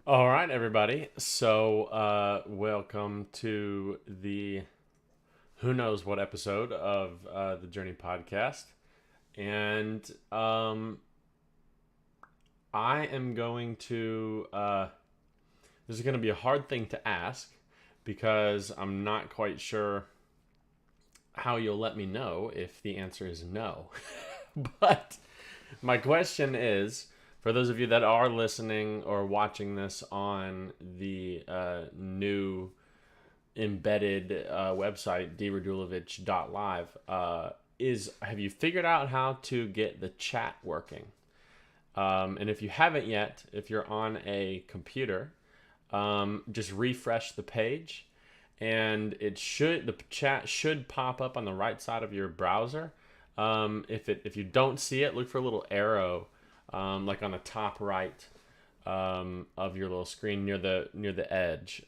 All right, everybody. So, welcome to the who knows what episode of the Journey podcast. And I am going to, this is going to be a hard thing to ask because I'm not quite sure how you'll let me know if the answer is no. But my question is for those of you that are listening or watching this on the new embedded website, dradulovich.live, is have you figured out how to get the chat working? And if you haven't yet, if you're on a computer, just refresh the page and the chat should pop up on the right side of your browser. If you don't see it, look for a little arrow, like on the top right of your little screen near the edge.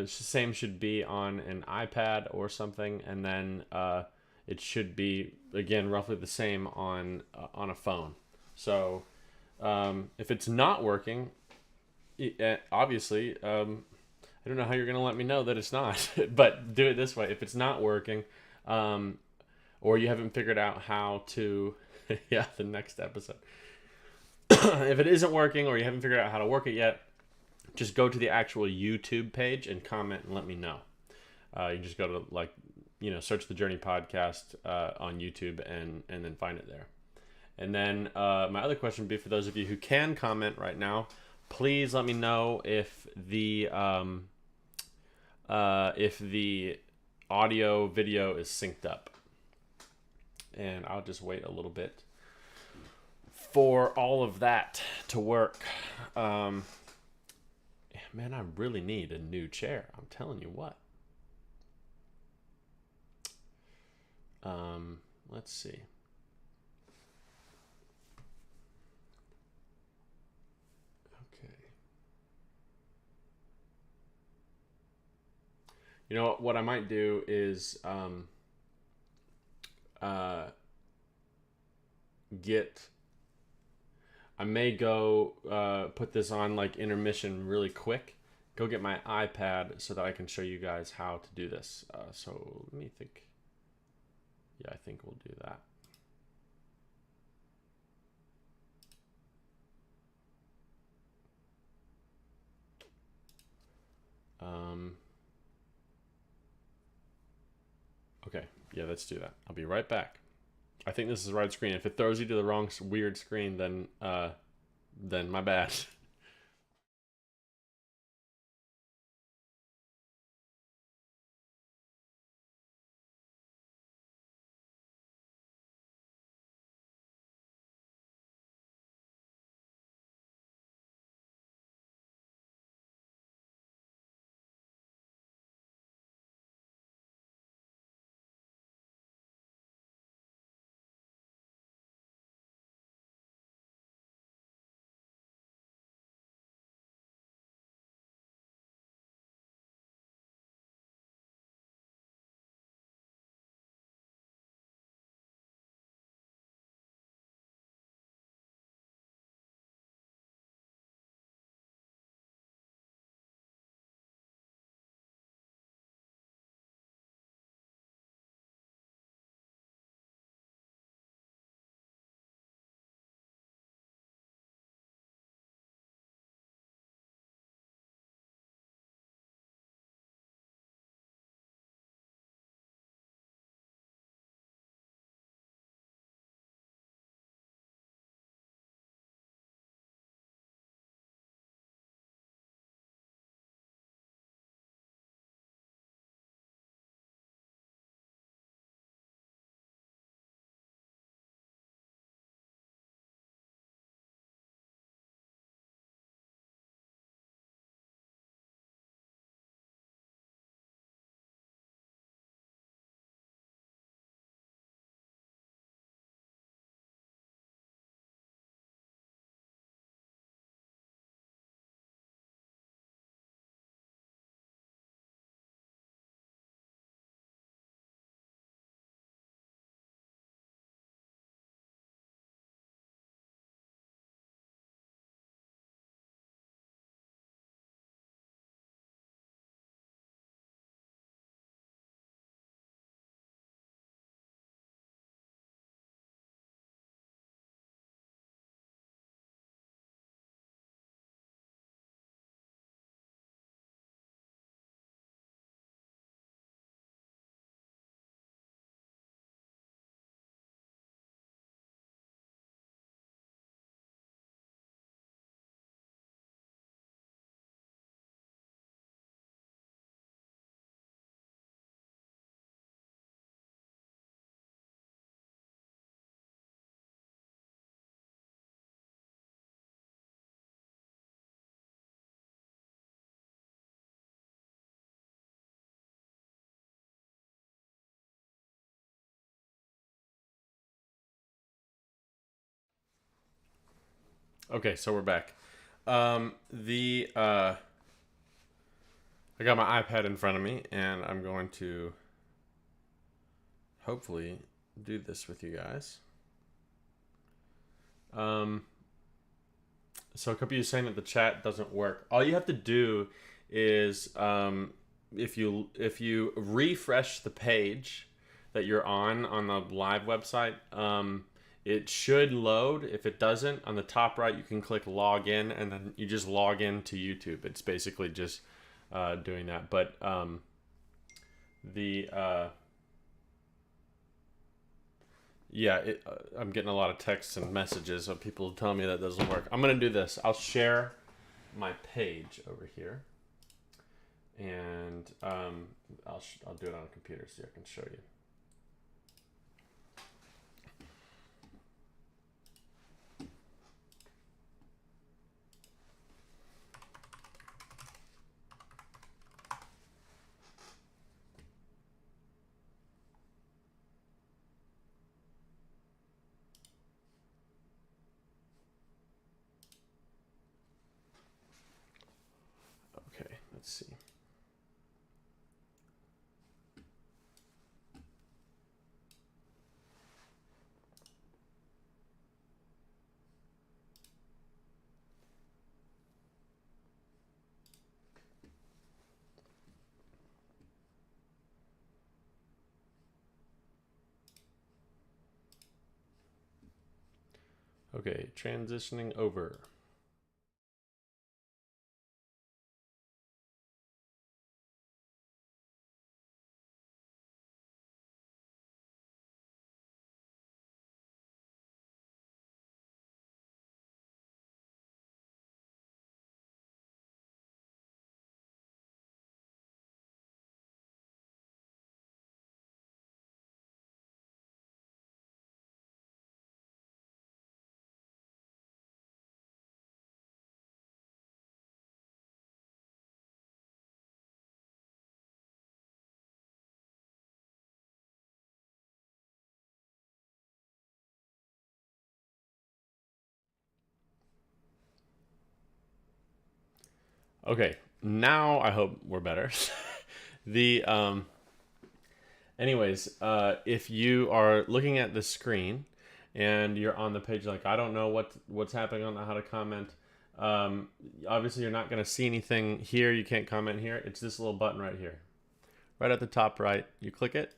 Same should be on an iPad or something, and then it should be again roughly the same on a phone. So if it's not working, obviously, I don't know how you're going to let me know that it's not, but do it this way. If it's not working, um, or you haven't figured out how to, yeah, the next episode. If it isn't working or you haven't figured out how to work it yet, just go to the actual YouTube page and comment and let me know. You just go to search the Journey podcast on YouTube and then find it there. And then my other question would be for those of you who can comment right now, please let me know if the audio video is synced up. And I'll just wait a little bit for all of that to work. Man, I really need a new chair. I'm telling you what. Let's see. Okay. You know what I might do is get. I may go put this on like intermission really quick. Go get my iPad so that I can show you guys how to do this. So let me think. Yeah, I think we'll do that. Okay, yeah, let's do that. I'll be right back. I think this is the right screen. If it throws you to the wrong weird screen, then my bad. Okay, so we're back. I got my iPad in front of me, and I'm going to hopefully do this with you guys. So a couple of you saying that the chat doesn't work. All you have to do is if you refresh the page that you're on the live website, it should load. If it doesn't, on the top right, you can click log in, and then you just log in to YouTube. It's basically just doing that. But I'm getting a lot of texts and messages of people telling me that doesn't work. I'm going to do this. I'll share my page over here, and I'll do it on a computer so I can show you. Okay, let's see. Okay, transitioning over. Okay, now I hope we're better. the Anyways, if you are looking at the screen and you're on the page, like I don't know what's happening, I don't know how to comment. Obviously, you're not going to see anything here. You can't comment here. It's this little button right here, right at the top right. You click it,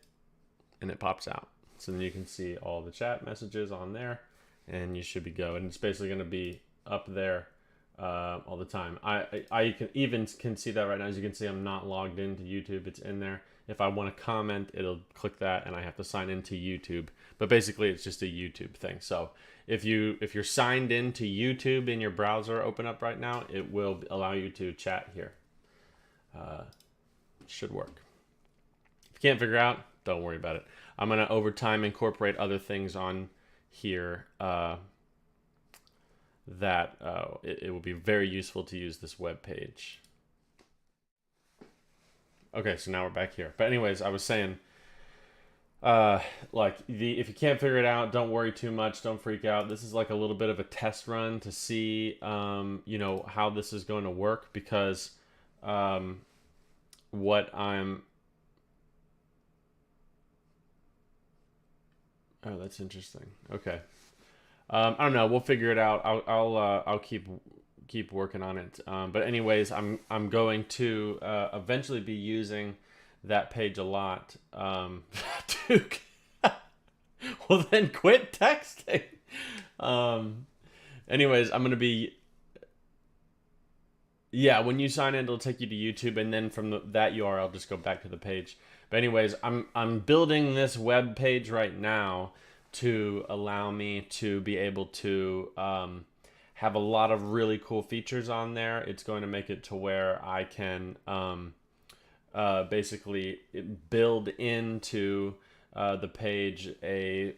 and it pops out. So then you can see all the chat messages on there, and you should be go. And it's basically going to be up there all the time. I can see that right now. As you can see, I'm not logged into YouTube. It's in there. If I want to comment, it'll click that, and I have to sign into YouTube. But basically, it's just a YouTube thing. So if you're signed into YouTube in your browser, open up right now, it will allow you to chat here. Should work. If you can't figure out, don't worry about it. I'm gonna over time incorporate other things on here that it will be very useful to use this web page. Okay, so now we're back here. But anyways, I was saying, if you can't figure it out, don't worry too much. Don't freak out. This is like a little bit of a test run to see, how this is going to work, because Oh, that's interesting. Okay. I don't know. We'll figure it out. I'll keep working on it. But anyways, I'm going to eventually be using that page a lot. Duke. Well, then quit texting. Anyways, I'm gonna be. Yeah, when you sign in, it'll take you to YouTube, and then from that URL, just go back to the page. But anyways, I'm building this web page right now to allow me to be able to have a lot of really cool features on there. It's going to make it to where I can basically build into the page an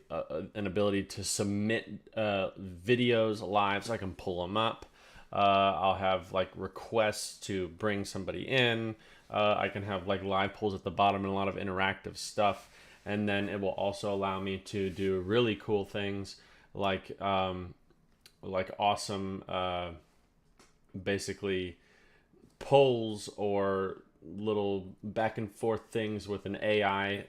ability to submit videos live, so I can pull them up. I'll have like requests to bring somebody in. I can have like live polls at the bottom and a lot of interactive stuff. And then it will also allow me to do really cool things like like awesome, basically polls or little back and forth things with an AI,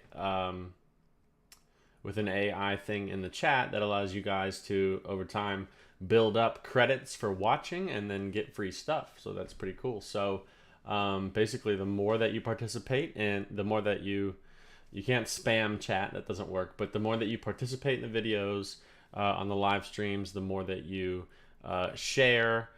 thing in the chat that allows you guys to over time build up credits for watching and then get free stuff. So that's pretty cool. So basically, the more that you participate and the more that you can't spam chat, that doesn't work, but the more that you participate in the videos, on the live streams, the more that you share.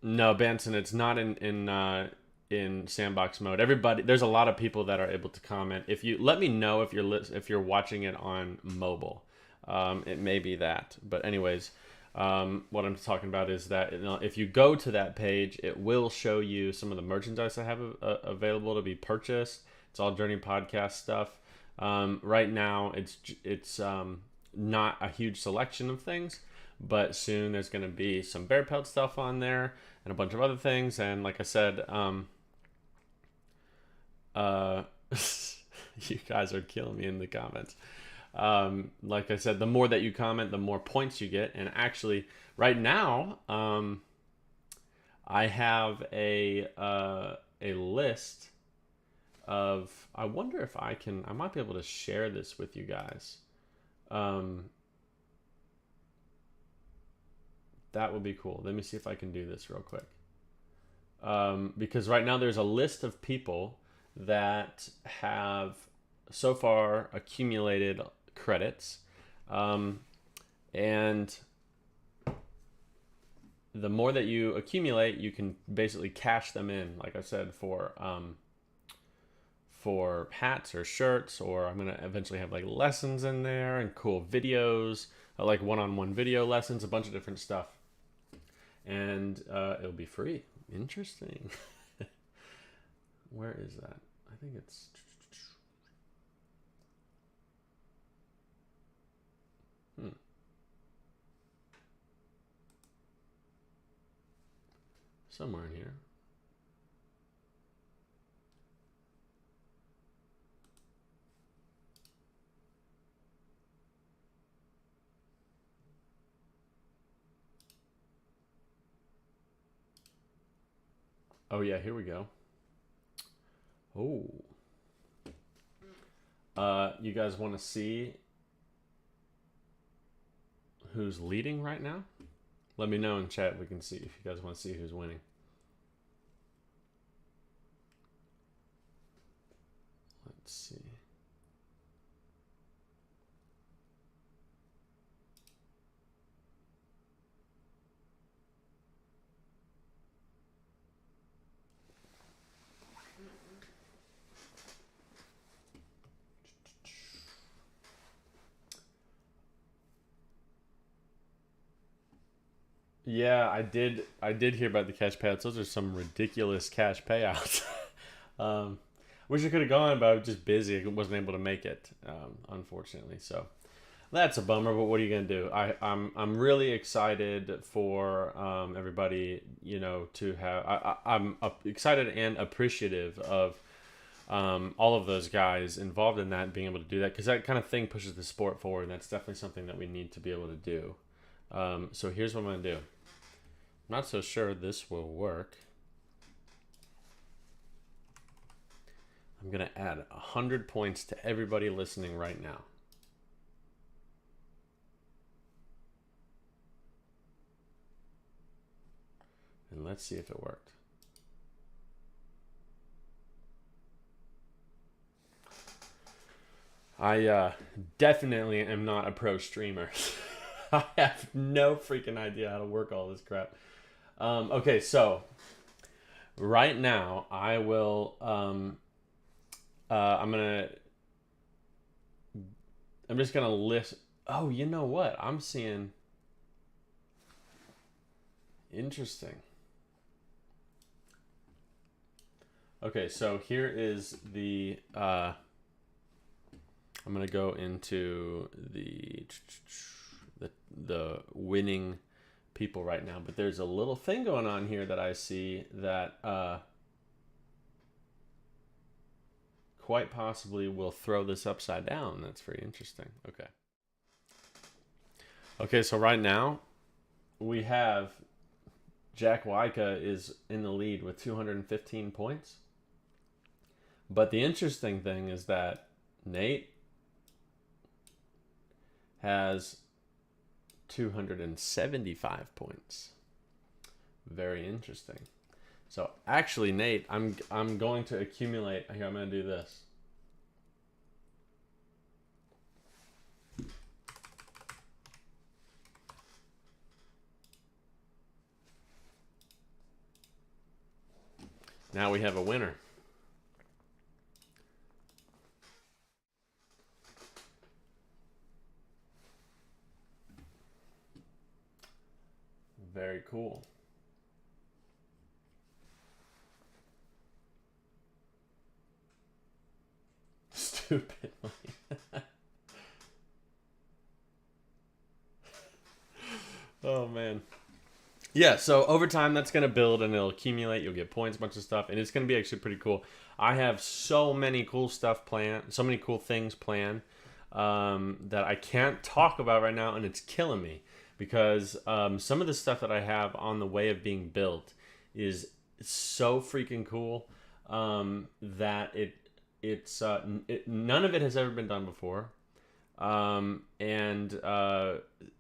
No, Benson, it's not in sandbox mode. Everybody, there's a lot of people that are able to comment. If you let me know if you're watching it on mobile, it may be that. But anyways, what I'm talking about is that, you know, if you go to that page, it will show you some of the merchandise I have available to be purchased. It's all Journey Podcast stuff. Right now, it's not a huge selection of things, but soon there's going to be some bear pelt stuff on there and a bunch of other things. And like I said, you guys are killing me in the comments. Like I said, the more that you comment, the more points you get. And actually, right now, I have a list of. I wonder if I might be able to share this with you guys. That would be cool. Let me see if I can do this real quick. Because right now there's a list of people that have so far accumulated credits. And the more that you accumulate, you can basically cash them in, like I said, for hats or shirts, or I'm going to eventually have like lessons in there and cool videos, like one-on-one video lessons, a bunch of different stuff. And it'll be free. Interesting. Where is that? I think it's... somewhere in here. Oh yeah, here we go. Oh. You guys want to see who's leading right now? Let me know in chat. We can see if you guys want to see who's winning. Let's see. Yeah, I did hear about the cash payouts. Those are some ridiculous cash payouts. Wish I could have gone, but I was just busy. I wasn't able to make it, unfortunately. So that's a bummer. But what are you gonna do? I'm really excited for everybody, you know, to have. I'm excited and appreciative of all of those guys involved in that, being able to do that, because that kind of thing pushes the sport forward, and that's definitely something that we need to be able to do. So here's what I'm gonna do. I'm not so sure this will work. I'm going to add 100 points to everybody listening right now. And let's see if it worked. I definitely am not a pro streamer. I have no freaking idea how to work all this crap. Okay, so right now I will I'm just gonna list. Oh, you know what? I'm seeing. Interesting. Okay, so here is the. I'm gonna go into the winning people right now, but there's a little thing going on here that I see that quite possibly will throw this upside down. That's very interesting. Okay. Okay, so right now we have Jack Wyka is in the lead with 215 points. But the interesting thing is that Nate has 275 points. Very interesting. So actually, Nate, I'm going to accumulate. Here, I'm going to do this. Now we have a winner. Very cool. Stupid. Oh man. Yeah, so over time that's going to build and it'll accumulate. You'll get points, a bunch of stuff, and it's going to be actually pretty cool. I have so many cool stuff planned, so many cool things planned that I can't talk about right now, and it's killing me because some of the stuff that I have on the way of being built is so freaking cool that none of it has ever been done before. And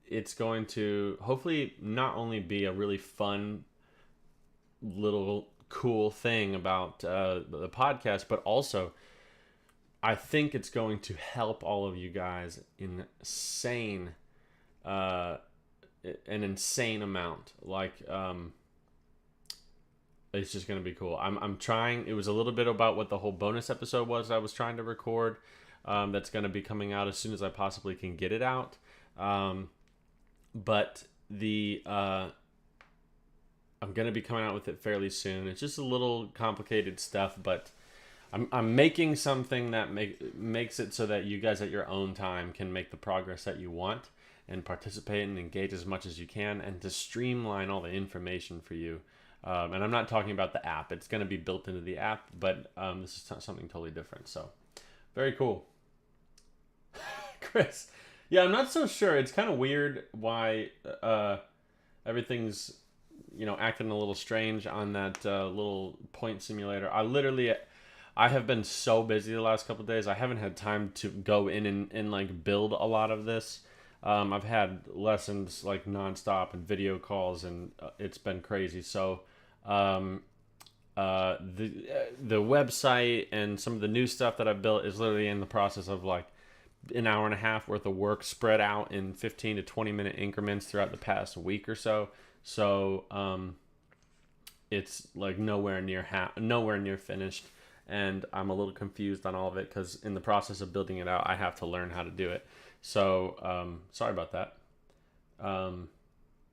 it's going to hopefully not only be a really fun little cool thing about the podcast, but also I think it's going to help all of you guys an insane amount. Like it's just going to be cool. I'm trying. It was a little bit about what the whole bonus episode was I was trying to record. That's going to be coming out as soon as I possibly can get it out. But I'm going to be coming out with it fairly soon. It's just a little complicated stuff, but I'm making something that makes it so that you guys at your own time can make the progress that you want and participate and engage as much as you can, and to streamline all the information for you. And I'm not talking about the app. It's going to be built into the app, but this is something totally different. So very cool. Chris. Yeah, I'm not so sure. It's kind of weird why everything's, acting a little strange on that little point simulator. I have been so busy the last couple of days. I haven't had time to go in and like build a lot of this. I've had lessons like nonstop and video calls, and it's been crazy. So the website and some of the new stuff that I've built is literally in the process of like an hour and a half worth of work spread out in 15 to 20 minute increments throughout the past week or so. So it's like nowhere near finished, and I'm a little confused on all of it because in the process of building it out, I have to learn how to do it. So sorry about that.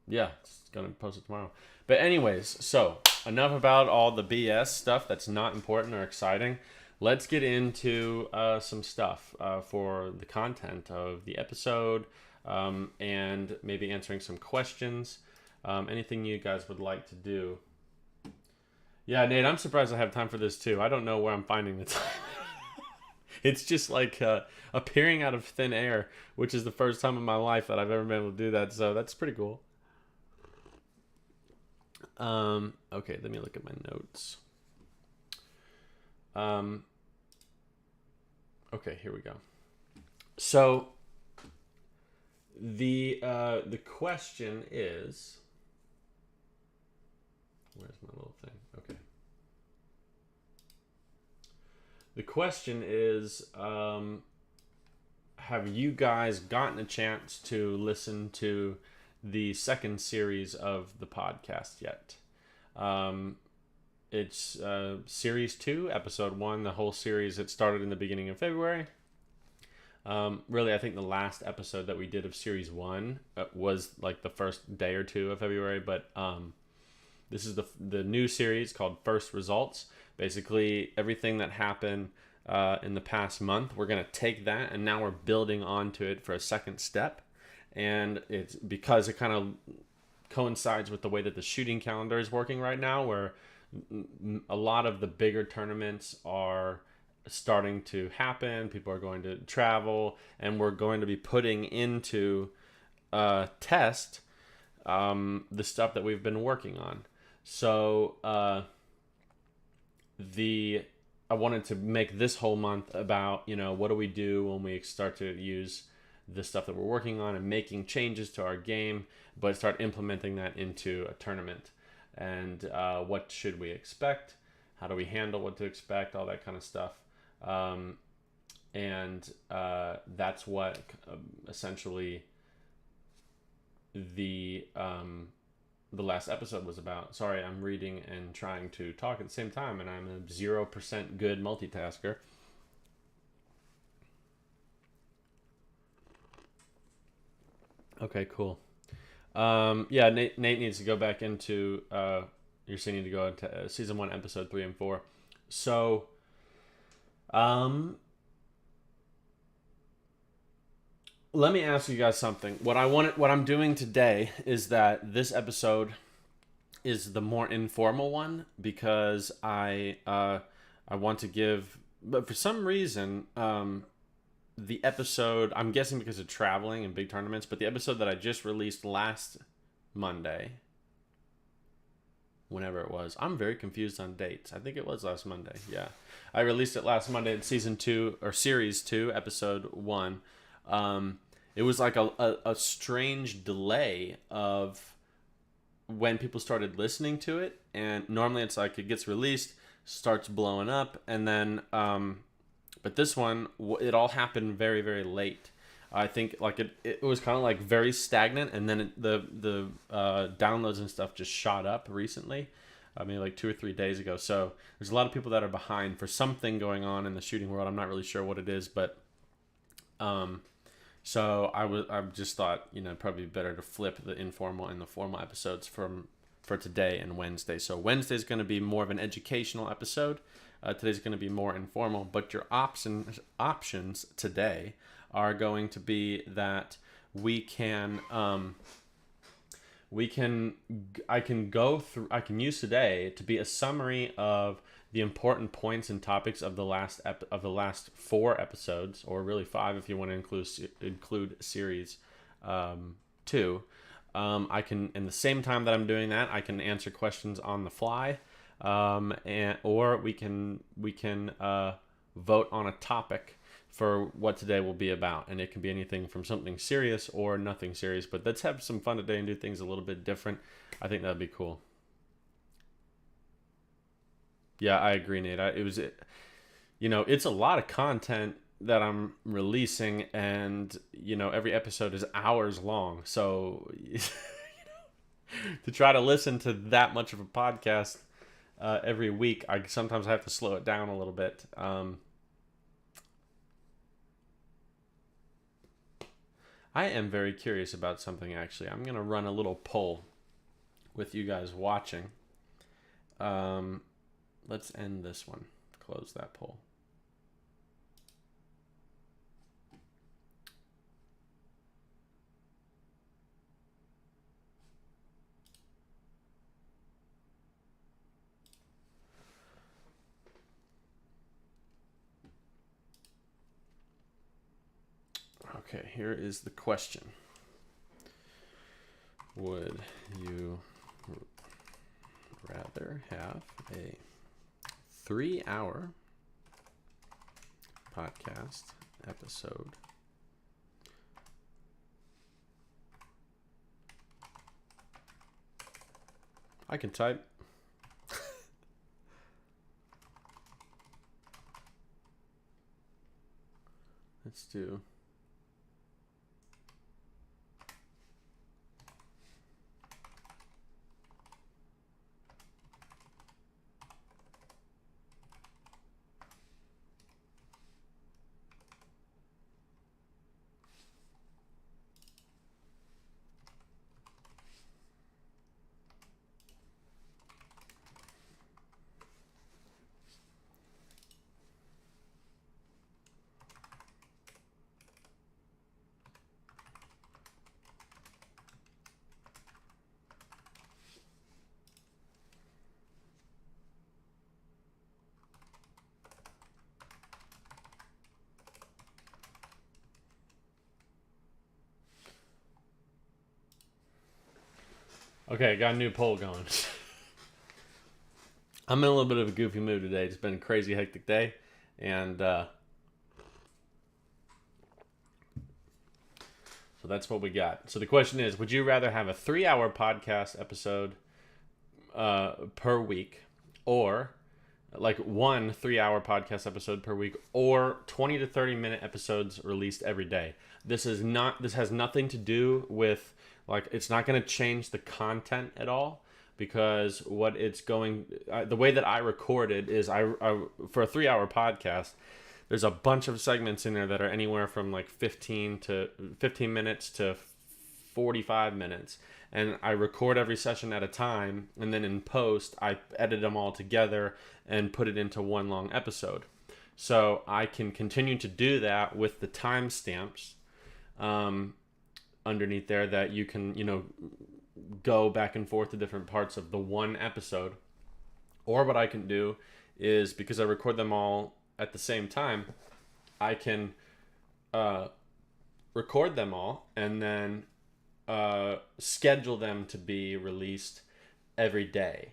Yeah, it's gonna post it tomorrow. But anyways, so enough about all the BS stuff that's not important or exciting. Let's get into some stuff for the content of the episode, and maybe answering some questions. Anything you guys would like to do. Yeah, Nate, I'm surprised I have time for this too. I don't know where I'm finding the time. It's just like appearing out of thin air, which is the first time in my life that I've ever been able to do that. So that's pretty cool. Okay, let me look at my notes. Okay, here we go. So the question is, where's my little thing? Okay. The question is, have you guys gotten a chance to listen to the second series of the podcast yet? It's series 2, episode 1. The whole series, it started in the beginning of February. Really, I think the last episode that we did of series 1 was like the first day or two of February, but this is the new series called First Results. Basically, everything that happened in the past month, we're going to take that, and now we're building onto it for a second step. And it's because it kind of coincides with the way that the shooting calendar is working right now, where a lot of the bigger tournaments are starting to happen. People are going to travel, and we're going to be putting into test the stuff that we've been working on. So I wanted to make this whole month about, what do we do when we start to use the stuff that we're working on and making changes to our game, but start implementing that into a tournament. And what should we expect? How do we handle what to expect? All that kind of stuff. And that's what essentially the last episode was about. Sorry, I'm reading and trying to talk at the same time, and I'm a 0% good multitasker. Okay, cool. Yeah, Nate needs to go back into. You're saying need to go into season 1, episode 3 and 4. So, let me ask you guys something. What I'm doing today is that this episode is the more informal one because I want to give, but for some reason, the episode, I'm guessing because of traveling and big tournaments, but the episode that I just released last Monday, whenever it was, I'm very confused on dates. I think it was last Monday. Yeah, I released it last Monday in season 2 or series 2, episode 1. It was like a strange delay of when people started listening to it, and normally it's like it gets released, starts blowing up, and then but this one, it all happened very, very late. I think like it was kind of like very stagnant, and then the downloads and stuff just shot up recently. I mean, like 2 or 3 days ago. So there's a lot of people that are behind for something going on in the shooting world. I'm not really sure what it is, but so I just thought, probably better to flip the informal and the formal episodes for today and Wednesday. So Wednesday's going to be more of an educational episode. Today's going to be more informal, but your options today are going to be that I can use today to be a summary of the important points and topics of the last 4 episodes, or really 5 if you want to include series 2. I can, in the same time that I'm doing that, I can answer questions on the fly, or we can vote on a topic for what today will be about, and it can be anything from something serious or nothing serious. But let's have some fun today and do things a little bit different. I think that'd be cool. Yeah, I agree, Nate. It's a lot of content that I'm releasing, and every episode is hours long. So to try to listen to that much of a podcast every week, I sometimes have to slow it down a little bit. I am very curious about something, actually. I'm going to run a little poll with you guys watching. Let's end this one. Close that poll. Okay, here is the question. Would you rather have a 3-hour podcast episode I can type. Let's do Okay, I got a new poll going. I'm in a little bit of a goofy mood today. It's been a crazy, hectic day. And so that's what we got. So the question is, would you rather have a 3-hour podcast episode per week, or like one 3-hour podcast episode per week, or 20 to 30-minute episodes released every day? This has nothing to do with, like, it's not going to change the content at all, because what it's going, the way that I record it is I for a 3-hour podcast, there's a bunch of segments in there that are anywhere from like 15 minutes to 45 minutes. And I record every session at a time, and then in post, I edit them all together and put it into one long episode. So I can continue to do that with the timestamps underneath there, that you can, go back and forth to different parts of the one episode. Or what I can do is, because I record them all at the same time, I can record them all and then schedule them to be released every day.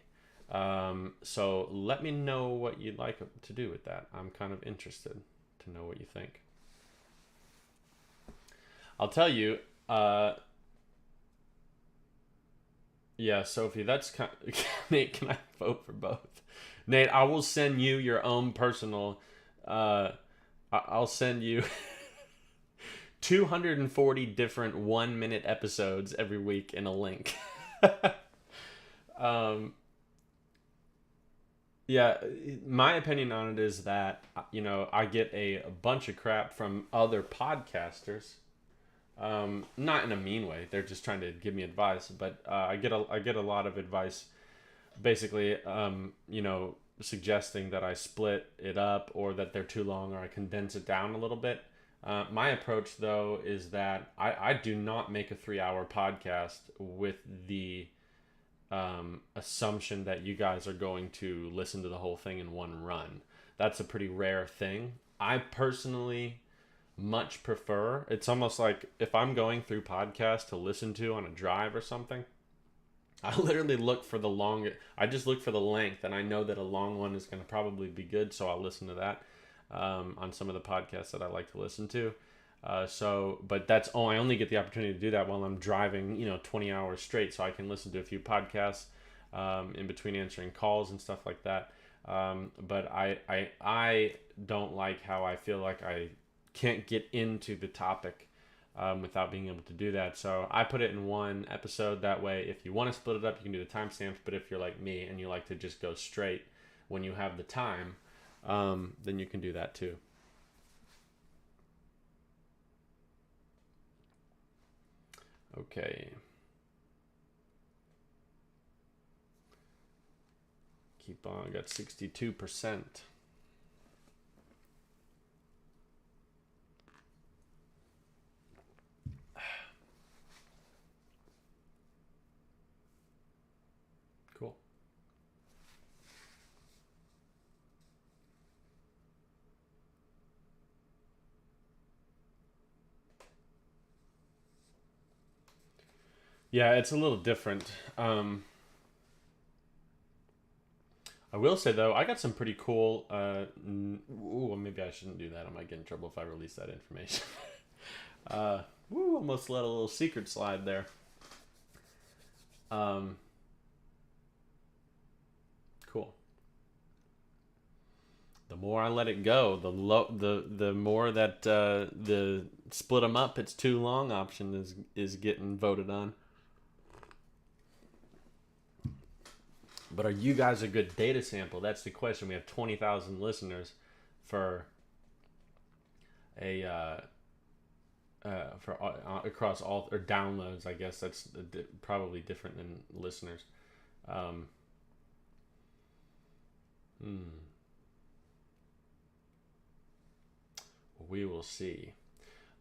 So let me know what you'd like to do with that. I'm kind of interested to know what you think. I'll tell you, yeah, Sophie, that's kind of, Nate, can I vote for both? Nate, I will send you your own personal, I'll send you 240 different 1-minute episodes every week in a link. Yeah, my opinion on it is that, I get a bunch of crap from other podcasters. Not in a mean way. They're just trying to give me advice, but I get a lot of advice, basically, suggesting that I split it up, or that they're too long, or I condense it down a little bit. My approach, though, is that I do not make a 3-hour podcast with the assumption that you guys are going to listen to the whole thing in one run. That's a pretty rare thing. I personally much prefer, it's almost like if I'm going through podcasts to listen to on a drive or something, I literally look for I just look for the length, and I know that a long one is going to probably be good, so I'll listen to that on some of the podcasts that I like to listen to. But I only get the opportunity to do that while I'm driving, 20 hours straight, so I can listen to a few podcasts in between answering calls and stuff like that. But I don't like how I feel like I can't get into the topic without being able to do that. So I put it in one episode. That way, if you want to split it up, you can do the timestamps. But if you're like me and you like to just go straight when you have the time, then you can do that too. Okay. Keep on. I got 62%. Cool. Yeah, it's a little different. I will say, though, I got some pretty cool... maybe I shouldn't do that. I might get in trouble if I release that information. Almost let a little secret slide there. Cool. The more I let it go, the more that the split them up, it's too long option is getting voted on. But are you guys a good data sample? That's the question. We have 20,000 listeners for across all, or downloads. I guess that's probably different than listeners. We will see.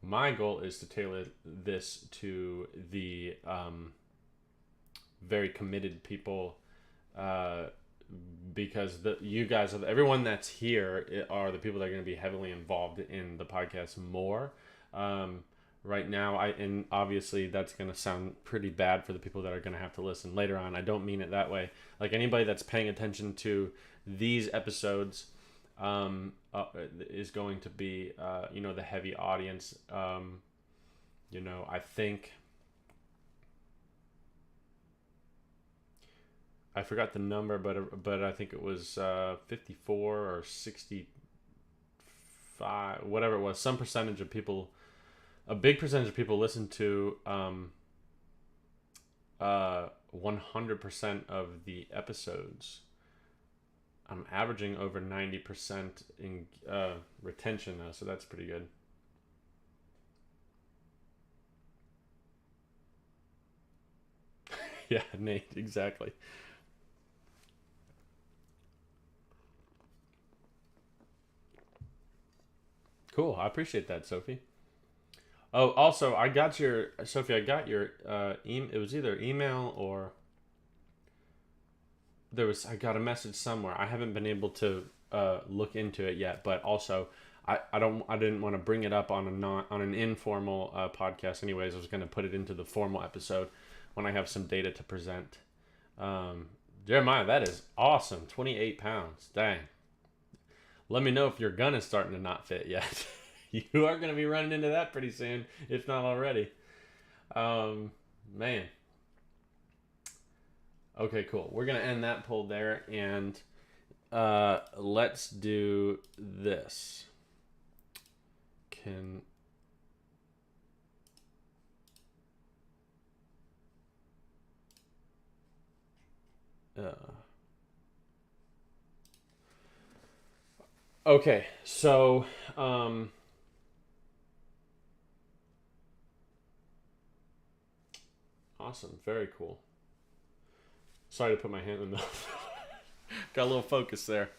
My goal is to tailor this to the very committed people. Because you guys, everyone that's here are the people that are going to be heavily involved in the podcast more. right now. And obviously that's going to sound pretty bad for the people that are going to have to listen later on. I don't mean it that way. Like anybody that's paying attention to these episodes is going to be, the heavy audience. I think I forgot the number, but I think it was 54 or 65, whatever it was. Some percentage of people, a big percentage of people listen to 100% of the episodes. I'm averaging over 90% in retention now, so that's pretty good. Yeah, Nate, exactly. Cool. I appreciate that, Sophie. Oh, also, I got your Sophie. I got your email. It was either email or there was. I got a message somewhere. I haven't been able to look into it yet, but also I didn't want to bring it up on an informal podcast. Anyways, I was going to put it into the formal episode when I have some data to present. Jeremiah, that is awesome. 28 pounds. Dang. Let me know if your gun is starting to not fit yet. You are going to be running into that pretty soon, if not already. Man. Okay, cool. We're going to end that poll there, and let's do this. Okay, so awesome, very cool. Sorry to put my hand in the mouth. Got a little focus there.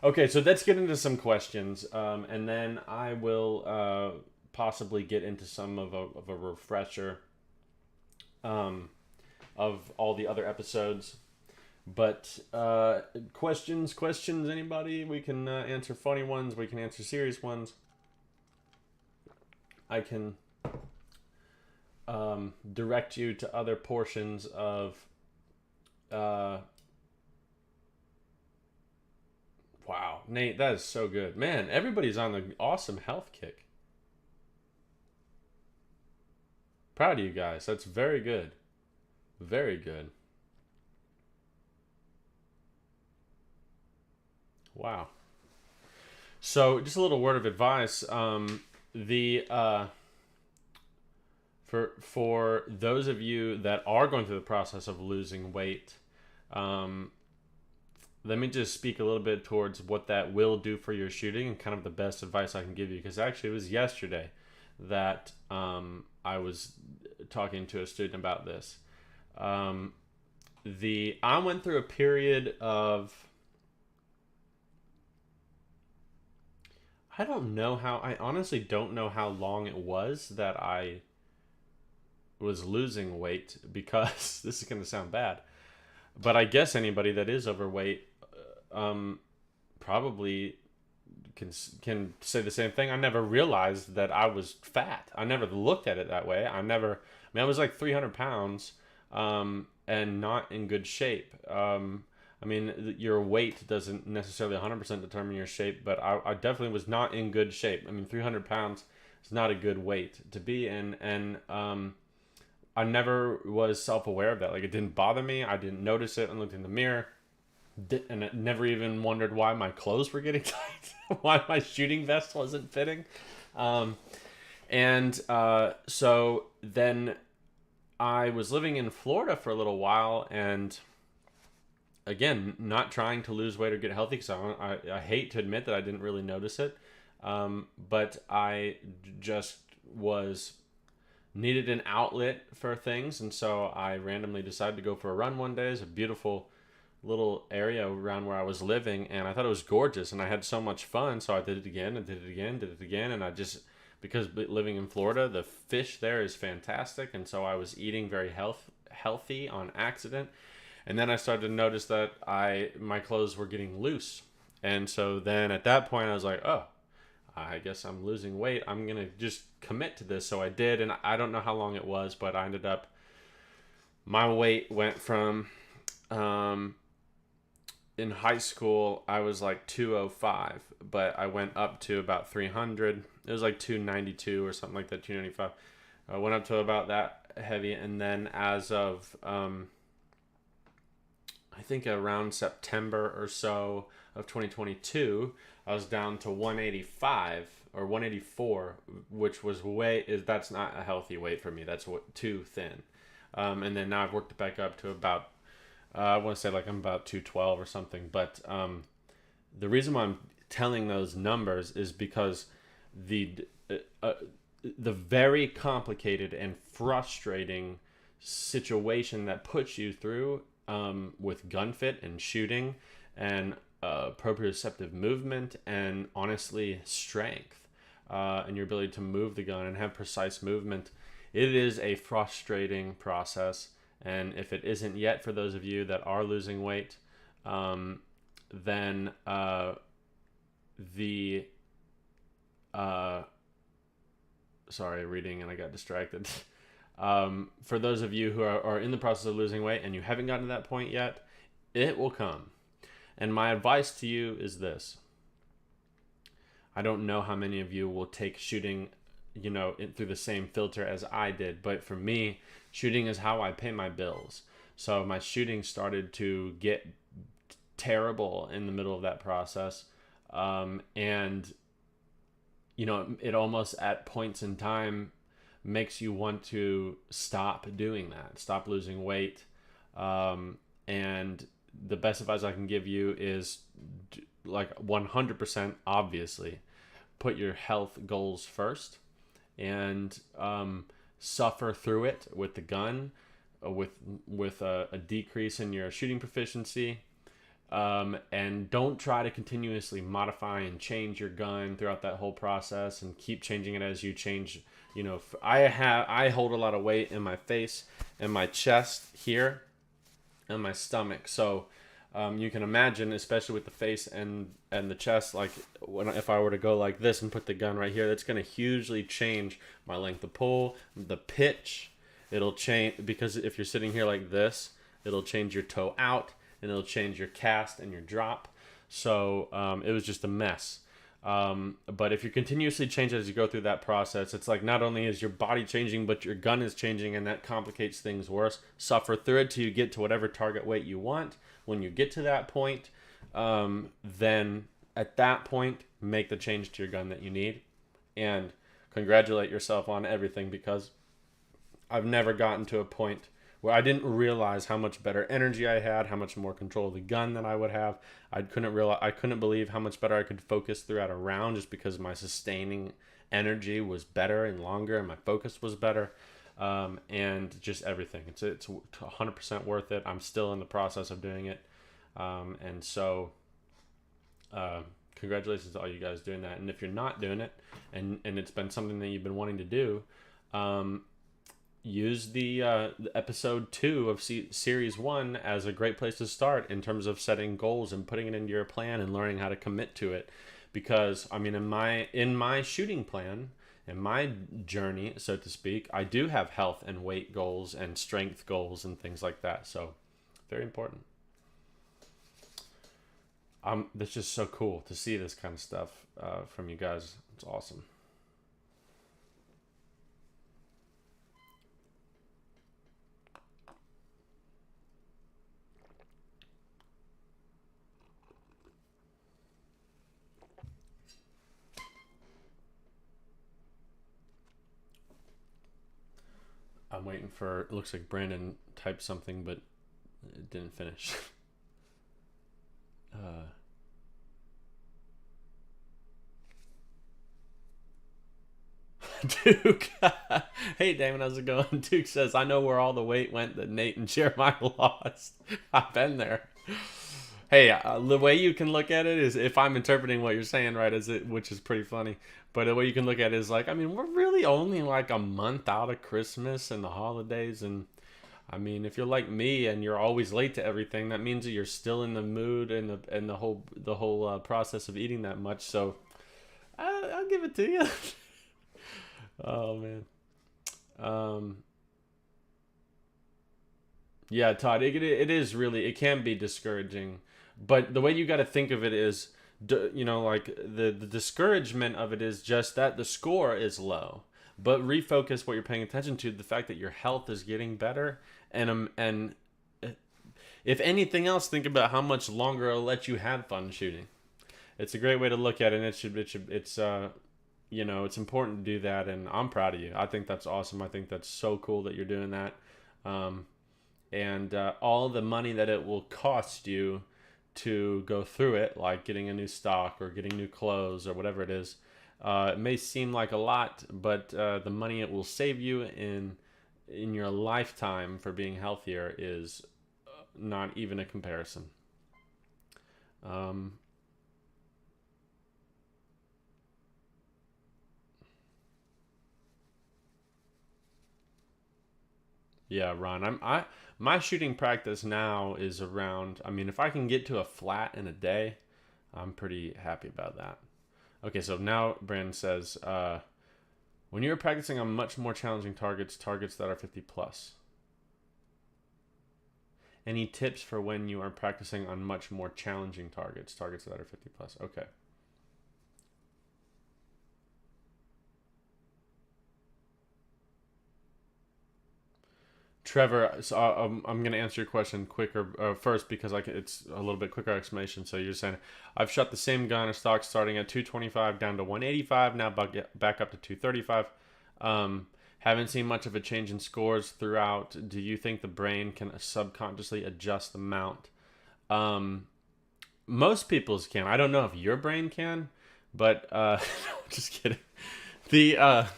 Okay, so let's get into some questions, and then I will possibly get into some of a refresher of all the other episodes. But questions, anybody? We can answer funny ones. We can answer serious ones. I can direct you to other portions of. Wow, Nate, that is so good, man. Everybody's on the awesome health kick. Proud of you guys. That's very good. Very good. Wow. So, just a little word of advice. The for those of you that are going through the process of losing weight, let me just speak a little bit towards what that will do for your shooting and kind of the best advice I can give you. Because actually, it was yesterday that I was talking to a student about this. I went through a period of. I honestly don't know how long it was that I was losing weight, because this is going to sound bad, but I guess anybody that is overweight probably can say the same thing. I never realized that I was fat. I never looked at it that way. I was like 300 pounds and not in good shape. Your weight doesn't necessarily 100% determine your shape, but I definitely was not in good shape. 300 pounds is not a good weight to be in, and I never was self-aware of that. Like, it didn't bother me. I didn't notice it. I looked in the mirror, and I never even wondered why my clothes were getting tight, why my shooting vest wasn't fitting. So then I was living in Florida for a little while, and again, not trying to lose weight or get healthy, because I hate to admit that I didn't really notice it, but I just needed an outlet for things, and so I randomly decided to go for a run one day. It's a beautiful little area around where I was living, and I thought it was gorgeous, and I had so much fun, so I did it again, and I just, because living in Florida, the fish there is fantastic, and so I was eating very healthy on accident. And then I started to notice that my clothes were getting loose. And so then at that point I was like, oh, I guess I'm losing weight. I'm going to just commit to this. So I did, and I don't know how long it was, but I ended up, my weight went from, in high school, I was like 205, but I went up to about 300. It was like 292 or something like that, 295. I went up to about that heavy, and then as of, I think around September or so of 2022, I was down to 185 or 184, which was that's not a healthy weight for me. That's too thin. And then now I've worked it back up to about, I want to say like I'm about 212 or something. But the reason why I'm telling those numbers is because the very complicated and frustrating situation that puts you through with gun fit and shooting and proprioceptive movement and honestly strength and your ability to move the gun and have precise movement, it is a frustrating process. And if it isn't yet for those of you that are losing weight, then sorry, reading and I got distracted. For those of you who are in the process of losing weight and you haven't gotten to that point yet, it will come. And my advice to you is this. I don't know how many of you will take shooting, through the same filter as I did. But for me, shooting is how I pay my bills. So my shooting started to get terrible in the middle of that process. And, it almost at points in time makes you want to stop doing that, stop losing weight. And the best advice I can give you is like 100% obviously put your health goals first and suffer through it with the gun, with a decrease in your shooting proficiency. And don't try to continuously modify and change your gun throughout that whole process and keep changing it as you change. I hold a lot of weight in my face and my chest here and my stomach. So you can imagine, especially with the face and the chest, like if I were to go like this and put the gun right here, that's going to hugely change my length of pull, the pitch. It'll change because if you're sitting here like this, it'll change your toe out and it'll change your cast and your drop. So it was just a mess. But if you continuously change as you go through that process, it's like not only is your body changing, but your gun is changing, and that complicates things worse. Suffer through it till you get to whatever target weight you want. When you get to that point, then at that point, make the change to your gun that you need, and congratulate yourself on everything, because I've never gotten to a point where I didn't realize how much better energy I had, how much more control of the gun that I would have. I couldn't believe how much better I could focus throughout a round just because my sustaining energy was better and longer and my focus was better. And just everything. It's 100% worth it. I'm still in the process of doing it. And so congratulations to all you guys doing that. And if you're not doing it and it's been something that you've been wanting to do, use the episode 2 of series 1 as a great place to start in terms of setting goals and putting it into your plan and learning how to commit to it. Because I mean, in my shooting plan, in my journey, so to speak, I do have health and weight goals and strength goals and things like that. So very important. That's just so cool to see this kind of stuff from you guys. It's awesome. I'm waiting for, it looks like Brandon typed something, but it didn't finish. Duke. Hey, Damon, how's it going? Duke says, I know where all the weight went that Nate and Jeremiah lost. I've been there. Hey, the way you can look at it is, if I'm interpreting what you're saying right, which is pretty funny, but the way you can look at it is like, I mean, we're really only like a month out of Christmas and the holidays, and I mean, if you're like me and you're always late to everything, that means that you're still in the mood and the whole process of eating that much. So I'll give it to you. Oh man. Yeah, Todd, it is really, it can be discouraging, but the way you got to think of it is, like the discouragement of it is just that the score is low, but refocus what you're paying attention to, the fact that your health is getting better, and if anything else, think about how much longer it'll let you have fun shooting. It's a great way to look at it, and it's important to do that, and I'm proud of you. I think that's awesome. I think that's so cool that you're doing that. And all the money that it will cost you to go through it, like getting a new stock or getting new clothes or whatever it is, it may seem like a lot, but the money it will save you in your lifetime for being healthier is not even a comparison. Yeah, Ron, my shooting practice now is around, I mean, if I can get to a flat in a day, I'm pretty happy about that. Okay, so now Brandon says, when you're practicing on much more challenging targets that are 50 plus, any tips for when you are practicing on much more challenging targets that are 50 plus? Okay. Trevor, so I'm going to answer your question quicker first because it's a little bit quicker explanation. So you're saying, I've shot the same gun or stock starting at 225 down to 185, now back up to 235. Haven't seen much of a change in scores throughout. Do you think the brain can subconsciously adjust the mount? Most people's can. I don't know if your brain can, but just kidding. The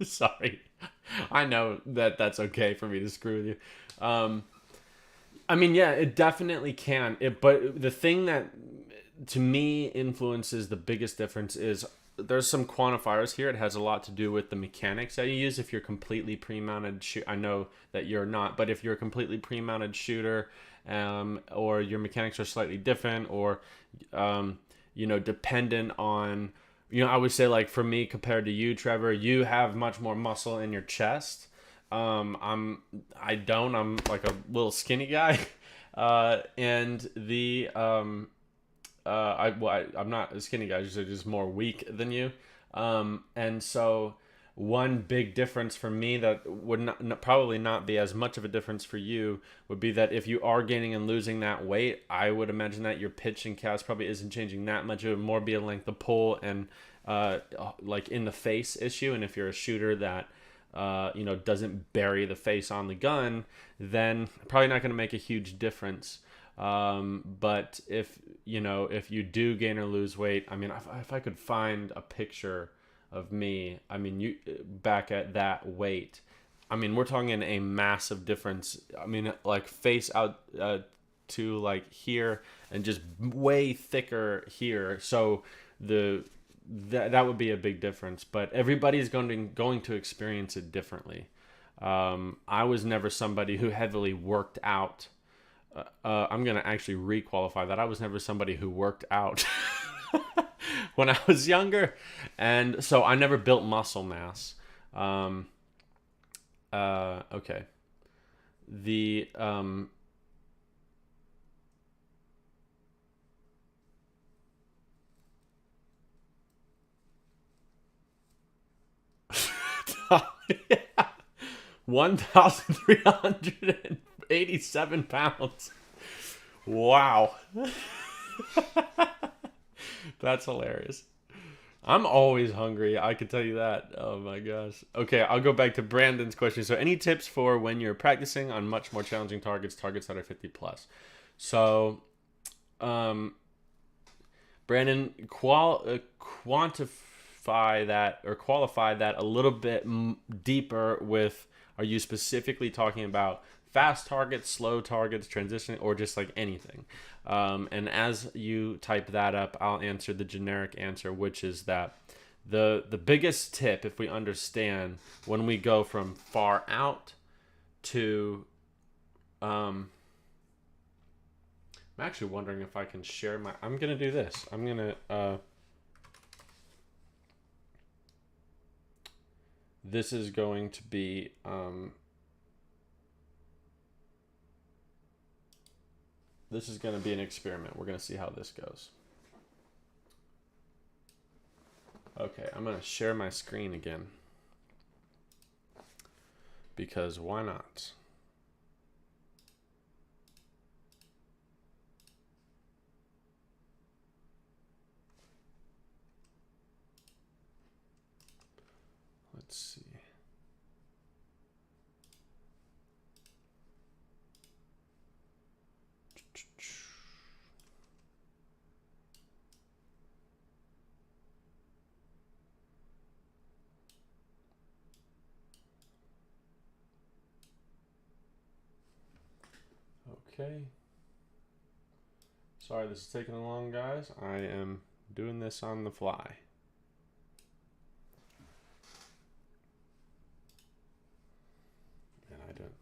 sorry, I know that's okay for me to screw with you. I mean, yeah, it definitely can. But the thing that to me influences the biggest difference is there's some quantifiers here. It has a lot to do with the mechanics that you use. If you're completely pre-mounted I know that you're not, but if you're a completely pre-mounted shooter, or your mechanics are slightly different, or dependent on, I would say, like, for me compared to you, Trevor, you have much more muscle in your chest. I'm like a little skinny guy. And I'm not a skinny guy, just more weak than you. And so one big difference for me that would probably not be as much of a difference for you would be that if you are gaining and losing that weight, I would imagine that your pitch and cast probably isn't changing that much. It would more be a length of pull and like in the face issue. And if you're a shooter that doesn't bury the face on the gun, then probably not going to make a huge difference. But if you do gain or lose weight, I mean, if I could find a picture of me, I mean, you back at that weight, I mean, we're talking a massive difference. I mean, like face out to like here and just way thicker here. So that would be a big difference, but everybody's going to experience it differently. I was never somebody who heavily worked out. I'm going to actually re-qualify that. I was never somebody who worked out when I was younger. And so I never built muscle mass. Okay. The, yeah. 1,387 pounds. Wow. That's hilarious. I'm always hungry. I can tell you that. Oh my gosh. Okay, I'll go back to Brandon's question. So any tips for when you're practicing on much more challenging targets that are 50 plus? So, Brandon, quantify that or qualify that a little bit deeper with, are you specifically talking about fast targets, slow targets, transitioning, or just like anything? And as you type that up, I'll answer the generic answer, which is that the biggest tip, if we understand when we go from far out to I'm actually wondering if I can share my... I'm going to do this. I'm going to... this is going to be... this is going to be an experiment. We're going to see how this goes. Okay, I'm going to share my screen again. Because why not? Let's see. Okay. Sorry this is taking long, guys. I am doing this on the fly.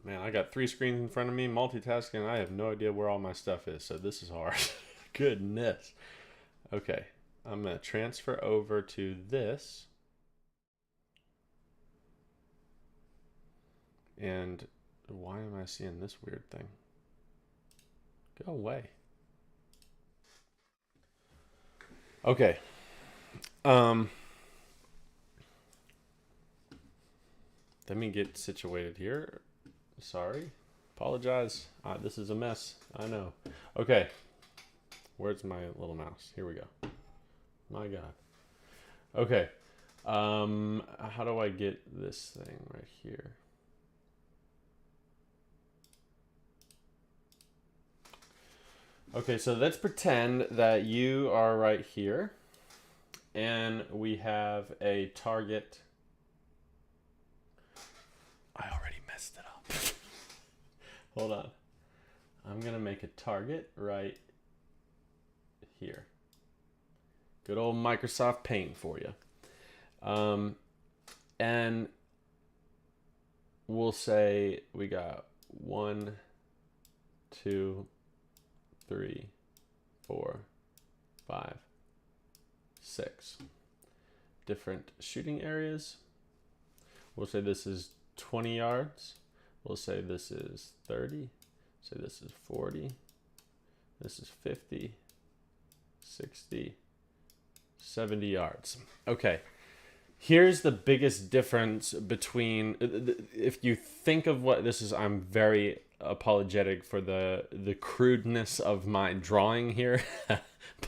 Man, I got 3 screens in front of me, multitasking, and I have no idea where all my stuff is, so this is hard. Goodness. Okay, I'm going to transfer over to this. And why am I seeing this weird thing? Go away. Okay. Let me get situated here. Sorry. Apologize. This is a mess. I know. Okay. Where's my little mouse? Here we go. My God. Okay. How do I get this thing right here? Okay, so let's pretend that you are right here and we have a target. I already messed it up. Hold on. I'm going to make a target right here. Good old Microsoft Paint for you. And we'll say we got 1, 2, 3, 4, 5, 6 different shooting areas. We'll say this is 20 yards. We'll say this is 30. Say this is 40. This is 50, 60, 70 yards. Okay. Here's the biggest difference between, if you think of what this is, I'm very apologetic for the crudeness of my drawing here,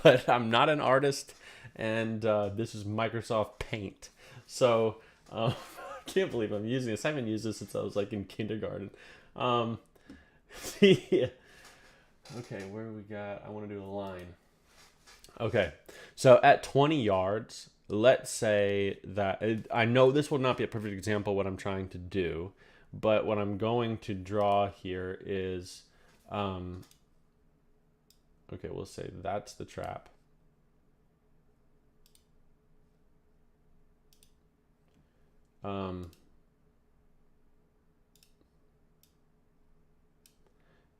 but I'm not an artist, and this is Microsoft Paint. So I can't believe I'm using this. I haven't used this since I was like in kindergarten. Okay, where do we got? I want to do a line. Okay, so at 20 yards, let's say that, I know this will not be a perfect example of what I'm trying to do, but what I'm going to draw here is, okay, we'll say that's the trap.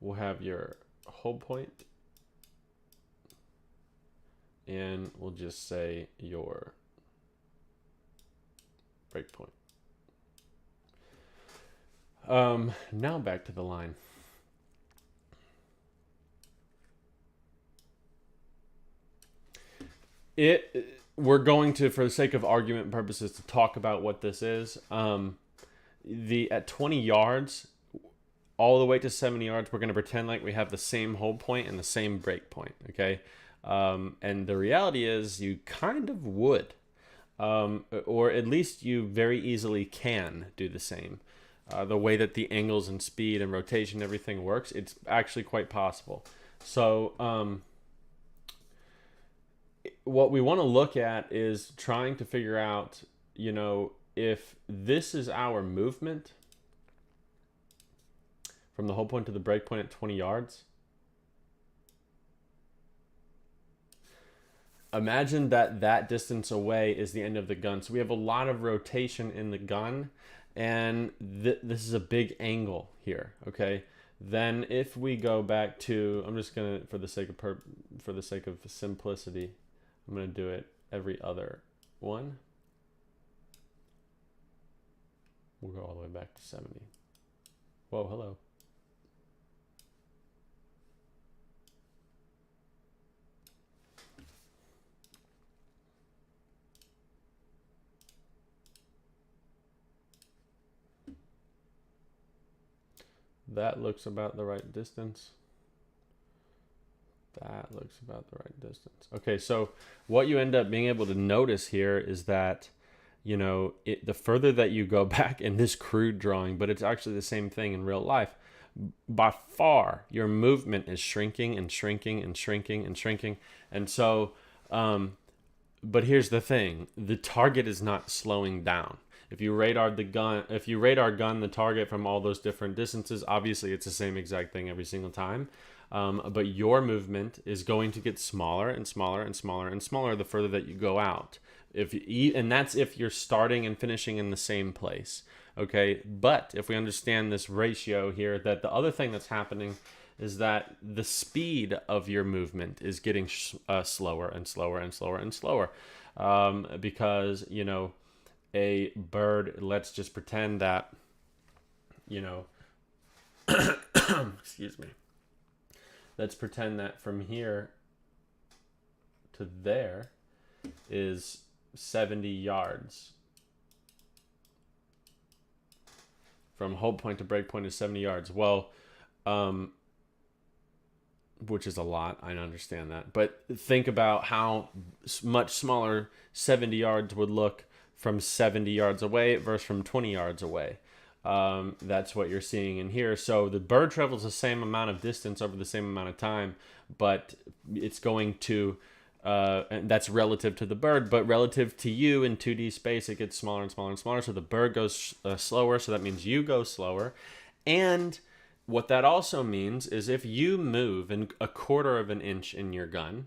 We'll have your hold point, and we'll just say your break point. Now back to the line. We're going to, for the sake of argument purposes, to talk about what this is. At 20 yards, all the way to 70 yards, we're going to pretend like we have the same hold point and the same break point, okay? And the reality is you kind of would, or at least you very easily can do the same. The way that the angles and speed and rotation, everything works, it's actually quite possible. So what we want to look at is trying to figure out, you know, if this is our movement from the hold point to the break point at 20 yards. Imagine that that distance away is the end of the gun. So we have a lot of rotation in the gun, and this is a big angle here, okay? Then if we go back to, I'm just gonna, for the sake of simplicity, I'm gonna do it every other one. We'll go all the way back to 70. Whoa, hello. That looks about the right distance. That looks about the right distance. Okay, so what you end up being able to notice here is that, you know, the further that you go back in this crude drawing, but it's actually the same thing in real life, by far your movement is shrinking and shrinking and shrinking and shrinking. And so, but here's the thing, the target is not slowing down. If you radar gun the target from all those different distances, obviously it's the same exact thing every single time. But your movement is going to get smaller and smaller and smaller and smaller the further that you go out. And that's if you're starting and finishing in the same place. Okay, but if we understand this ratio here, that the other thing that's happening is that the speed of your movement is getting slower and slower and slower and slower, because, you know, a bird, let's just pretend that, you know, excuse me, let's pretend that from here to there is 70 yards. From hold point to break point is 70 yards. Well, which is a lot, I understand that. But think about how much smaller 70 yards would look from 70 yards away versus from 20 yards away. That's what you're seeing in here. So the bird travels the same amount of distance over the same amount of time, but it's going to, and that's relative to the bird, but relative to you in 2D space, it gets smaller and smaller and smaller. So the bird goes slower, so that means you go slower. And what that also means is if you move in a quarter of an inch in your gun,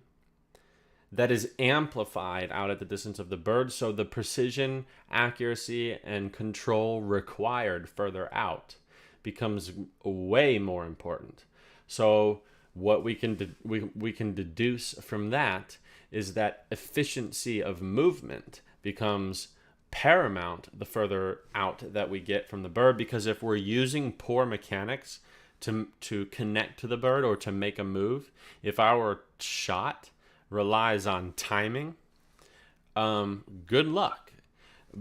that is amplified out at the distance of the bird, so the precision, accuracy, and control required further out becomes way more important. So what we can we can deduce from that is that efficiency of movement becomes paramount the further out that we get from the bird, because if we're using poor mechanics to connect to the bird or to make a move, if our shot relies on timing, good luck,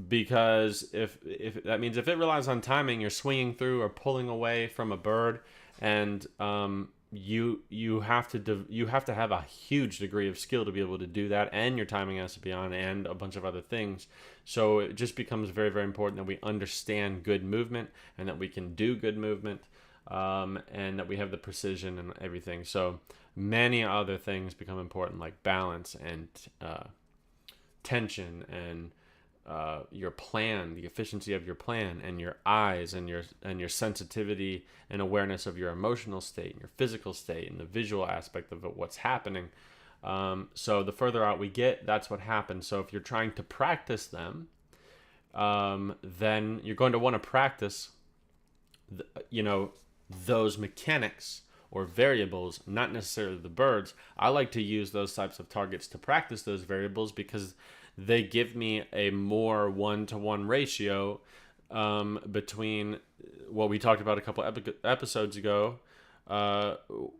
because if that means if it relies on timing, you're swinging through or pulling away from a bird, and you have to have a huge degree of skill to be able to do that, and your timing has to be on, and a bunch of other things. So it just becomes very, very important that we understand good movement and that we can do good movement, and that we have the precision and everything. So many other things become important, like balance and tension and your plan, the efficiency of your plan, and your eyes and your sensitivity and awareness of your emotional state and your physical state and the visual aspect of what's happening. So the further out we get, that's what happens. So if you're trying to practice them, then you're going to want to practice, those mechanics or variables, not necessarily the birds. I like to use those types of targets to practice those variables because they give me a more one-to-one ratio between what we talked about a couple episodes ago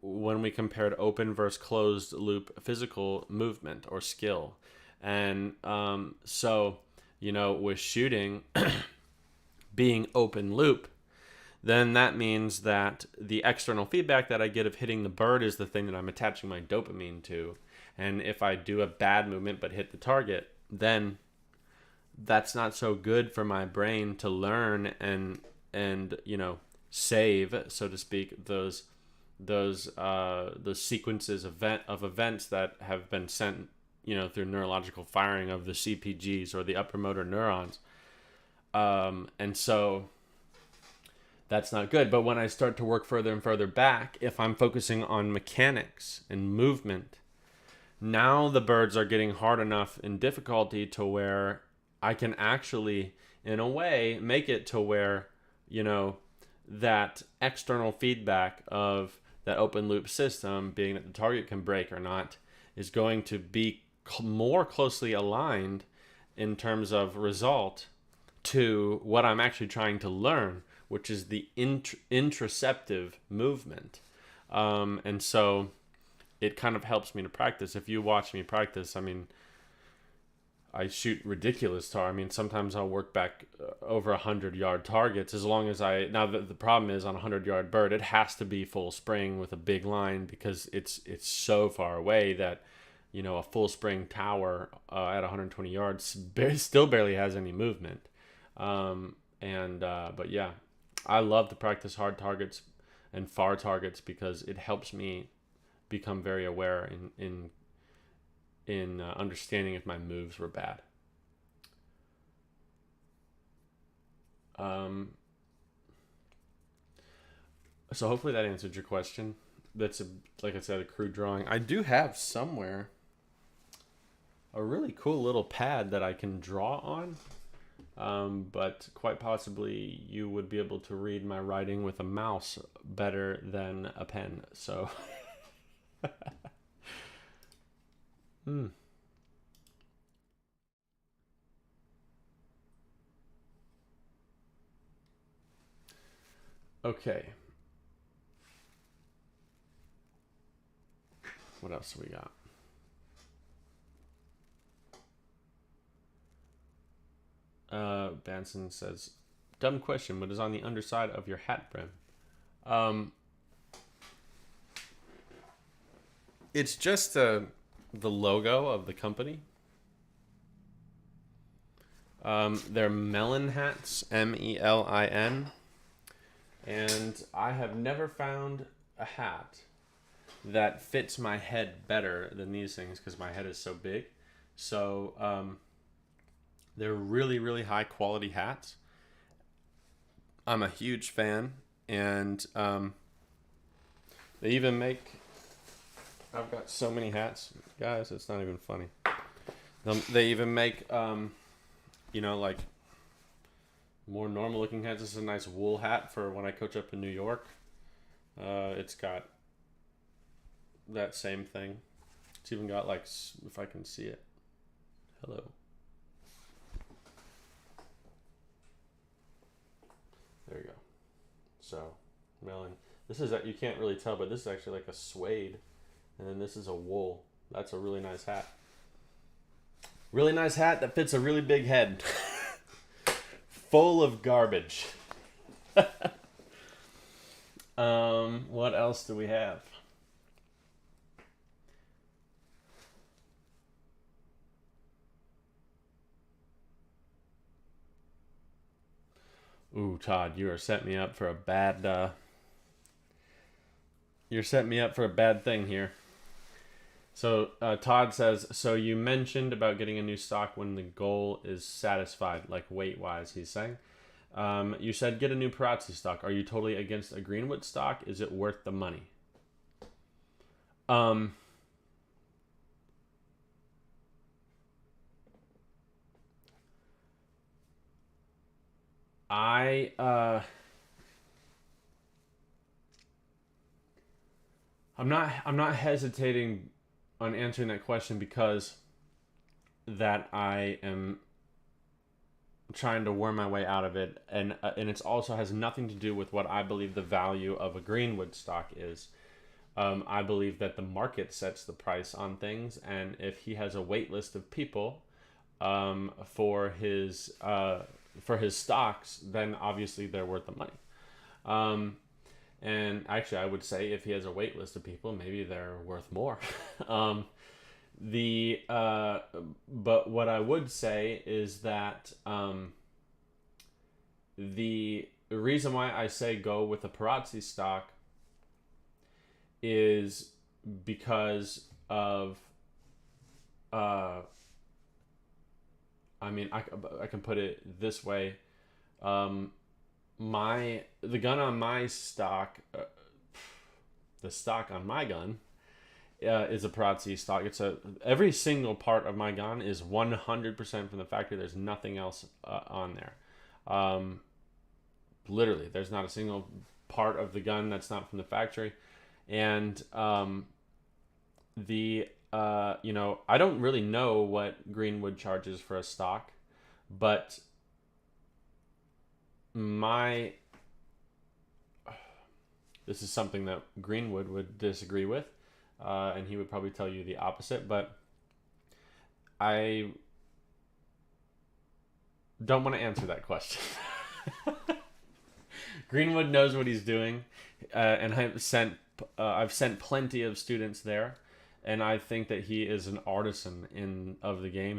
when we compared open versus closed loop physical movement or skill. And so, with shooting being open loop, then that means that the external feedback that I get of hitting the bird is the thing that I'm attaching my dopamine to. And if I do a bad movement but hit the target, then that's not so good for my brain to learn and save, so to speak, those sequences of events that have been sent, through neurological firing of the CPGs or the upper motor neurons. And so that's not good. But when I start to work further and further back, if I'm focusing on mechanics and movement, now the birds are getting hard enough in difficulty to where I can actually, in a way, make it to where, that external feedback of that open loop system, being that the target can break or not, is going to be more closely aligned in terms of result to what I'm actually trying to learn, which is the introceptive movement. And so it kind of helps me to practice. If you watch me practice, I mean, I shoot ridiculous I mean, sometimes I'll work back over 100-yard targets as long as now the problem is on a 100-yard bird, it has to be full spring with a big line because it's so far away that, you know, a full spring tower at 120 yards still barely has any movement. But yeah, I love to practice hard targets and far targets because it helps me become very aware in understanding if my moves were bad. So hopefully that answered your question. That's like I said, a crude drawing. I do have somewhere a really cool little pad that I can draw on, but quite possibly you would be able to read my writing with a mouse better than a pen. So. Okay. What else do we got? Banson says, dumb question, what is on the underside of your hat brim? It's just the logo of the company. They're melon hats, MELIN. And I have never found a hat that fits my head better than these things because my head is so big. So they're really, really high quality hats. I'm a huge fan. And they even make... I've got so many hats. Guys, it's not even funny. They even make, you know, like more normal looking hats. This is a nice wool hat for when I coach up in New York. It's got that same thing. It's even got like, if I can see it. Hello. There you go. So, melon. This is, you can't really tell, but this is actually like a suede. And then this is a wool. That's a really nice hat. Really nice hat that fits a really big head. Full of garbage. What else do we have? Ooh, Todd, you are setting me up for a bad you're setting me up for a bad thing here. So Todd says, so you mentioned about getting a new stock when the goal is satisfied, like weight-wise, he's saying. You said get a new Perazzi stock. Are you totally against a Greenwood stock? Is it worth the money? I'm not hesitating on answering that question because that I am trying to worm my way out of it, and it also has nothing to do with what I believe the value of a Greenwood stock is. I believe that the market sets the price on things, and if he has a wait list of people for his stocks, then obviously they're worth the money. And actually, I would say if he has a wait list of people, maybe they're worth more. But what I would say is that the reason why I say go with a Perazzi stock is because of I mean, I can put it this way. The gun on my stock, the stock on my gun, is a Perazzi stock. Every single part of my gun is 100% from the factory. There's nothing else on there. Literally, there's not a single part of the gun that's not from the factory. And I don't really know what Greenwood charges for a stock, but this is something that Greenwood would disagree with, and he would probably tell you the opposite, but I don't want to answer that question. Greenwood knows what he's doing, and I've sent plenty of students there, and I think that he is an artisan of the game.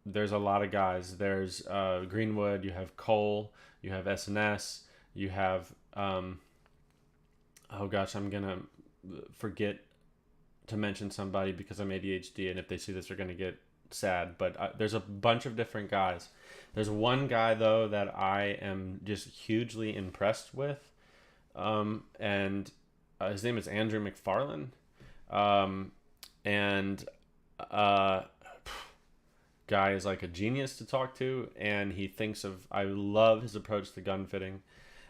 There's a lot of guys. There's Greenwood. You have Cole. You have SNS. You have oh gosh, I'm gonna forget to mention somebody because I'm ADHD, and if they see this, they're gonna get sad. But there's a bunch of different guys. There's one guy though that I am just hugely impressed with, and his name is Andrew McFarlane, and guy is like a genius to talk to, and I love his approach to gun fitting,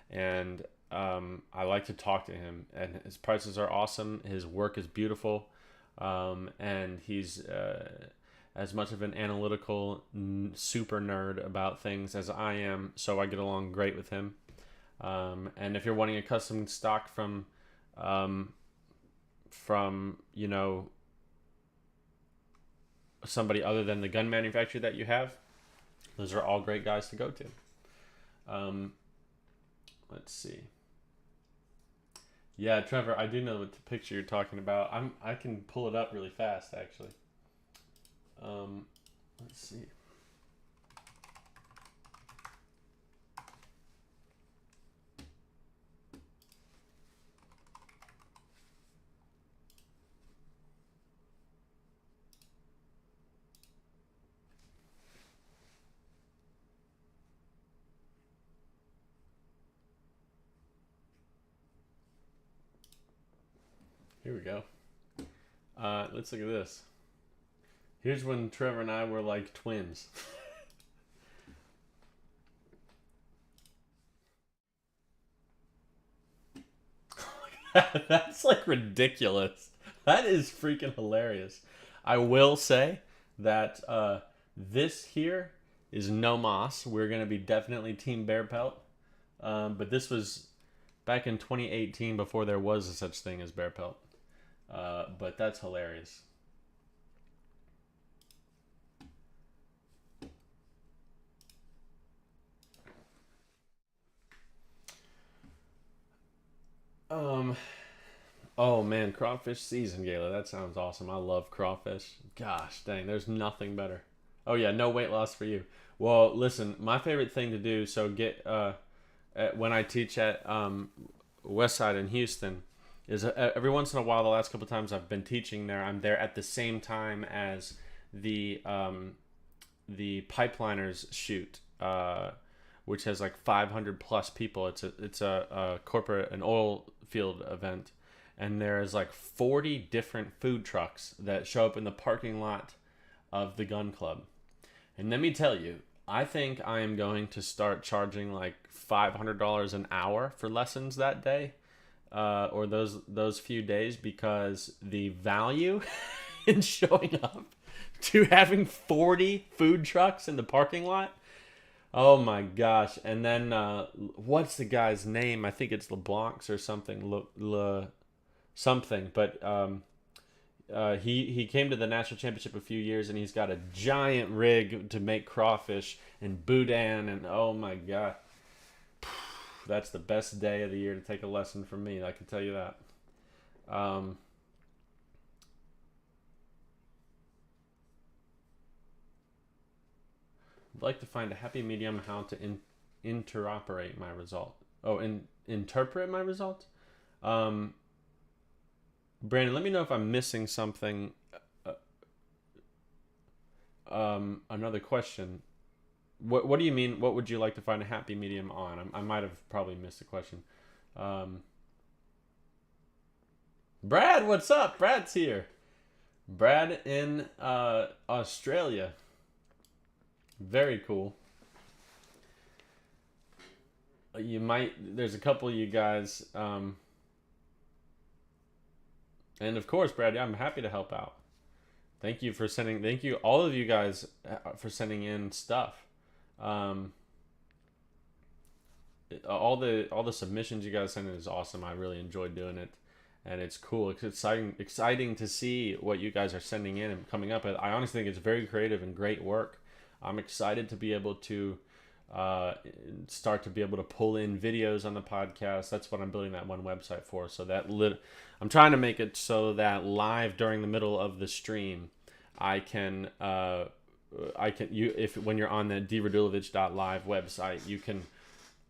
and I like to talk to him, and his prices are awesome. His work is beautiful, and he's as much of an analytical super nerd about things as I am, so I get along great with him. And if you're wanting a custom stock from somebody other than the gun manufacturer that you have, those are all great guys to go to. Let's see. Yeah, Trevor, I do know what the picture you're talking about. I can pull it up really fast, actually. Let's see. Here we go. Let's look at this. Here's when Trevor and I were like twins. That's like ridiculous. That is freaking hilarious. I will say that this here is no moss. We're going to be definitely Team Bear Pelt. But this was back in 2018 before there was a such thing as Bear Pelt. But that's hilarious. Oh man, crawfish season gala. That sounds awesome. I love crawfish. Gosh dang, there's nothing better. Oh yeah, no weight loss for you. Well, listen, my favorite thing to do, so when I teach at Westside in Houston, is every once in a while, the last couple of times I've been teaching there, I'm there at the same time as the Pipeliners shoot, which has like 500 plus people. It's a corporate, an oil field event, and there's like 40 different food trucks that show up in the parking lot of the gun club. And let me tell you, I think I am going to start charging like $500 an hour for lessons that day, or those few days, because the value in showing up to having 40 food trucks in the parking lot. Oh my gosh. And then what's the guy's name? I think it's LeBlanc or something. Something. But he came to the national championship a few years, and he's got a giant rig to make crawfish and boudin, and oh my god. That's the best day of the year to take a lesson from me, I can tell you that. I'd like to find a happy medium how to interoperate my result. Interpret my result? Brandon, let me know if I'm missing something. Another question. What do you mean? What would you like to find a happy medium on? I might have probably missed the question. Brad, what's up? Brad's here. Brad in Australia. Very cool. there's a couple of you guys, and of course, Brad, yeah, I'm happy to help out. Thank you all of you guys for sending in stuff. All the submissions you guys send in is awesome. I really enjoyed doing it, and it's cool. It's exciting to see what you guys are sending in and coming up with. I honestly think it's very creative and great work. I'm excited to be able to start to be able to pull in videos on the podcast. That's what I'm building that one website for. So I'm trying to make it so that live during the middle of the stream, I can when you're on the dradulovich.live website, you can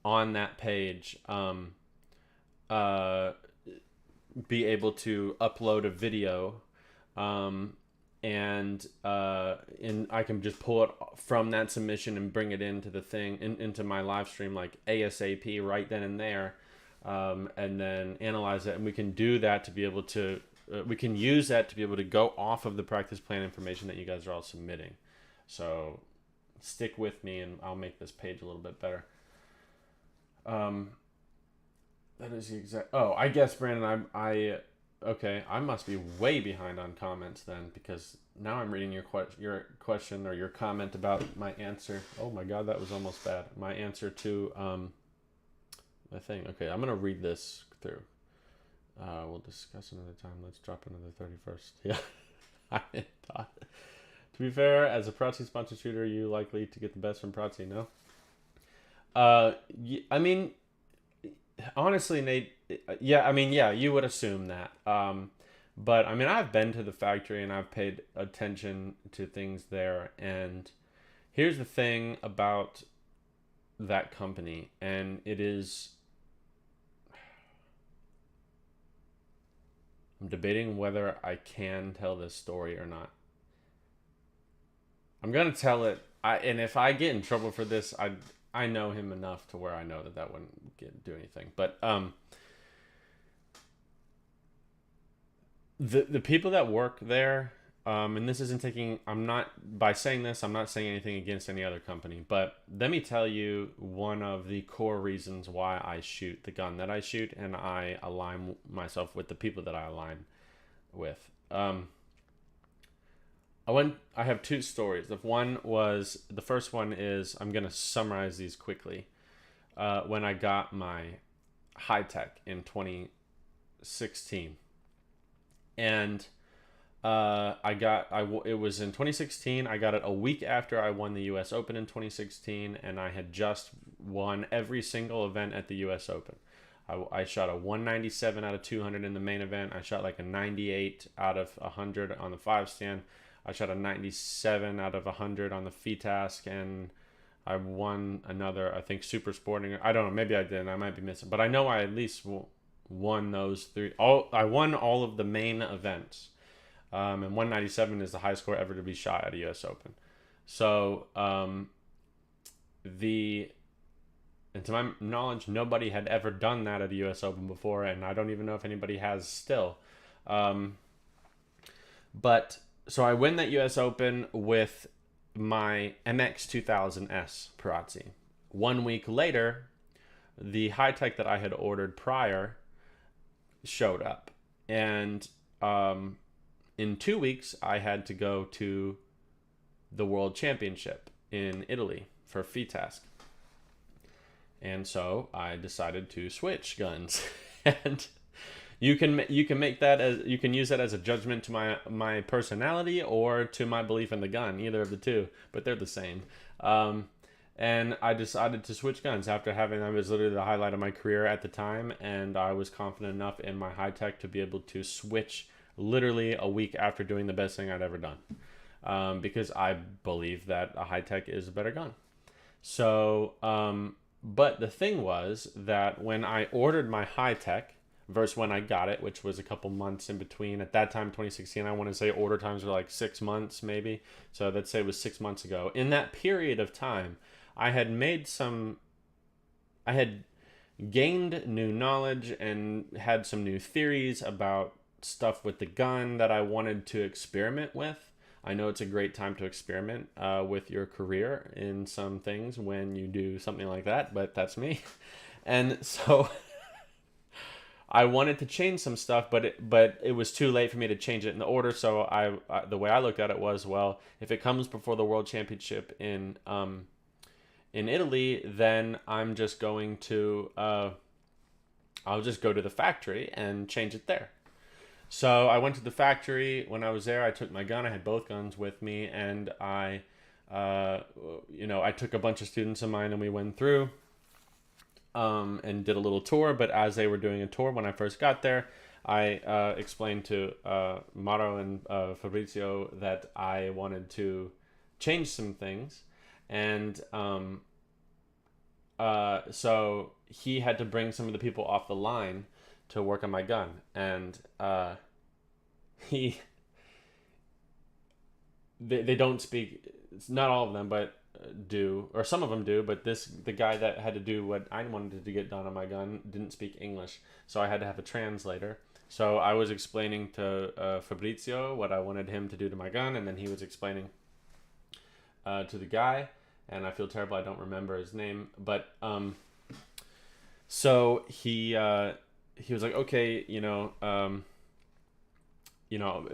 on that page be able to upload a video, and I can just pull it from that submission and bring it into the thing into my live stream like ASAP right then and there, and then analyze it, and we can do that to be able to we can use that to be able to go off of the practice plan information that you guys are all submitting. So stick with me and I'll make this page a little bit better. That is the exact. Oh, I guess, Brandon, okay. I must be way behind on comments then, because now I'm reading your question or your comment about my answer. Oh my God, that was almost bad. My answer to the thing. Okay, I'm gonna read this through. We'll discuss another time. Let's drop another 31st. Yeah, I thought. To be fair, as a Protzi sponsored shooter, you likely to get the best from Protzi, no? I mean, honestly, Nate, yeah, you would assume that. But I mean, I've been to the factory and I've paid attention to things there. And here's the thing about that company, and it is, I'm debating whether I can tell this story or not. I'm gonna tell it. And if I get in trouble for this, I know him enough to where I know that wouldn't do anything. But the people that work there, and this isn't taking. By saying this, I'm not saying anything against any other company. But let me tell you one of the core reasons why I shoot the gun that I shoot, and I align myself with the people that I align with. I have two stories. The first one is, I'm going to summarize these quickly. When I got my high tech in 2016, and it was in 2016. I got it a week after I won the U.S. Open in 2016, and I had just won every single event at the U.S. Open. I shot a 197 out of 200 in the main event. I shot like a 98 out of 100 on the 5-stand. I shot a 97 out of 100 on the FITASC, and I won another, I think, Super Sporting. I don't know, maybe I didn't. I might be missing. But I know I at least won those three. I won all of the main events. And 197 is the highest score ever to be shot at a U.S. Open. So, and to my knowledge, nobody had ever done that at a U.S. Open before, and I don't even know if anybody has still. So I win that U.S. Open with my MX2000S Perazzi. 1 week later, the high tech that I had ordered prior showed up, and in 2 weeks, I had to go to the World Championship in Italy for FITASC. And so I decided to switch guns. And you can make that as, you can use that as a judgment to my personality or to my belief in the gun, either of the two, but they're the same. And I decided to switch guns after I was literally the highlight of my career at the time, and I was confident enough in my high tech to be able to switch literally a week after doing the best thing I'd ever done, because I believe that a high tech is a better gun. So, but the thing was that when I ordered my high tech versus when I got it, which was a couple months in between, at that time, 2016, I want to say order times were like 6 months maybe. So let's say it was 6 months ago. In that period of time, I had gained new knowledge and had some new theories about stuff with the gun that I wanted to experiment with. I know it's a great time to experiment with your career in some things when you do something like that, but that's me. And so I wanted to change some stuff, but it was too late for me to change it in the order. So the way I looked at it was, well, if it comes before the World Championship in Italy, then I'm just going to I'll just go to the factory and change it there. So I went to the factory. When I was there, I took my gun. I had both guns with me, and I took a bunch of students of mine, and we went through and did a little tour. But as they were doing a tour, when I first got there, I explained to Mauro and Fabrizio that I wanted to change some things, and so he had to bring some of the people off the line to work on my gun, and they don't speak. It's not all of them, but do, or some of them do. But the guy that had to do what I wanted to get done on my gun didn't speak English, so I had to have a translator. So I was explaining to Fabrizio what I wanted him to do to my gun, and then he was explaining to the guy. And I feel terrible, I don't remember his name, but so he was like, okay,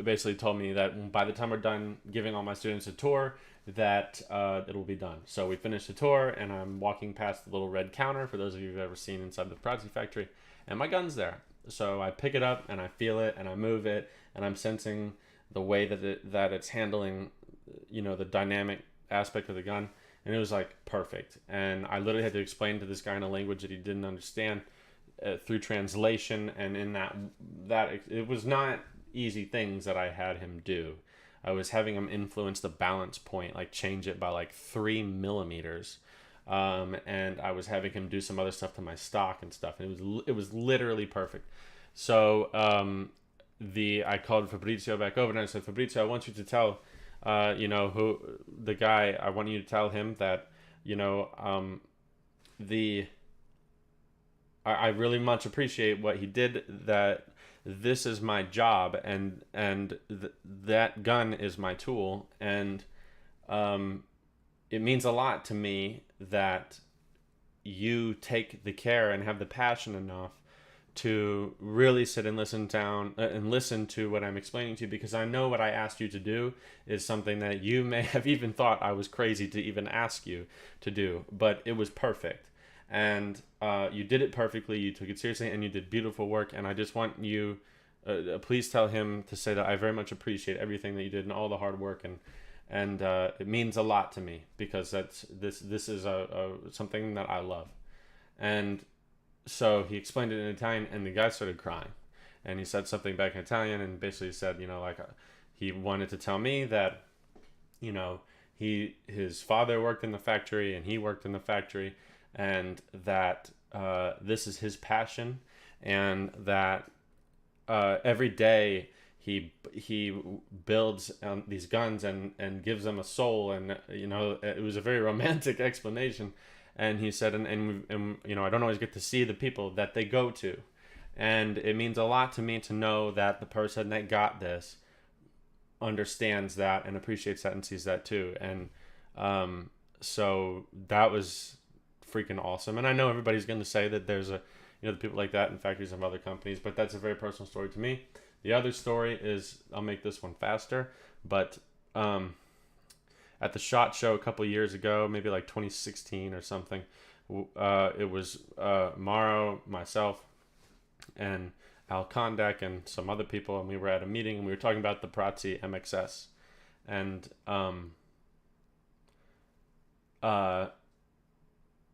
basically told me that by the time we're done giving all my students a tour, that it'll be done. So we finished the tour, and I'm walking past the little red counter, for those of you who've ever seen inside the Prazzi factory, and my gun's there. So I pick it up, and I feel it, and I move it, and I'm sensing the way that it's handling, the dynamic aspect of the gun. And it was like perfect. And I literally had to explain to this guy in a language that he didn't understand through translation. And in that it was not easy things that I had him do. I was having him influence the balance point, like change it by like 3 millimeters. And I was having him do some other stuff to my stock and stuff. And it was literally perfect. So I called Fabrizio back over, and I said, Fabrizio, I want you to tell who the guy, I want you to tell him that, I really much appreciate what he did, that this is my job, and that gun is my tool. And, it means a lot to me that you take the care and have the passion enough to really sit and listen to what I'm explaining to you, because I know what I asked you to do is something that you may have even thought I was crazy to even ask you to do, but it was perfect. And you did it perfectly, you took it seriously, and you did beautiful work. And I just want you, please tell him to say that I very much appreciate everything that you did and all the hard work, and it means a lot to me, because this is something that I love. And so he explained it in Italian, and the guy started crying, and he said something back in Italian, and basically said, he wanted to tell me that, his father worked in the factory, and he worked in the factory, and that this is his passion, and that every day he builds these guns and gives them a soul, and it was a very romantic explanation. And he said, and I don't always get to see the people that they go to. And it means a lot to me to know that the person that got this understands that and appreciates that and sees that too. And so that was freaking awesome. And I know everybody's going to say that there's the people like that in factories and other companies, but that's a very personal story to me. The other story is, I'll make this one faster, but at the SHOT Show a couple years ago, maybe like 2016 or something, it was Mauro, myself, and Al Kondek and some other people, and we were at a meeting, and we were talking about the Prazzi MXS, and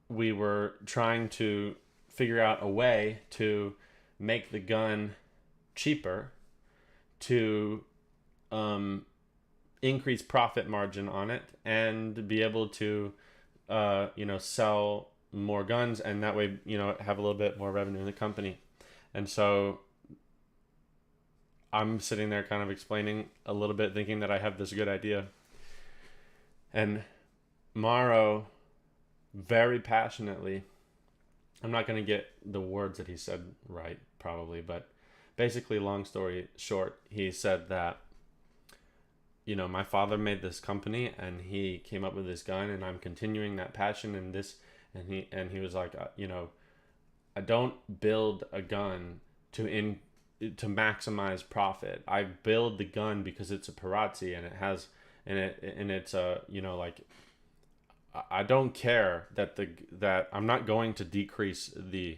we were trying to figure out a way to make the gun cheaper, to increase profit margin on it, and be able to sell more guns, and that way have a little bit more revenue in the company. And so I'm sitting there kind of explaining a little bit, thinking that I have this good idea, and Mauro very passionately, I'm not going to get the words that he said right probably, but basically, long story short, he said that my father made this company, and he came up with this gun, and I'm continuing that passion, and he was like, I don't build a gun to maximize profit. I build the gun because it's a Perazzi and it has and it's a, you know, like, I don't care that I'm not going to decrease the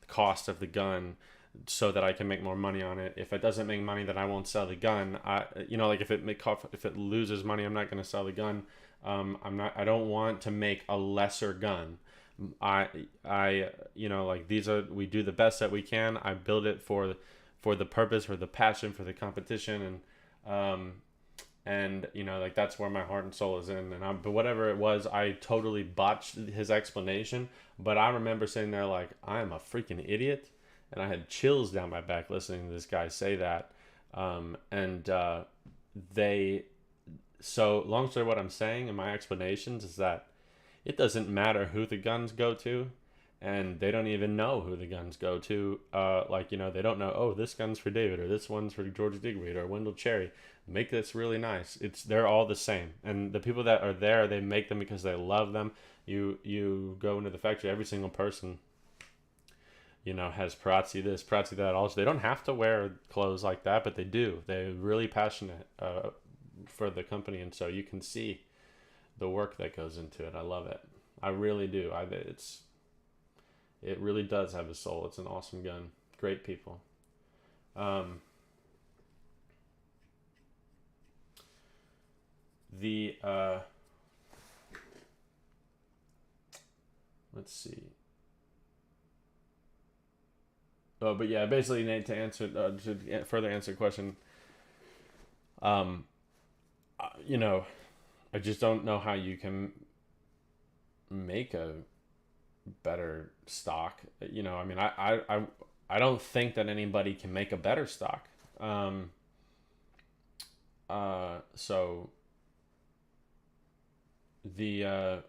cost of the gun so that I can make more money on it. If it doesn't make money, then I won't sell the gun. Like if it loses money, I'm not going to sell the gun. I don't want to make a lesser gun. Like, we do the best that we can. I build it for the purpose, for the passion, for the competition, and like, that's where my heart and soul is in. But whatever it was, I totally botched his explanation. But I remember sitting there like, I am a freaking idiot, and I had chills down my back listening to this guy say that. So long story, what I'm saying in my explanations is that it doesn't matter who the guns go to, and they don't even know who the guns go to. They don't know, oh, this gun's for David, or this one's for George Digweed or Wendell Cherry. Make this really nice. They're all the same, and the people that are there, they make them because they love them. You go into the factory, every single person, has Perazzi this, Perazzi that. Also, they don't have to wear clothes like that, but they do. They're really passionate for the company, and so you can see the work that goes into it. I love it. I really do. It really does have a soul. It's an awesome gun. Great people. Let's see. Oh, but yeah, basically, Nate, to further answer the question, I just don't know how you can make a better stock. I don't think that anybody can make a better stock. So there's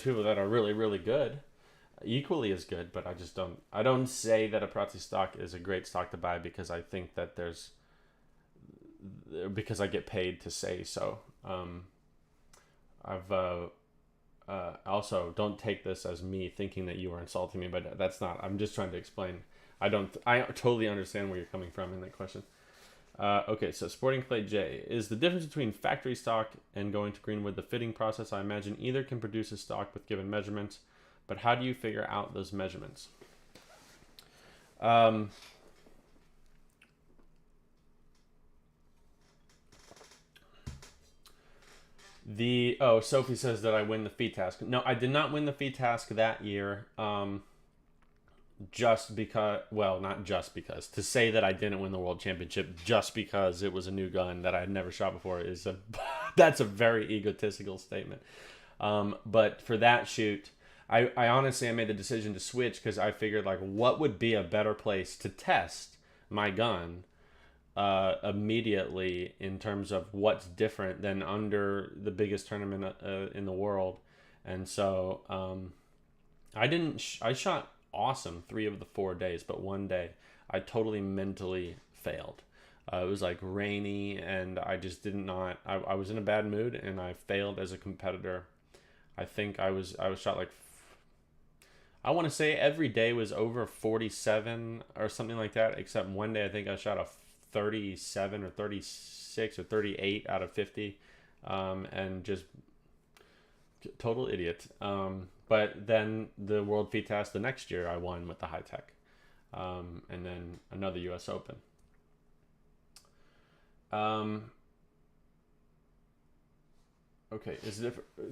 people that are really, really good, equally as good, but I don't say that a Perazzi stock is a great stock to buy because I think that because I get paid to say so. Also, don't take this as me thinking that you are insulting me, but that's not. I'm just trying to explain. I totally understand where you're coming from in that question. Okay, so Sporting Clay J. Is the difference between factory stock and going to Greenwood the fitting process? I imagine either can produce a stock with given measurements, but how do you figure out those measurements? Sophie says that I win the feed task. No, I did not win the feed task that year. Just because, well, not just because. To say that I didn't win the world championship just because it was a new gun that I had never shot before that's a very egotistical statement. But for that shoot, I honestly, I made the decision to switch because I figured, like, what would be a better place to test my gun immediately in terms of what's different than under the biggest tournament in the world. And so I shot awesome 3 of the 4 days, but one day I totally mentally failed. It was like rainy, and I just I was in a bad mood, and I failed as a competitor. I think I was shot like, I want to say every day was over 47 or something like that, except one day I think I shot a 37 or 36 or 38 out of 50, and just total idiot. But then the World Feed Task the next year, I won with the high tech, and then another U.S. Open. Okay,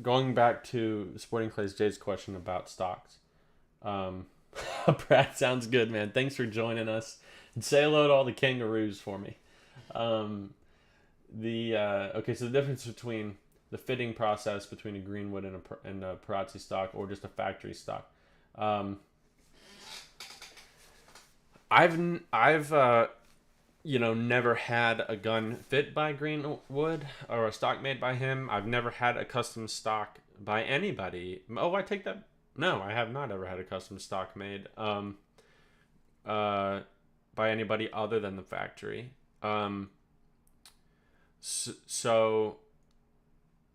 going back to Sporting Clays Jay's question about stocks. Brad, sounds good, man. Thanks for joining us. And say hello to all the kangaroos for me. Okay, so the difference between the fitting process between a Greenwood and a Perazzi stock, or just a factory stock. I've never had a gun fit by Greenwood or a stock made by him. I've never had a custom stock by anybody. Oh, I take that. No, I have not ever had a custom stock made by anybody other than the factory. So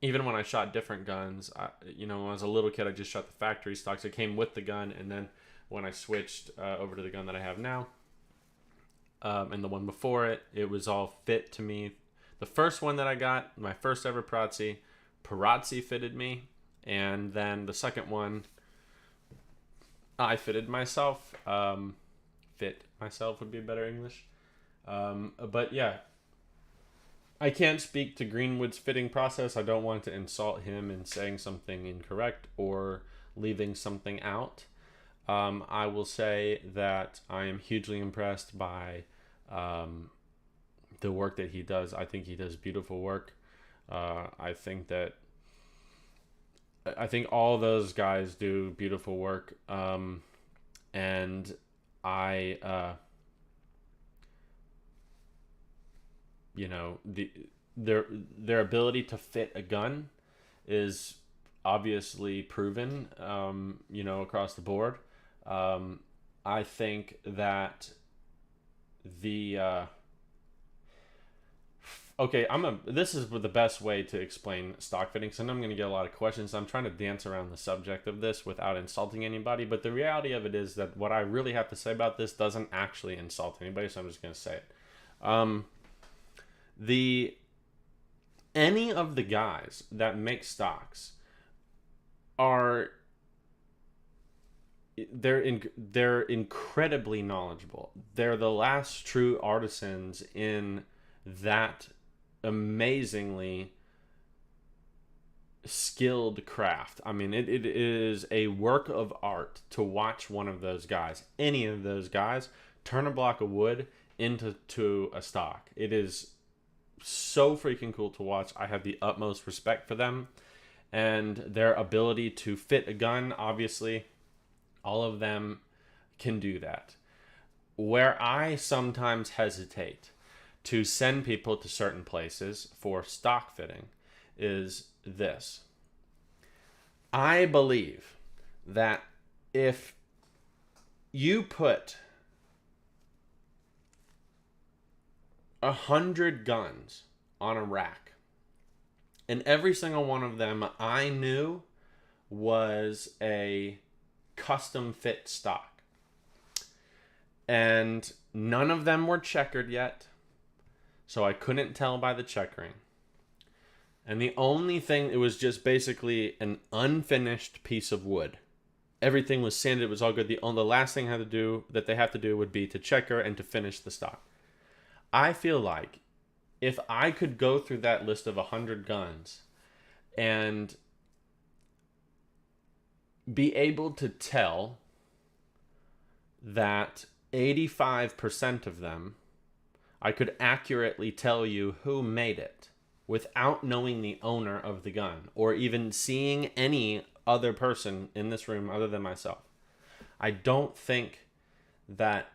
even when I shot different guns, when I was a little kid, I just shot the factory stocks. It came with the gun, and then when I switched over to the gun that I have now, and the one before it, it was all fit to me. The first one that I got, my first ever Parazzi fitted me, and then the second one, I fitted myself. Fit myself would be better English. But yeah, I can't speak to Greenwood's fitting process. I don't want to insult him in saying something incorrect or leaving something out. I will say that I am hugely impressed by the work that he does. I think he does beautiful work. I think all those guys do beautiful work. And I, their ability to fit a gun is obviously proven, across the board. I think that this is the best way to explain stock fitting, so I'm going to get a lot of questions. I'm trying to dance around the subject of this without insulting anybody, but the reality of it is that what I really have to say about this doesn't actually insult anybody, so I'm just going to say it. Any of the guys that make stocks they're incredibly knowledgeable. They're the last true artisans in that amazingly skilled craft. I mean, it is a work of art to watch one of those guys, any of those guys, turn a block of wood into a stock. It is so freaking cool to watch. I have the utmost respect for them and their ability to fit a gun. Obviously, all of them can do that. Where I sometimes hesitate to send people to certain places for stock fitting is this. I believe that if you put 100 guns on a rack, and every single one of them I knew was a custom fit stock, and none of them were checkered yet, so I couldn't tell by the checkering. And the only thing, it was just basically an unfinished piece of wood. Everything was sanded, it was all good. The last thing they have to do would be to checker and to finish the stock. I feel like if I could go through that list of 100 guns and be able to tell that 85% of them, I could accurately tell you who made it without knowing the owner of the gun or even seeing any other person in this room other than myself. I don't think that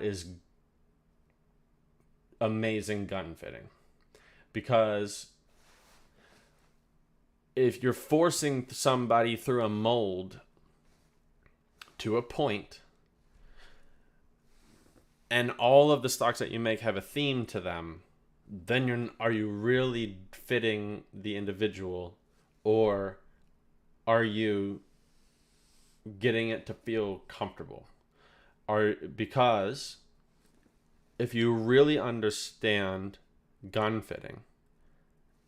is amazing gun fitting, because if you're forcing somebody through a mold to a point, and all of the stocks that you make have a theme to them, then are you really fitting the individual, or are you getting it to feel comfortable? Because if you really understand gun fitting,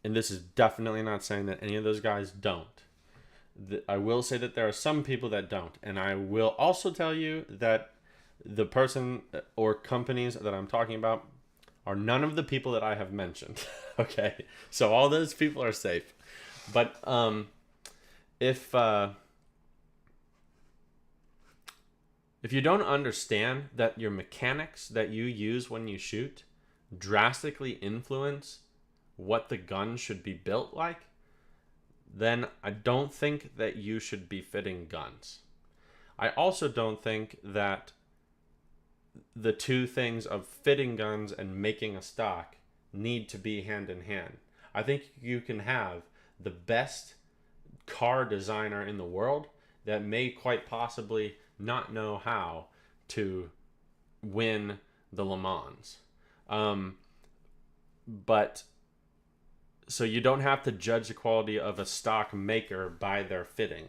and this is definitely not saying that any of those guys don't, I will say that there are some people that don't, and I will also tell you that the person or companies that I'm talking about are none of the people that I have mentioned. Okay, so all those people are safe. But if you don't understand that your mechanics that you use when you shoot drastically influence what the gun should be built like, then I don't think that you should be fitting guns. I also don't think that the two things of fitting guns and making a stock need to be hand in hand. I think you can have the best car designer in the world that may quite possibly not know how to win the Le Mans. But so you don't have to judge the quality of a stock maker by their fitting.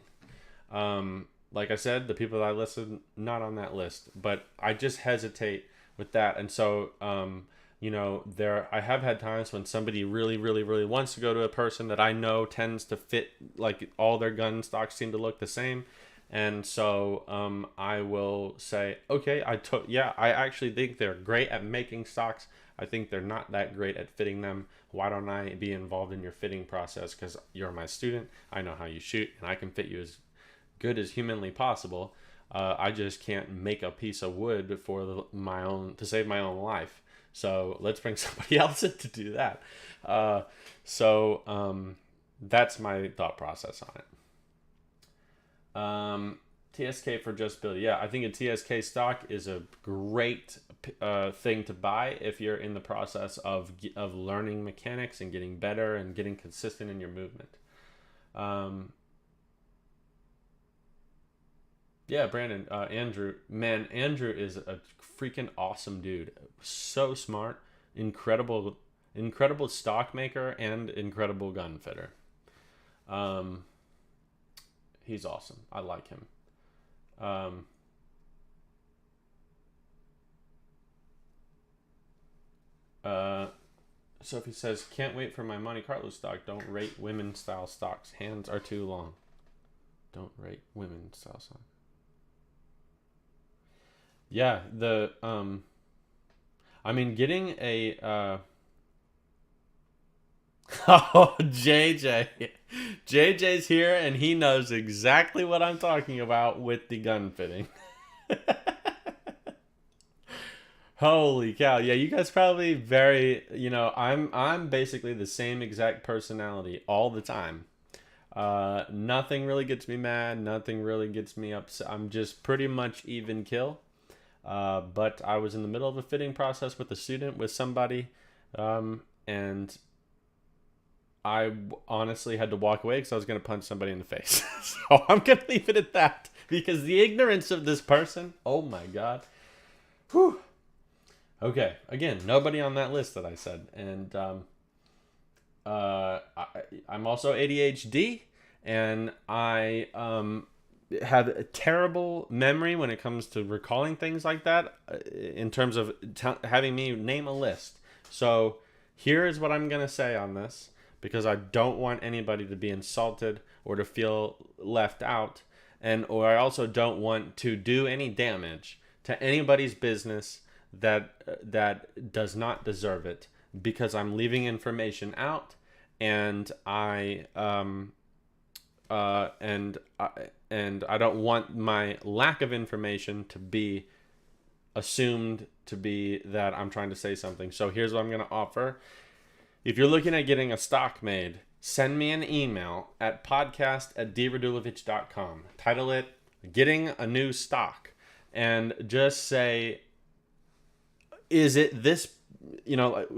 Like I said, the people that I listed, not on that list, but I just hesitate with that. And so, I have had times when somebody really, really, really wants to go to a person that I know tends to fit, like all their gun stocks seem to look the same. And so I will say, okay, I actually think they're great at making stocks. I think they're not that great at fitting them. Why don't I be involved in your fitting process? Because you're my student. I know how you shoot, and I can fit you as good as humanly possible. I just can't make a piece of wood for to save my own life. So let's bring somebody else in to do that. That's my thought process on it. TSK for just build. Yeah, I think a TSK stock is a great thing to buy if you're in the process of learning mechanics and getting better and getting consistent in your movement. Yeah, Brandon, Andrew. Man, Andrew is a freaking awesome dude. So smart, incredible stock maker, and incredible gun fitter. He's awesome. I like him. Sophie says, can't wait for my Monte Carlo stock. Don't rate women style stocks. Hands are too long. Don't rate women style stocks. Yeah, getting a oh, JJ's here and he knows exactly what I'm talking about with the gun fitting. Holy cow. Yeah, you guys probably I'm basically the same exact personality all the time. Nothing really gets me mad, nothing really gets me upset. I'm just pretty much even kill. But I was in the middle of a fitting process with a student, with somebody, and I honestly had to walk away because I was going to punch somebody in the face. So I'm going to leave it at that because the ignorance of this person, oh my God. Whew. Okay, again, nobody on that list that I said. And I'm also ADHD, and I have a terrible memory when it comes to recalling things like that in terms of having me name a list. So here is what I'm going to say on this, because I don't want anybody to be insulted or to feel left out, or I also don't want to do any damage to anybody's business that does not deserve it, because I'm leaving information out, and I don't want my lack of information to be assumed to be that I'm trying to say something. So here's what I'm going to offer. If you're looking at getting a stock made, send me an email at podcast@dradulovich.com. Title it Getting a New Stock, and just say, is it this,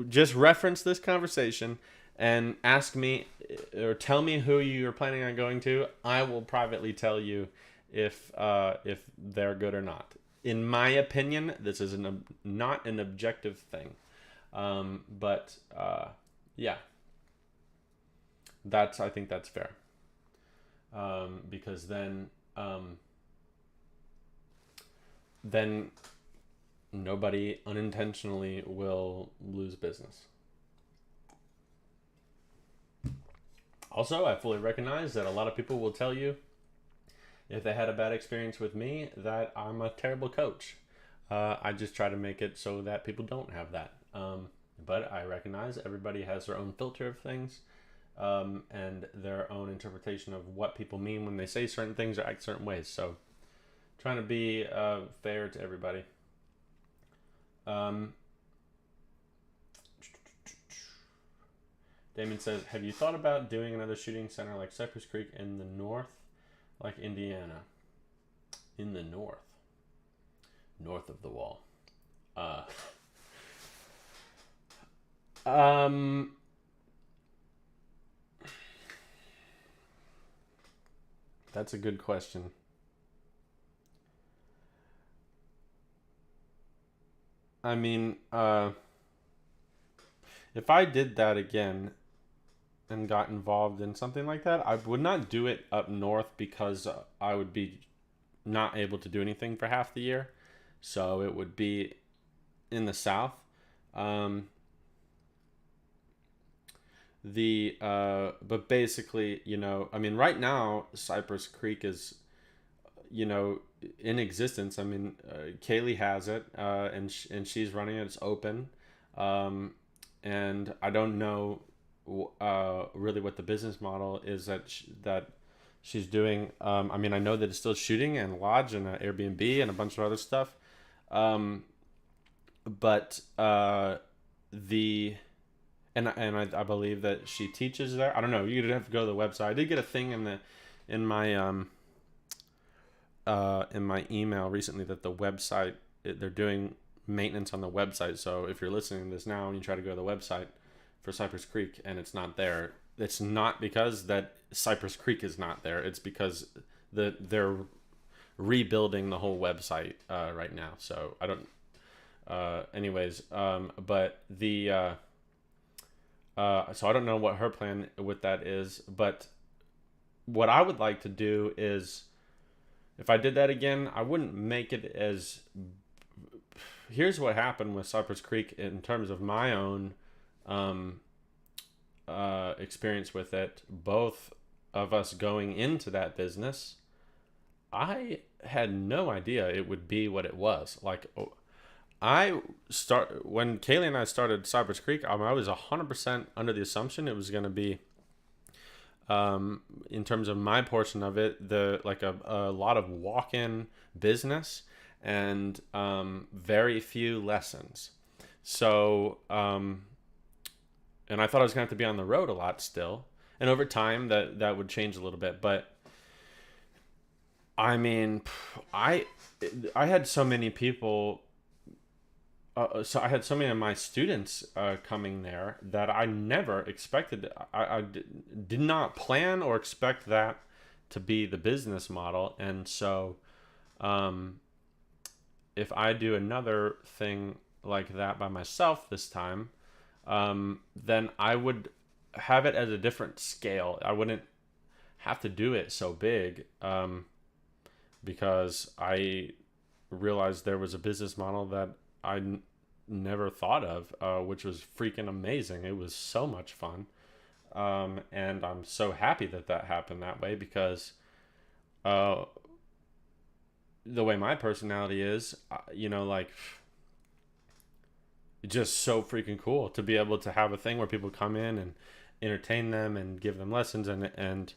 just reference this conversation and ask me or tell me who you're planning on going to. I will privately tell you if they're good or not. In my opinion, this is not an objective thing. Yeah, I think that's fair. Because then nobody unintentionally will lose business. Also, I fully recognize that a lot of people will tell you, if they had a bad experience with me, that I'm a terrible coach. I just try to make it so that people don't have that. But I recognize everybody has their own filter of things, and their own interpretation of what people mean when they say certain things or act certain ways. So, trying to be fair to everybody. Damon says, have you thought about doing another shooting center like Cypress Creek in the north, like Indiana? In the north of the wall. That's a good question. I mean, if I did that again, and got involved in something like that, I would not do it up north because I would be not able to do anything for half the year. So it would be in the south. Um, but basically, I mean, right now Cypress Creek is, in existence. I mean, Kaylee has it, and she's running it. It's open, um, and I don't know really what the business model is that she's doing. I mean, I know that it's still shooting and lodge and Airbnb and a bunch of other stuff, um, but the I believe that she teaches there. I don't know. You'd have to go to the website. I did get a thing in my email recently that the website, they're doing maintenance on the website. So if you're listening to this now and you try to go to the website for Cypress Creek and it's not there, it's not because that Cypress Creek is not there. It's because they're rebuilding the whole website right now. So I don't. Anyways, but the. So I don't know what her plan with that is, but what I would like to do is, if I did that again, I wouldn't make it as. Here's what happened with Cypress Creek in terms of my own experience with it. Both of us going into that business, I had no idea it would be what it was. Like, when Kaylee and I started Cypress Creek, I was 100% under the assumption it was going to be, in terms of my portion of it, a lot of walk-in business and very few lessons. So, and I thought I was going to have to be on the road a lot still. And over time, that would change a little bit. But I mean, I had so many people. So I had so many of my students coming there that I never expected. I did not plan or expect that to be the business model. And so if I do another thing like that by myself this time, then I would have it at a different scale. I wouldn't have to do it so big, because I realized there was a business model that I never thought of, which was freaking amazing. It was so much fun. And I'm so happy that happened that way, because the way my personality is, like, just so freaking cool to be able to have a thing where people come in and entertain them and give them lessons, and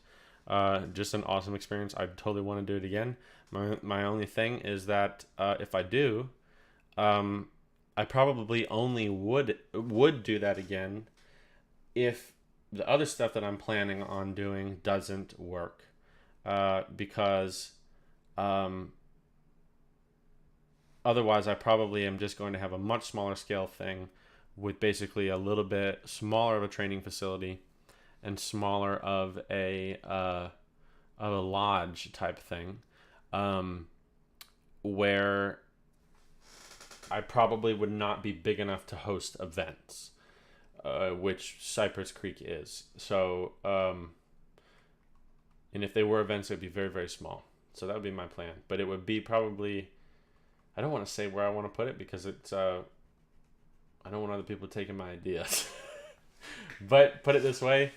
just an awesome experience. I totally want to do it again. My only thing is that if I do, I probably only would do that again if the other stuff that I'm planning on doing doesn't work, because otherwise I probably am just going to have a much smaller scale thing with basically a little bit smaller of a training facility and smaller of a lodge type thing, where I probably would not be big enough to host events, which Cypress Creek is. So, and if they were events, it would be very, very small. So that would be my plan. But it would be probably, I don't want to say where I want to put it because it's, I don't want other people taking my ideas. But put it this way,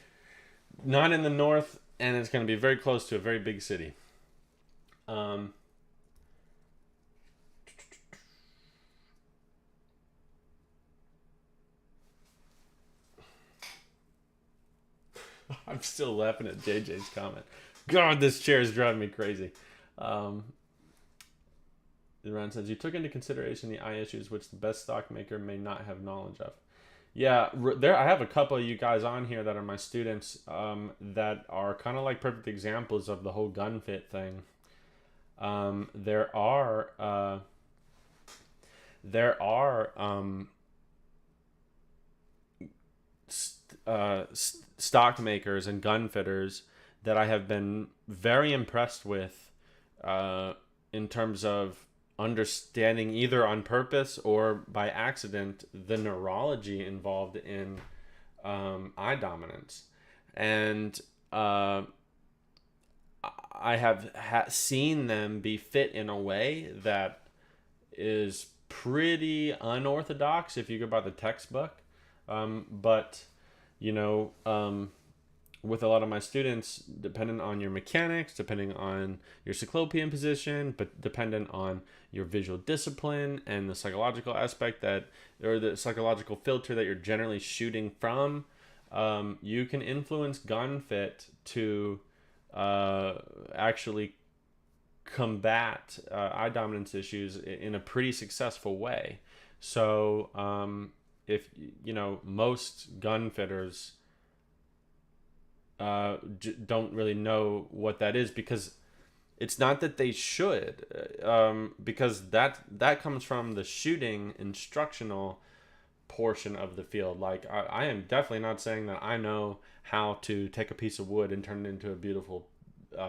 not in the north, and it's going to be very close to a very big city. I'm still laughing at JJ's comment. God, this chair is driving me crazy. Ron says, you took into consideration the eye issues which the best stock maker may not have knowledge of. Yeah, I have a couple of you guys on here that are my students, that are kind of like perfect examples of the whole gun fit thing. There are stock makers and gun fitters that I have been very impressed with, in terms of understanding either on purpose or by accident the neurology involved in eye dominance. And I have seen them be fit in a way that is pretty unorthodox if you go by the textbook. But, you know, with a lot of my students, depending on your mechanics, depending on your cyclopean position, but dependent on your visual discipline and the psychological aspect that, or the psychological filter that you're generally shooting from, you can influence gun fit to actually combat eye dominance issues in a pretty successful way. So if you know, most gun fitters don't really know what that is, because it's not that they should, because that comes from the shooting instructional portion of the field. Like I am definitely not saying that I know how to take a piece of wood and turn it into a beautiful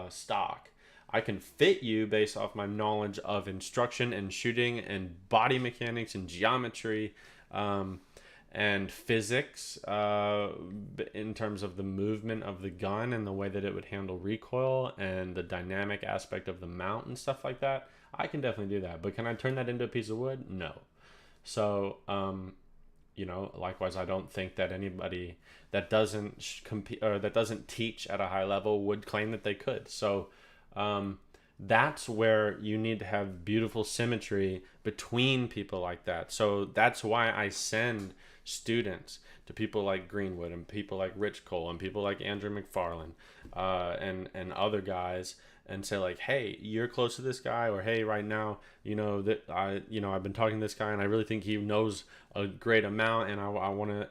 stock. I can fit you based off my knowledge of instruction and shooting and body mechanics and geometry, and physics, in terms of the movement of the gun and the way that it would handle recoil and the dynamic aspect of the mount and stuff like that. I can definitely do that. But can I turn that into a piece of wood? No. So, you know, likewise, I don't think that anybody that doesn't compete or that doesn't teach at a high level would claim that they could. So, that's where you need to have beautiful symmetry between people like that. So that's why I send students to people like Greenwood and people like Rich Cole and people like Andrew McFarlane, and other guys, and say like, hey, you're close to this guy, or hey, right now, I've been talking to this guy and I really think he knows a great amount, and I want to,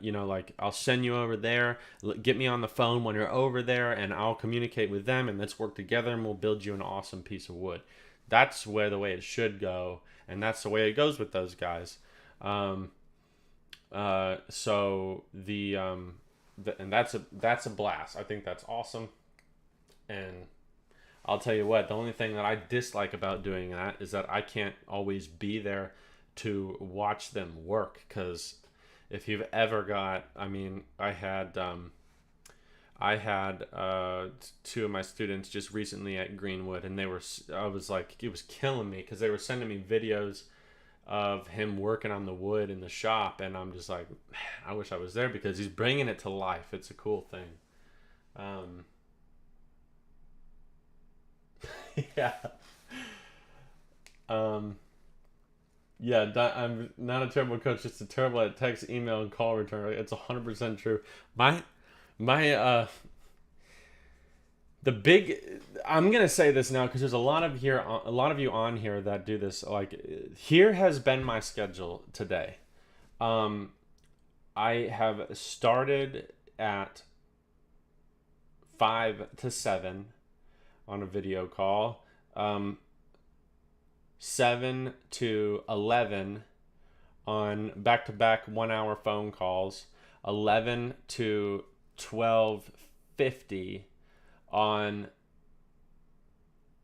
I'll send you over there. Get me on the phone when you're over there, and I'll communicate with them, and let's work together, and we'll build you an awesome piece of wood. That's where the way it should go, and that's the way it goes with those guys. And that's a blast. I think that's awesome. And I'll tell you what, the only thing that I dislike about doing that is that I can't always be there to watch them work. Because if you've ever got, I had two of my students just recently at Greenwood, and it was killing me because they were sending me videos of him working on the wood in the shop, and I'm just like, man, I wish I was there, because he's bringing it to life. It's a cool thing. Yeah. I'm not a terrible coach, just a terrible at text, email, and call return. It's 100% true. I'm gonna say this now because there's a lot of you on here that do this. Like, here has been my schedule today. I have started at 5 to 7 on a video call, 7 to 11 on back-to-back 1 hour phone calls, 11 to 12:50 on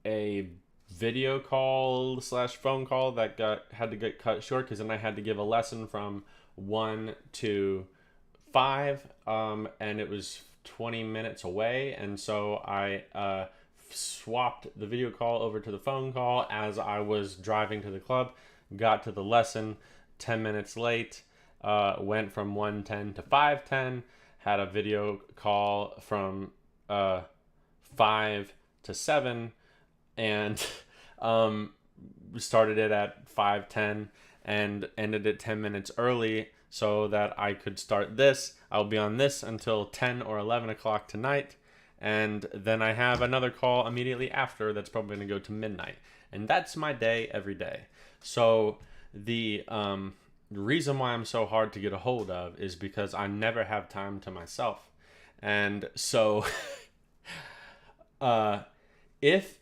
a video call / phone call that had to get cut short, because then I had to give a lesson from 1 to 5, and it was 20 minutes away, and so I swapped the video call over to the phone call as I was driving to the club, got to the lesson 10 minutes late, went from 1:10 to 5:10, had a video call from 5 to 7, and started it at 5:10 and ended it 10 minutes early so that I could start this. I'll be on this until 10 or 11 o'clock tonight, and then I have another call immediately after that's probably going to go to midnight. And that's my day every day. So the reason why I'm so hard to get a hold of is because I never have time to myself. And so if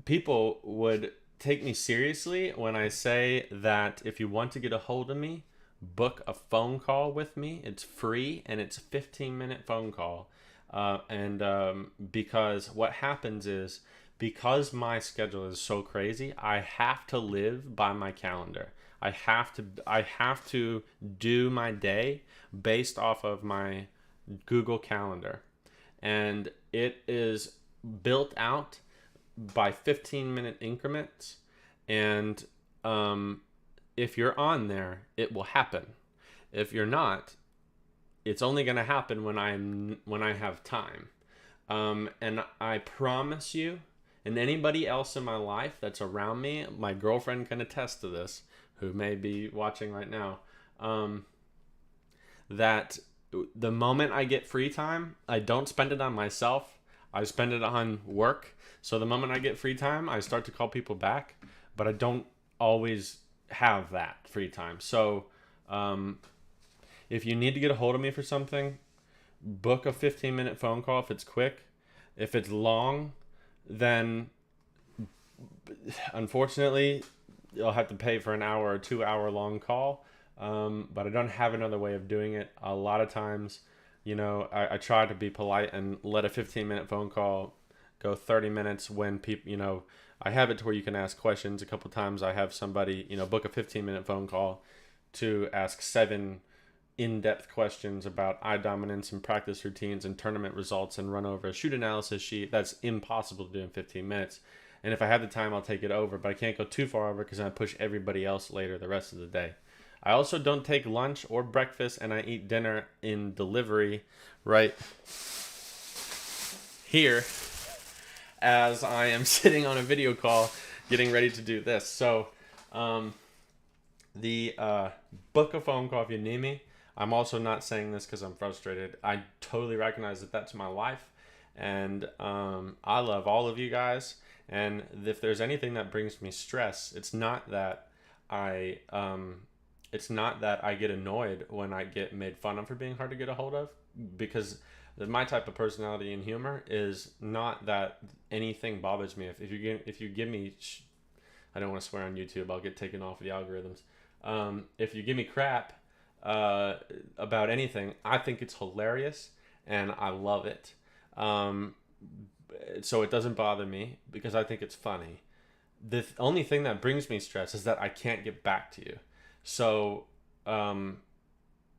people would take me seriously when I say that if you want to get a hold of me, book a phone call with me. It's free, and it's a 15-minute phone call. Because what happens is, because my schedule is so crazy, I have to live by my calendar. I have to do my day based off of my Google Calendar. and it is built out by 15-minute increments, and if you're on there, it will happen. If you're not, it's only going to happen when I have time. And I promise you, and anybody else in my life that's around me, my girlfriend can attest to this, who may be watching right now, that the moment I get free time, I don't spend it on myself. I spend it on work. So the moment I get free time, I start to call people back, but I don't always have that free time. So if you need to get a hold of me for something, book a 15-minute phone call if it's quick. If it's long, then unfortunately, you'll have to pay for an hour or 2 hour long call. But I don't have another way of doing it. A lot of times, I try to be polite and let a 15-minute phone call go 30 minutes when people, I have it to where you can ask questions. A couple times I have somebody, book a 15-minute phone call to ask 7 in-depth questions about eye dominance and practice routines and tournament results and run over a shoot analysis sheet. That's impossible to do in 15 minutes. And if I have the time, I'll take it over, but I can't go too far over because I push everybody else later the rest of the day. I also don't take lunch or breakfast, and I eat dinner in delivery right here as I am sitting on a video call getting ready to do this. So the book a phone call if you need me. I'm also not saying this because I'm frustrated. I totally recognize that that's my life, and I love all of you guys. And if there's anything that brings me stress, it's not that I get annoyed when I get made fun of for being hard to get a hold of, because my type of personality and humor is not that anything bothers me. If you give me, I don't want to swear on YouTube, I'll get taken off of the algorithms. If you give me crap about anything, I think it's hilarious and I love it. So it doesn't bother me because I think it's funny. The only thing that brings me stress is that I can't get back to you. So,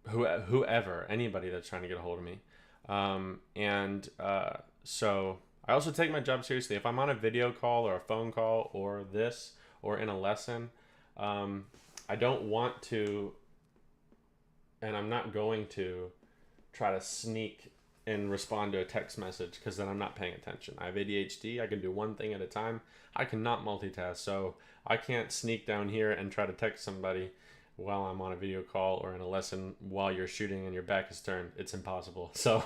whoever, anybody that's trying to get a hold of me. So I also take my job seriously. If I'm on a video call or a phone call or this, or in a lesson, I don't want to, and I'm not going to try to sneak and respond to a text message, because then I'm not paying attention. I have ADHD. I can do one thing at a time. I cannot multitask. So I can't sneak down here and try to text somebody while I'm on a video call or in a lesson while you're shooting and your back is turned. It's impossible. So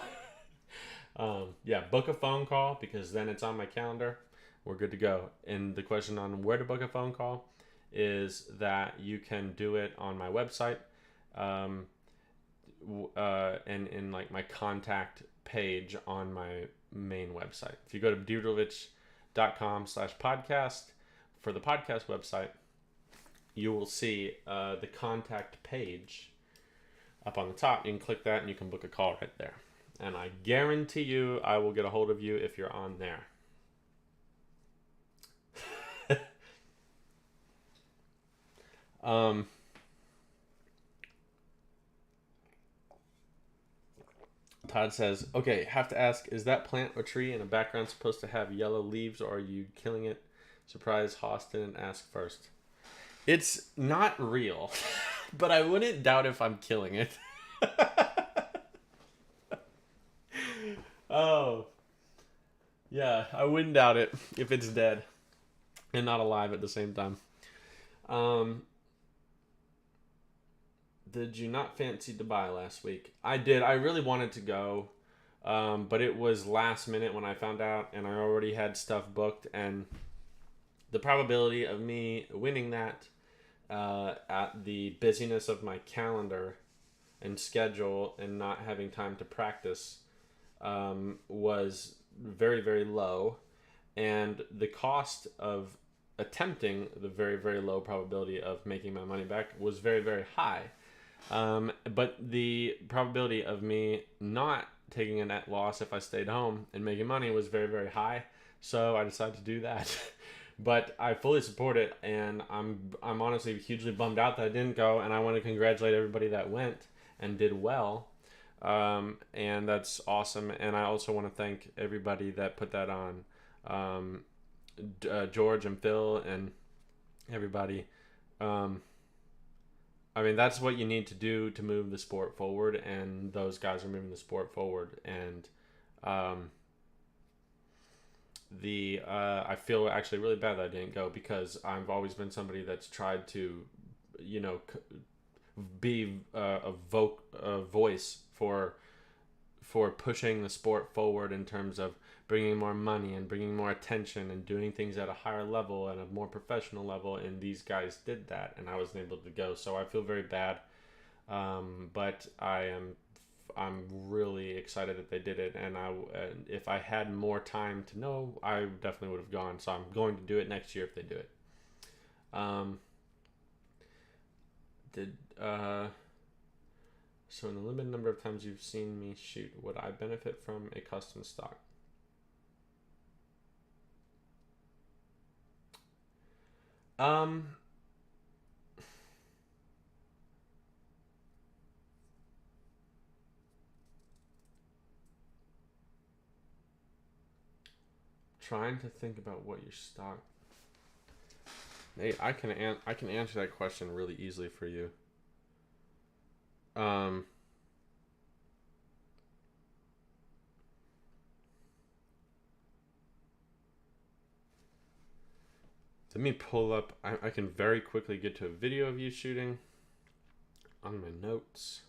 book a phone call, because then it's on my calendar. We're good to go. And the question on where to book a phone call is that you can do it on my website, and in like my contact page on my main website. If you go to dudrovich.com/podcast for the podcast website, you will see the contact page up on the top. You can click that and you can book a call right there. And I guarantee you I will get a hold of you if you're on there. Todd says, okay, have to ask, is that plant or tree in the background supposed to have yellow leaves, or are you killing it? Surprise Austin and ask first. It's not real, but I wouldn't doubt if I'm killing it. Oh, yeah, I wouldn't doubt it if it's dead and not alive at the same time. Did you not fancy Dubai last week? I did. I really wanted to go, but it was last minute when I found out, and I already had stuff booked, and the probability of me winning that at the busyness of my calendar and schedule and not having time to practice was very, very low, and the cost of attempting the very, very low probability of making my money back was very, very high. But the probability of me not taking a net loss if I stayed home and making money was very, very high. So I decided to do that. But I fully support it, and I'm honestly hugely bummed out that I didn't go, and I want to congratulate everybody that went and did well. And that's awesome. And I also want to thank everybody that put that on, George and Phil and everybody. Um, I mean, that's what you need to do to move the sport forward, and those guys are moving the sport forward. And um, I feel actually really bad that I didn't go, because I've always been somebody that's tried to, you know, be a voice for pushing the sport forward in terms of bringing more money and bringing more attention and doing things at a higher level and a more professional level. And these guys did that, and I wasn't able to go, so I feel very bad. But I'm really excited that they did it, and if I had more time to know, I definitely would have gone. So I'm going to do it next year if they do it. Um, did So in the limited number of times you've seen me shoot, would I benefit from a custom stock? Um, Trying to think about what your stock. Hey, I can answer that question really easily for you. Um, Let me pull up. I can very quickly get to a video of you shooting on my notes.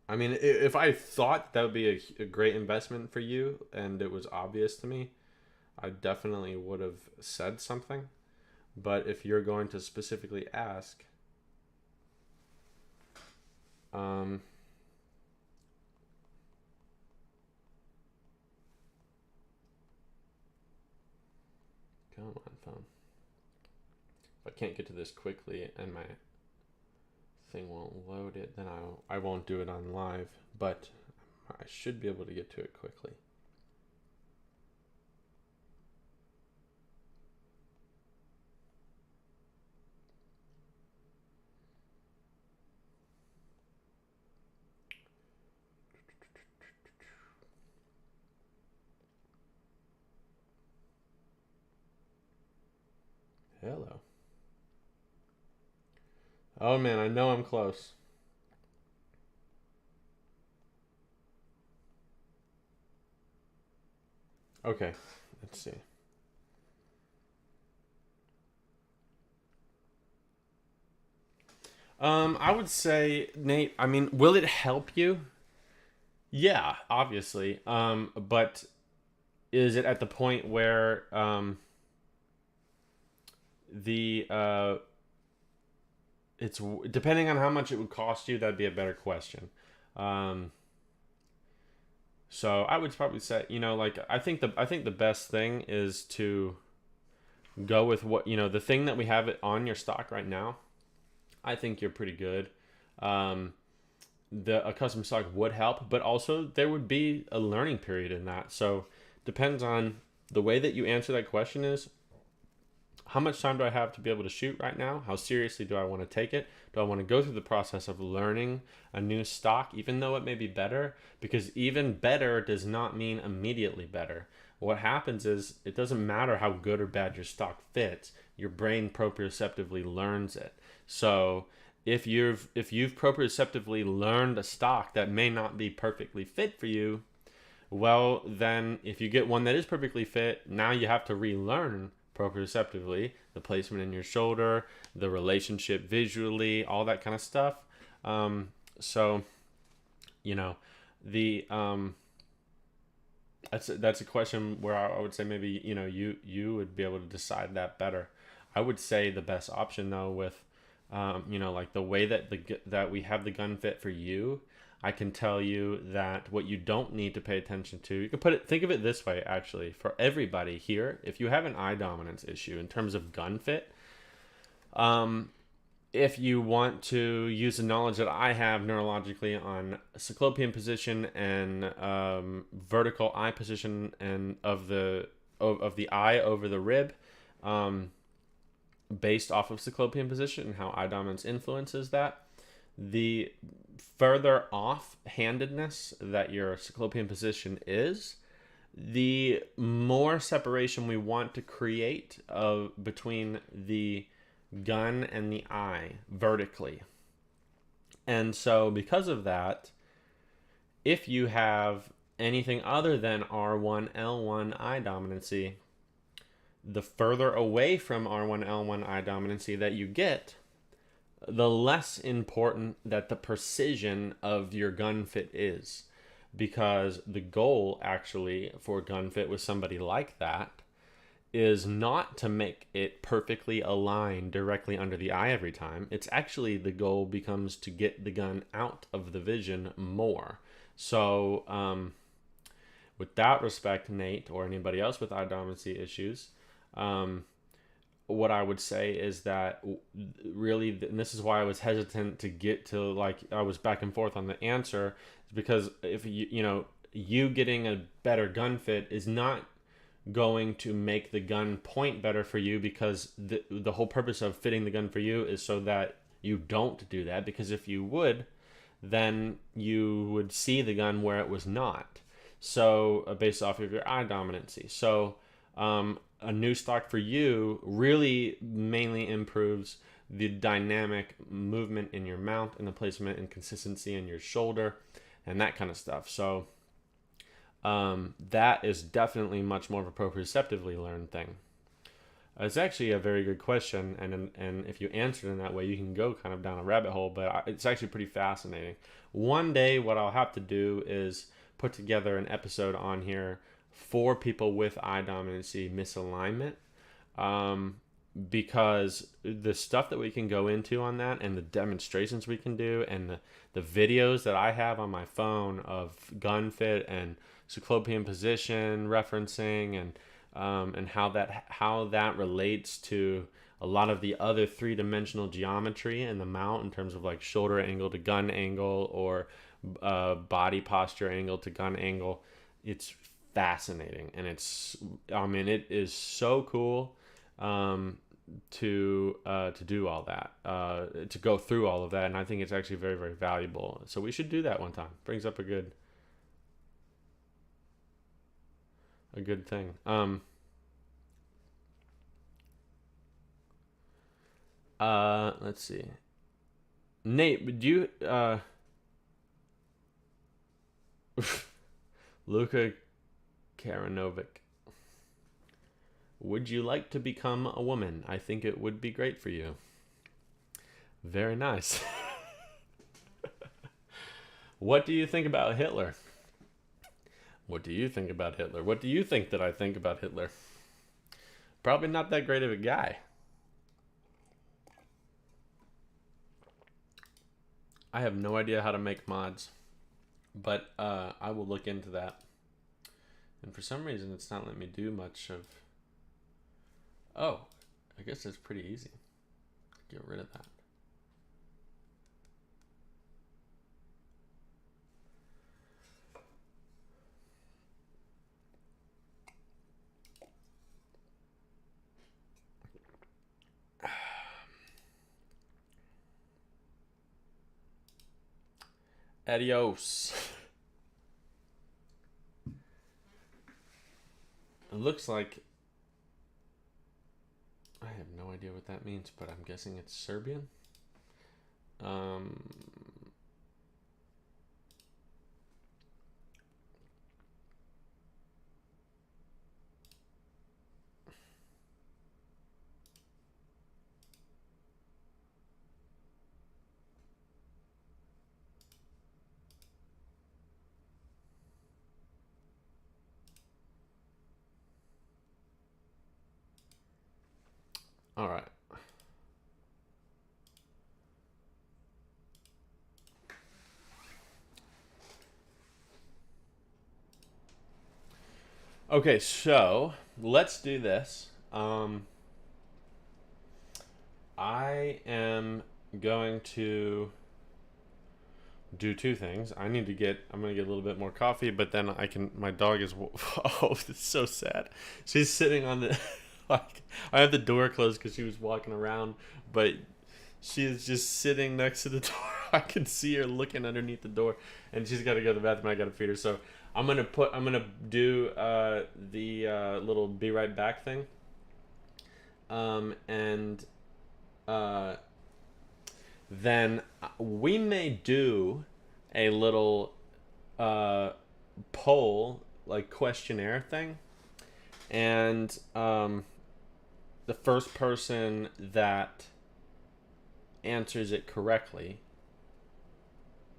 I mean, if I thought that would be a great investment for you and it was obvious to me, I definitely would have said something. But if you're going to specifically ask, come on, phone. If I can't get to this quickly and my thing won't load it, then I won't do it on live. But I should be able to get to it quickly. Hello. Oh man, I know I'm close. Okay, let's see. I would say, Nate, I mean, will it help you? Yeah, obviously. But is it at the point where the it's depending on how much it would cost you, that'd be a better question. Um, so I would probably say, like I think the best thing is to go with what the thing that we have it on your stock right now. I think you're pretty good. Um, a custom stock would help, but also there would be a learning period in that. So depends on the way that you answer that question is, how much time do I have to be able to shoot right now? How seriously do I want to take it? Do I want to go through the process of learning a new stock, even though it may be better? Because even better does not mean immediately better. What happens is it doesn't matter how good or bad your stock fits. Your brain proprioceptively learns it. So if you've proprioceptively learned a stock that may not be perfectly fit for you, well, then if you get one that is perfectly fit, now you have to relearn proprioceptively the placement in your shoulder, the relationship visually, all that kind of stuff. So, the that's a question where I would say maybe you would be able to decide that better. I would say the best option though with like the way that we have the gun fit for you, I can tell you that what you don't need to pay attention to, you can think of it this way actually, for everybody here, if you have an eye dominance issue in terms of gun fit, if you want to use the knowledge that I have neurologically on cyclopean position and vertical eye position and of the eye over the rib, based off of cyclopean position and how eye dominance influences that, the further off-handedness that your cyclopean position is, the more separation we want to create between the gun and the eye vertically. And so because of that, if you have anything other than R1, L1 eye dominancy, the further away from R1, L1 eye dominancy that you get, the less important that the precision of your gun fit is. Because the goal actually for gun fit with somebody like that is not to make it perfectly aligned directly under the eye every time. It's actually, the goal becomes to get the gun out of the vision more. So with that respect, Nate, or anybody else with eye dominancy issues, what I would say is that really, and this is why I was hesitant to get to, like, I was back and forth on the answer, is because if you getting a better gun fit is not going to make the gun point better for you, because the whole purpose of fitting the gun for you is so that you don't do that, because if you would, then you would see the gun where it was not. So based off of your eye dominancy. So a new stock for you really mainly improves the dynamic movement in your mount and the placement and consistency in your shoulder and that kind of stuff. So that is definitely much more of a proprioceptively learned thing. It's actually a very good question, and if you answer it in that way, you can go kind of down a rabbit hole, but it's actually pretty fascinating. One day, what I'll have to do is put together an episode on here for people with eye dominancy misalignment, because the stuff that we can go into on that, and the demonstrations we can do, and the videos that I have on my phone of gun fit and cyclopean position referencing, and how that relates to a lot of the other three-dimensional geometry in the mount in terms of like shoulder angle to gun angle, or body posture angle to gun angle. It's fascinating, and it is so cool to do all that, to go through all of that, and I think it's actually very, very valuable. So we should do that one time. Brings up a good thing. Let's see. Nate, would you Luka Karanovic, would you like to become a woman? I think it would be great for you. Very nice. What do you think about Hitler? What do you think about Hitler? What do you think that I think about Hitler? Probably not that great of a guy. I have no idea how to make mods, but I will look into that. And for some reason, it's not letting me do much of... Oh, I guess it's pretty easy. Get rid of that. Adios. It looks like... I have no idea what that means, but I'm guessing it's Serbian. All right. Okay, so let's do this. I am going to do two things. I'm going to get a little bit more coffee, but then my dog is, oh, it's so sad. She's sitting on the, like, I had the door closed because she was walking around, but she is just sitting next to the door I can see her looking underneath the door, and she's got to go to the bathroom. I got to feed her. So I'm gonna do the little be right back thing, and then we may do a little poll, like questionnaire thing, and the first person that answers it correctly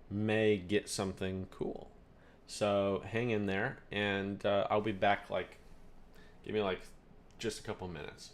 may get something cool. So hang in there, and I'll be back. Like, give me like just a couple minutes.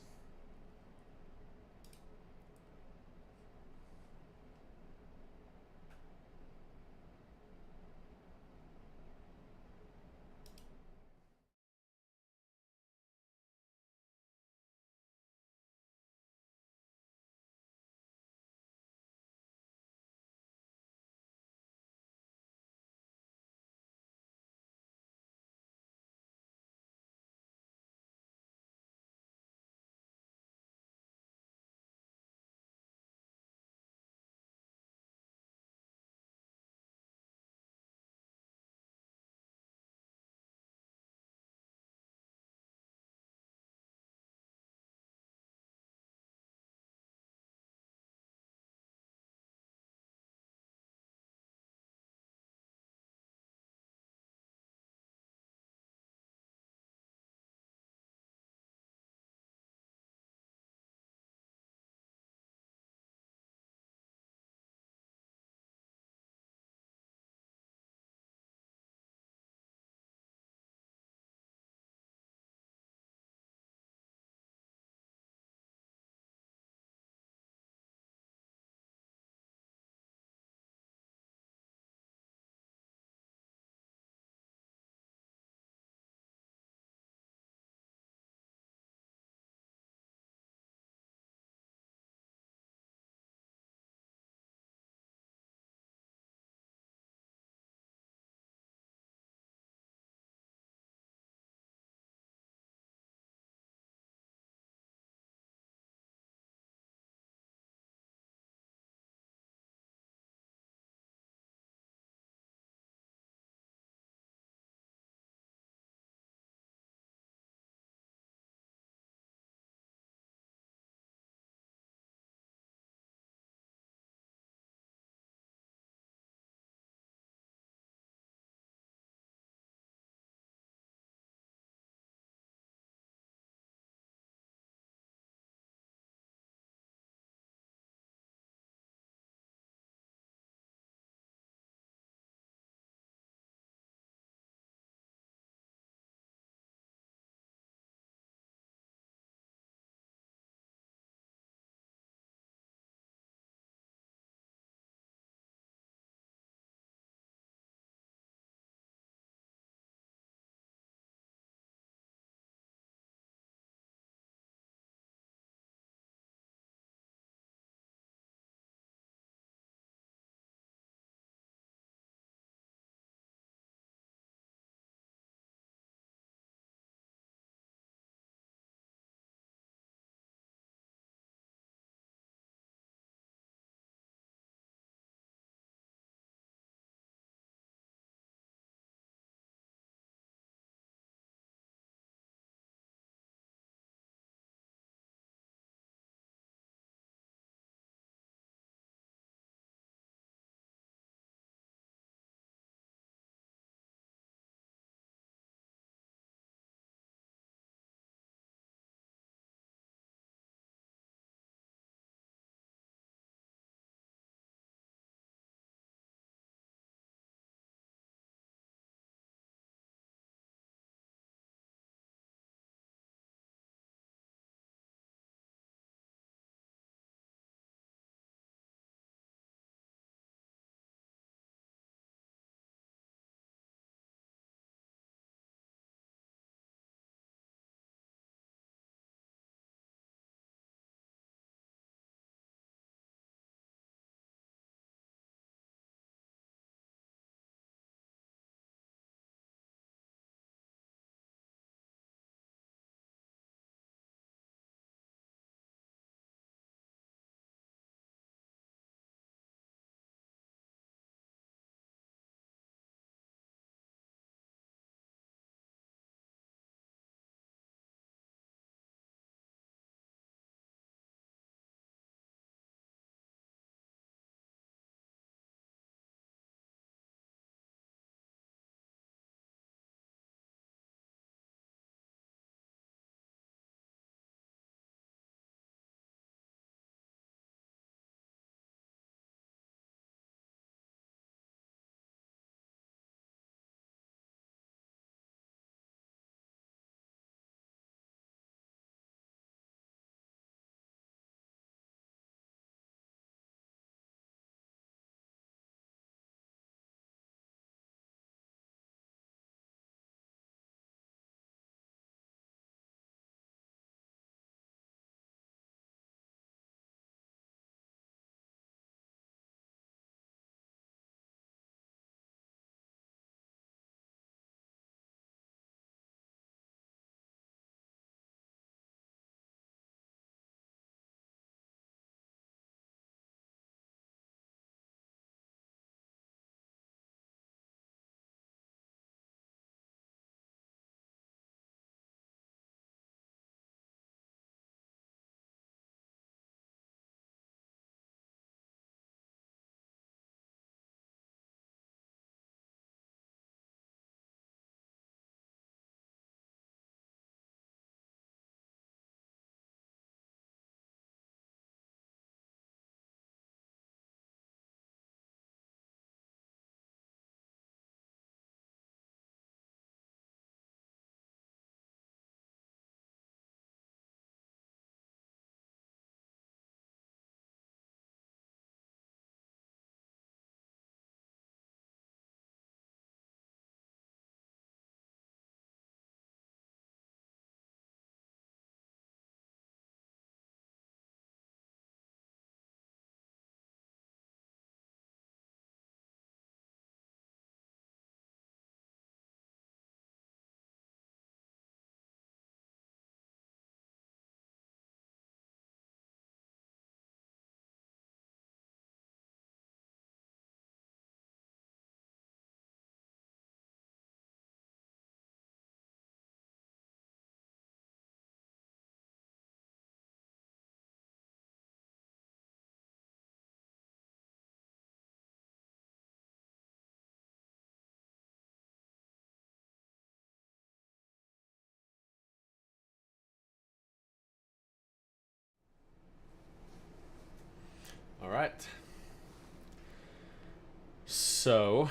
So,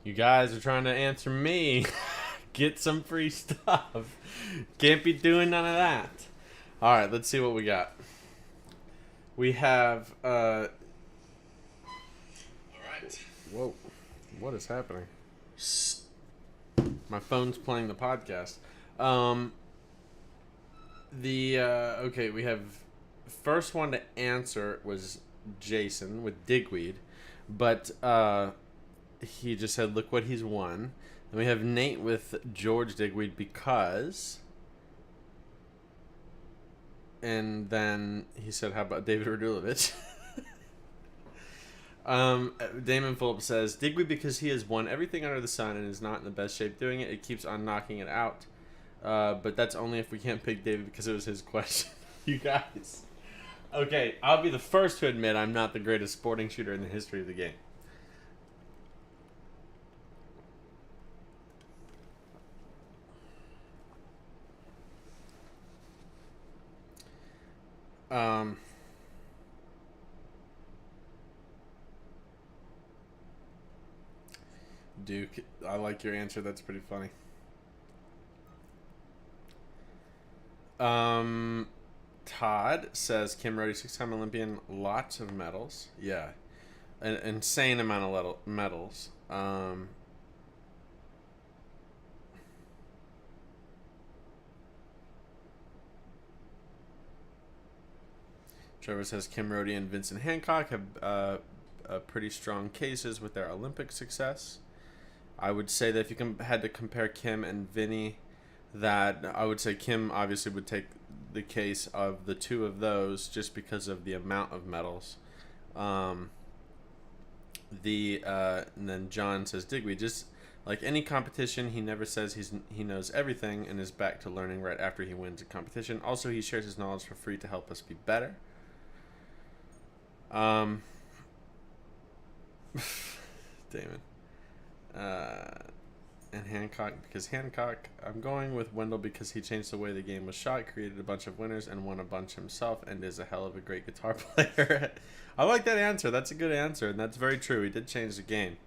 you guys are trying to answer me. Get some free stuff. Can't be doing none of that. All right, let's see what we got. We have, all right. Whoa. What is happening? My phone's playing the podcast. Okay, we have first one to answer was Jason with Digweed, but he just said, "Look what he's won." And we have Nate with George Digweed because, and then he said, "How about David Radulovich?" Damon Phillips says, "Digweed because he has won everything under the sun and is not in the best shape doing it. It keeps on knocking it out." But that's only if we can't pick David because it was his question. You guys. Okay, I'll be the first to admit I'm not the greatest sporting shooter in the history of the game. Duke, I like your answer. That's pretty funny. Todd says Kim Rhodey, 6-time Olympian, lots of medals. Yeah, an insane amount of medals. Trevor says Kim Rhodey and Vincent Hancock have pretty strong cases with their Olympic success. I would say that if you had to compare Kim and Vinny, that I would say Kim obviously would take the case of the two of those just because of the amount of medals. And then John says Digweed, just like any competition, he never says he knows everything and is back to learning right after he wins a competition. Also, he shares his knowledge for free to help us be better. Damon. And Hancock, because Hancock, I'm going with Wendell because he changed the way the game was shot, created a bunch of winners, and won a bunch himself, and is a hell of a great guitar player. I like that answer. That's a good answer, and that's very true. He did change the game.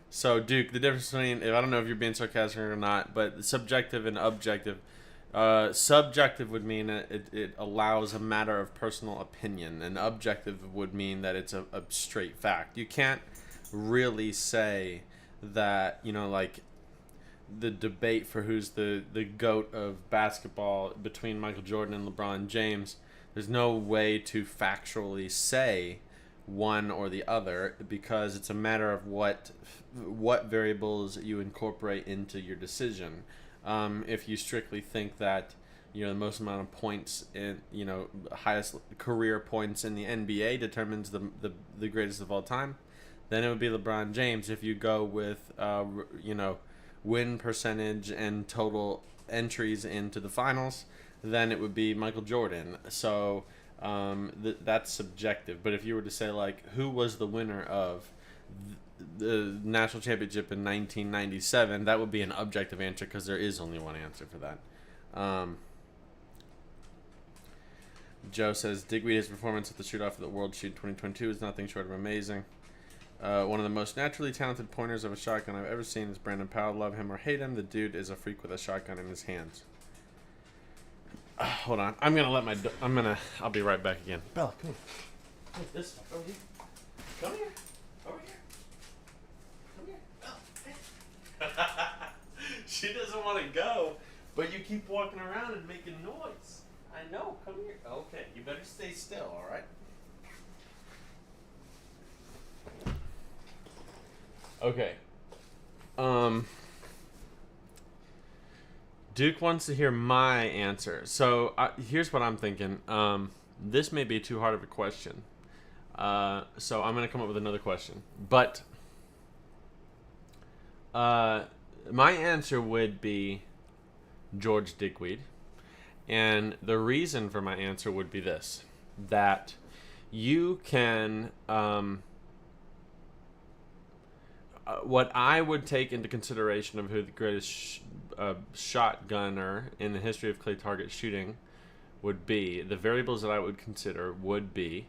So, Duke, the difference between, I don't know if you're being sarcastic or not, but subjective and objective. Subjective would mean it allows a matter of personal opinion, and objective would mean that it's a straight fact. You can't really say that, like the debate for who's the GOAT of basketball between Michael Jordan and LeBron James, there's no way to factually say one or the other because it's a matter of what variables you incorporate into your decision. If you strictly think that the most amount of points in highest career points in the NBA determines the greatest of all time, then it would be LeBron James. If you go with win percentage and total entries into the finals, then it would be Michael Jordan. So that's subjective. But if you were to say like who was the winner of the national championship in 1997, that would be an objective answer because there is only one answer for that. Joe says Digweed, his performance at the shoot-off of the World Shoot 2022 is nothing short of amazing. One of the most naturally talented pointers of a shotgun I've ever seen is Brandon Powell. Love him or hate him, the dude is a freak with a shotgun in his hands. Hold on, I'll be right back again. Bella, come here. What's this stuff over here? Come here. Over here. Come here. Bella. She doesn't want to go, but you keep walking around and making noise. I know. Come here. Okay, you better stay still. All right. Okay. Duke wants to hear my answer. So here's what I'm thinking. This may be too hard of a question. So I'm going to come up with another question. But my answer would be George Digweed. And the reason for my answer would be this. That you can... what I would take into consideration of who the greatest shotgunner in the history of clay target shooting would be, the variables that I would consider would be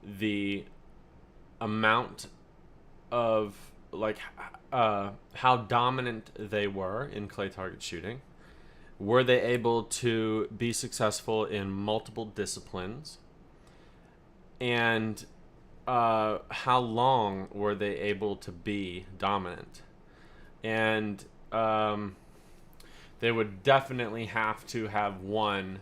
the amount of like how dominant they were in clay target shooting. Were they able to be successful in multiple disciplines? And how long were they able to be dominant? And they would definitely have to have won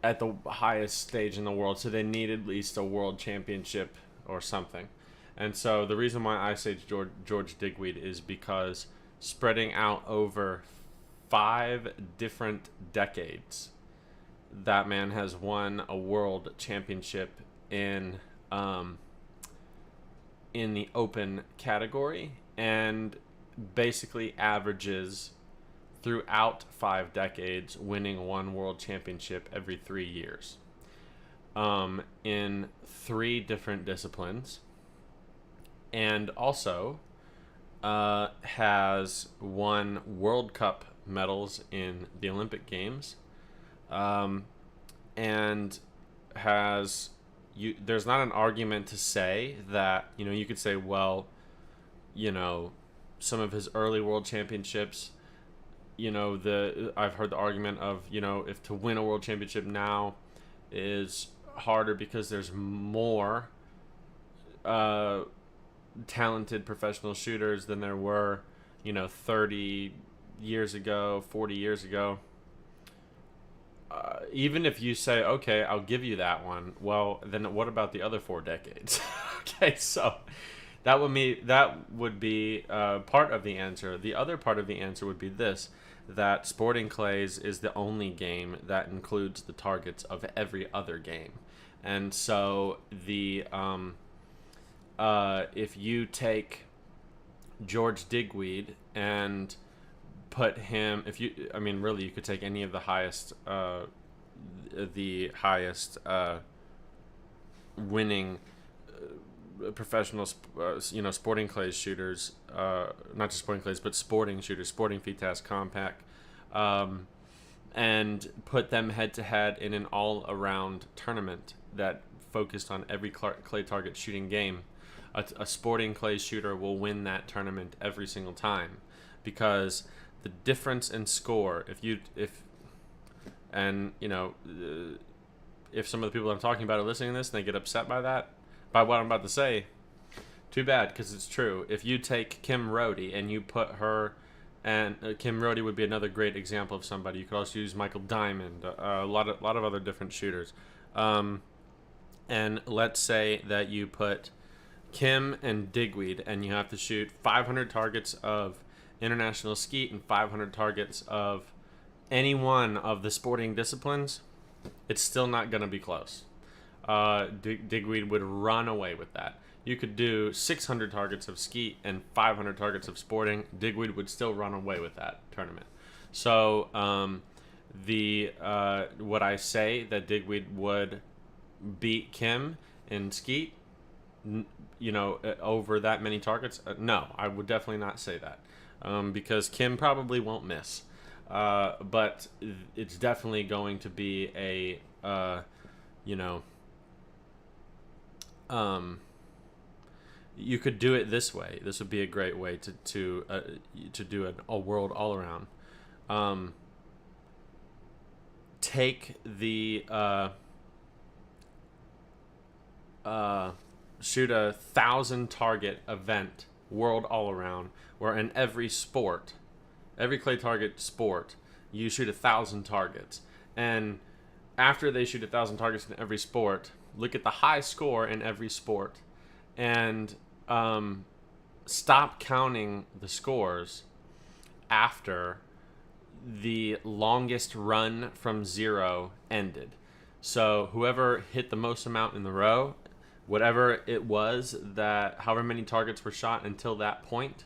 at the highest stage in the world. So they need at least a world championship or something. And so the reason why I say George Digweed is because spreading out over 5 different decades, that man has won a world championship in the open category, and basically averages throughout 5 decades winning one world championship every 3 years, in 3 different disciplines, and also has won World Cup medals in the Olympic Games, and has there's not an argument to say that, you could say, well, some of his early world championships, I've heard the argument of, if to win a world championship now is harder because there's more talented professional shooters than there were, 30 years ago, 40 years ago. Even if you say, okay, I'll give you that one, well, then what about the other 4 decades? Okay, so that would be part of the answer. The other part of the answer would be this: that sporting clays is the only game that includes the targets of every other game. And so if you take George Digweed and put him, really, you could take any of the highest winning professional sporting clays shooters, not just sporting clays but sporting shooters, sporting FITAS compact, and put them head to head in an all-around tournament that focused on every clay target shooting game. A sporting clay shooter will win that tournament every single time, because the difference in score, if some of the people I'm talking about are listening to this and they get upset by what I'm about to say, too bad, because it's true. If you take Kim Rhodey and you put her, and Kim Rhodey would be another great example of somebody. You could also use Michael Diamond, a lot of other different shooters, and let's say that you put Kim and Digweed and you have to shoot 500 targets of international skeet and 500 targets of any one of the sporting disciplines. It's still not going to be close. Digweed would run away with that. You could do 600 targets of skeet and 500 targets of sporting. Digweed would still run away with that tournament. So would I say that Digweed would beat Kim in skeet, over that many targets? No, I would definitely not say that, because Kim probably won't miss. But it's definitely going to be you could do it this way. This would be a great way to do a world all around. Take the shoot 1,000 target event world all around, where in every clay target sport, you shoot 1,000 targets, and after they shoot 1,000 targets in every sport, look at the high score in every sport, and stop counting the scores after the longest run from 0 ended. So whoever hit the most amount in the row, whatever it was, that however many targets were shot until that point,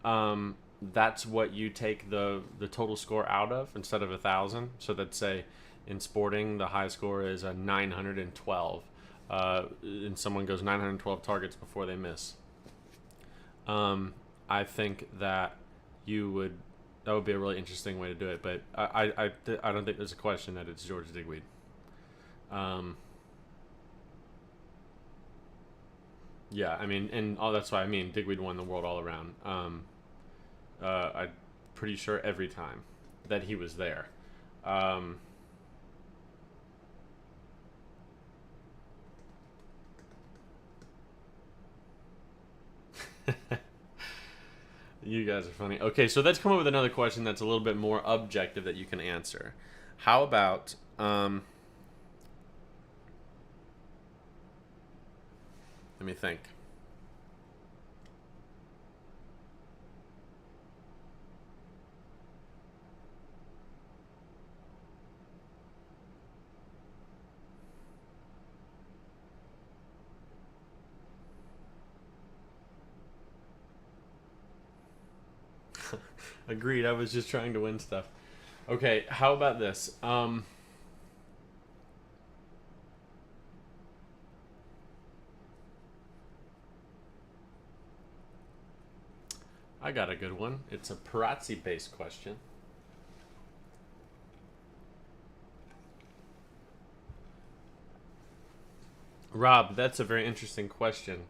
that's what you take the total score out of, instead of 1,000. So let's say in sporting the high score is a 912, and someone goes 912 targets before they miss. I think that would be a really interesting way to do it, but I don't think there's a question that it's George Digweed. Yeah, I mean, and that's why I mean Digweed won the world all around. I'm pretty sure every time that he was there. Um, you guys are funny. Okay, so let's come up with another question that's a little bit more objective that you can answer. How about let me think. Agreed. I was just trying to win stuff. Okay, how about this? I got a good one. It's a parazzi-based question. Rob, that's a very interesting question.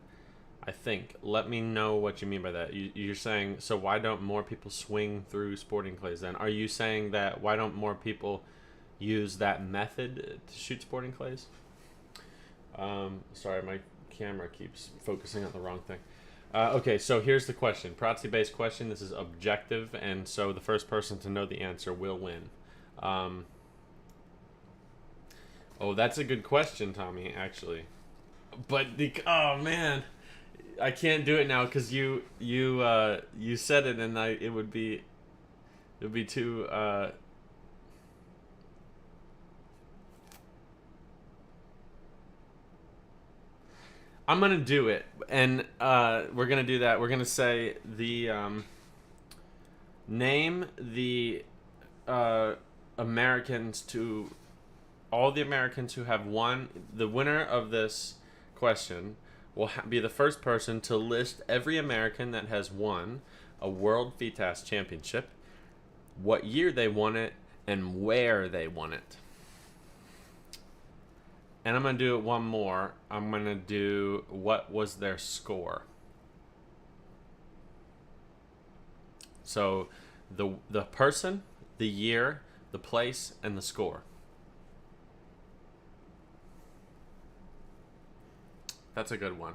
I think. Let me know what you mean by that. You're saying, so why don't more people swing through sporting clays then? Are you saying that why don't more people use that method to shoot sporting clays? Sorry, my camera keeps focusing on the wrong thing. Okay, so here's the question. Parazzi-based question. This is objective, and so the first person to know the answer will win. Oh, that's a good question, Tommy, actually. But oh man, I can't do it now because you said it, and it would be too. I'm gonna do it, and we're gonna do that. We're gonna say the name the Americans to all the Americans who have won. The winner of this question will be the first person to list every American that has won a World FITAS Championship, what year they won it, and where they won it. And I'm going to do it one more. I'm going to do what was their score. So the person, the year, the place, and the score. That's a good one.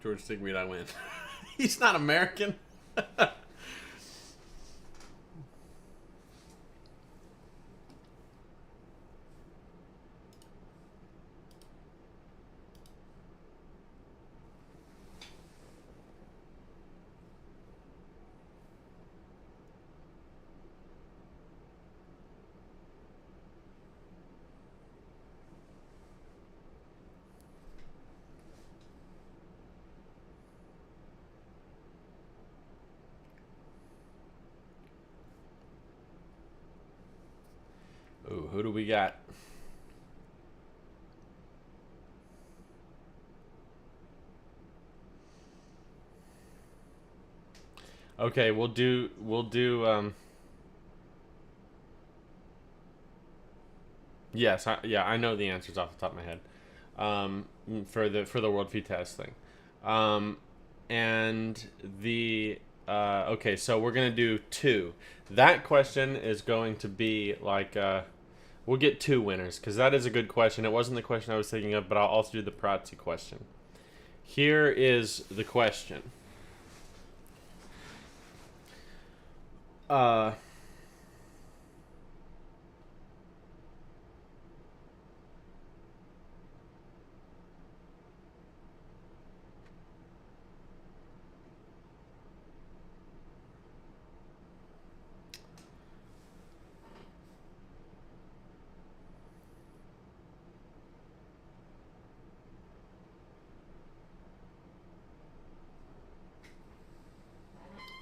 George Stigmead, I win. He's not American. Ooh, who do we got? Okay, we'll do yes, I know the answers off the top of my head. For the World FITAS thing. And the okay, so we're gonna do two. That question is going to be like we'll get two winners because that is a good question. It wasn't the question I was thinking of, but I'll also do the Parazzi question. Here is the question.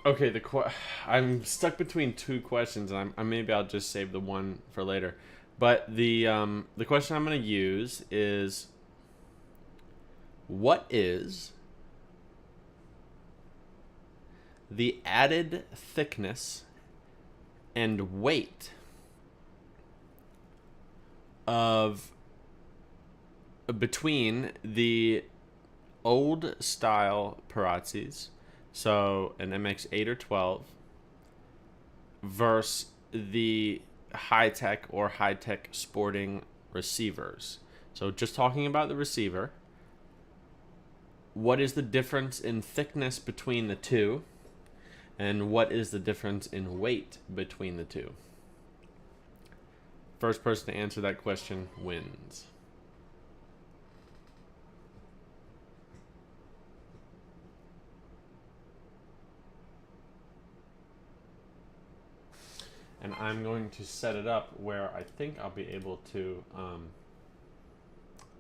Okay, I'm stuck between two questions, and maybe I'll just save the one for later. But the question I'm going to use is, what is the added thickness and weight of between the old style Parazzis, so an MX8 or 12, versus the high-tech sporting receivers. So just talking about the receiver, what is the difference in thickness between the two, and what is the difference in weight between the two? First person to answer that question wins. And I'm going to set it up where I think I'll be able to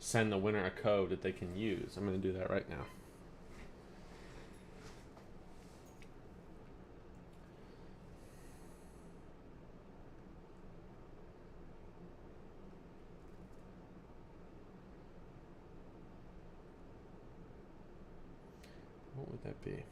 send the winner a code that they can use. I'm going to do that right now. What would that be?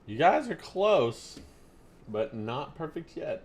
You guys are close, but not perfect yet.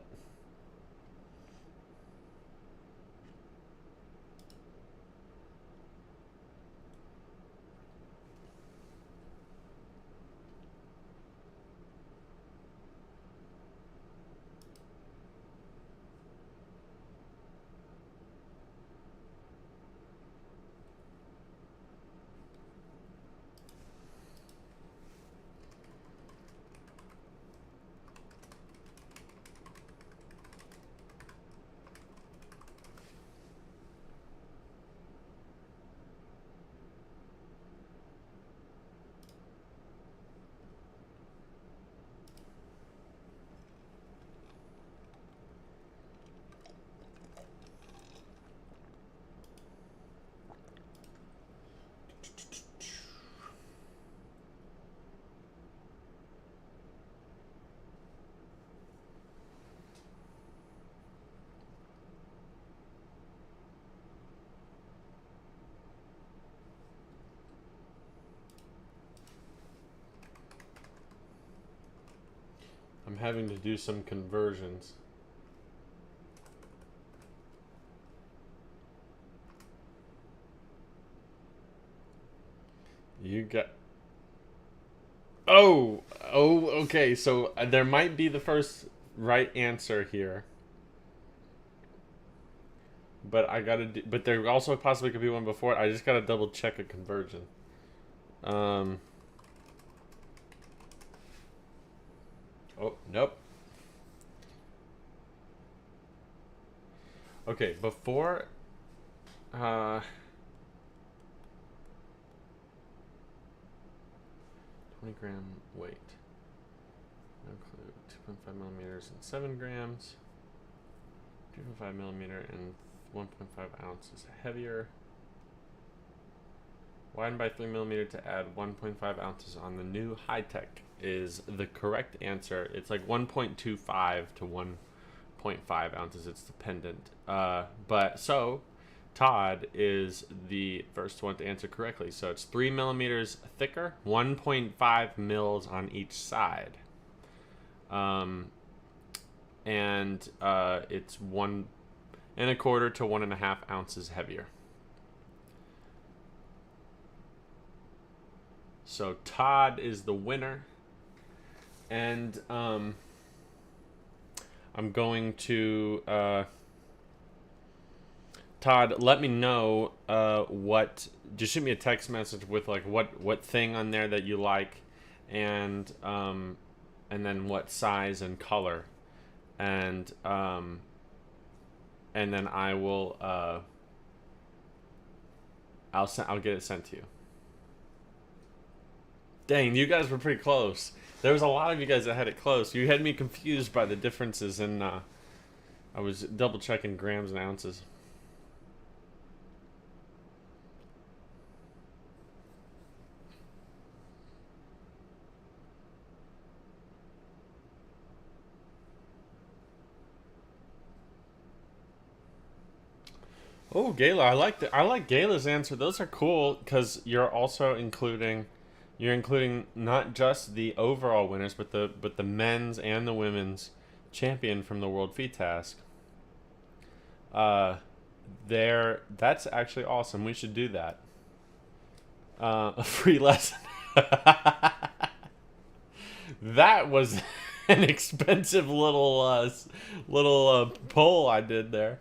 I'm having to do some conversions. You got... Oh, okay. So there might be the first right answer here. But I gotta do, but there also possibly could be one before it. I just gotta double check a conversion. Oh, nope. Okay, before 20 gram weight. Include 2.5 millimeters and 7 grams. 2.5 millimeter and 1.5 ounces heavier. Widen by 3 millimeter to add 1.5 ounces on the new high-tech is the correct answer. It's like 1.25 to 1.5 ounces. It's dependent. But so Todd is the first one to answer correctly. So it's 3 millimeters thicker, 1.5 mils on each side. And it's 1 1/4 to 1.5 ounces heavier. So Todd is the winner, and I'm going to Todd, let me know what. Just shoot me a text message with like what thing on there that you like, and then what size and color, and then I will I'll get it sent to you. Dang, you guys were pretty close. There was a lot of you guys that had it close. You had me confused by the differences in. I was double checking grams and ounces. Oh, Gala, I like Gala's answer. Those are cool because you're also including not just the overall winners, but the men's and the women's champion from the World Feed Task. That's actually awesome. We should do that. A free lesson. That was an expensive little poll I did there.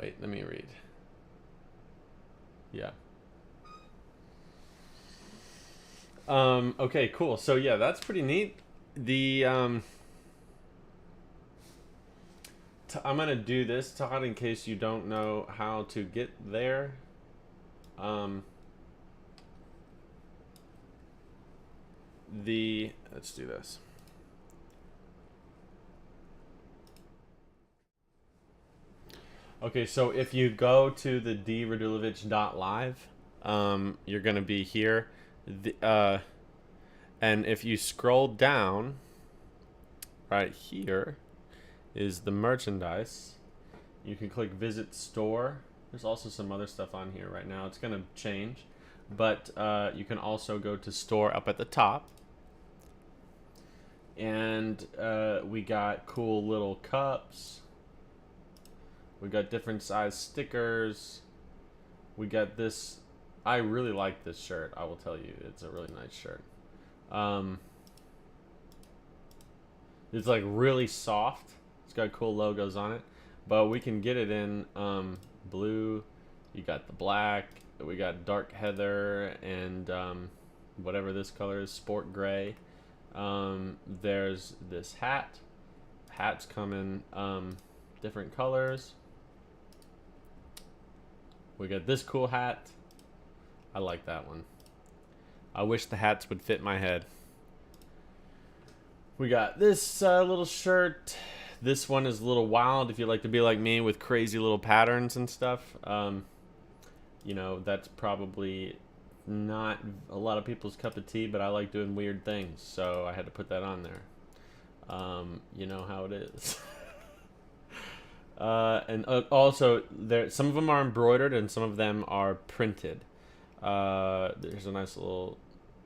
Wait, let me read. Yeah. Okay, cool. So yeah, that's pretty neat. The I'm gonna do this, Todd, in case you don't know how to get there. Let's do this. Okay, so if you go to the dradulovich.live, you're going to be here. And if you scroll down, right here is the merchandise. You can click Visit Store. There's also some other stuff on here right now. It's going to change. But you can also go to Store up at the top. And we got cool little cups. We got different size stickers. We got this. I really like this shirt. I will tell you, it's a really nice shirt. It's like really soft. It's got cool logos on it, but we can get it in blue. You got the black. We got dark heather and whatever this color is, sport gray. There's this hat. Hats come in different colors. We got this cool hat. I like that one. I wish the hats would fit my head. We got this little shirt. This one is a little wild if you like to be like me with crazy little patterns and stuff. You know, that's probably not a lot of people's cup of tea, but I like doing weird things, so I had to put that on there. You know how it is. And also, some of them are embroidered and some of them are printed. There's a nice little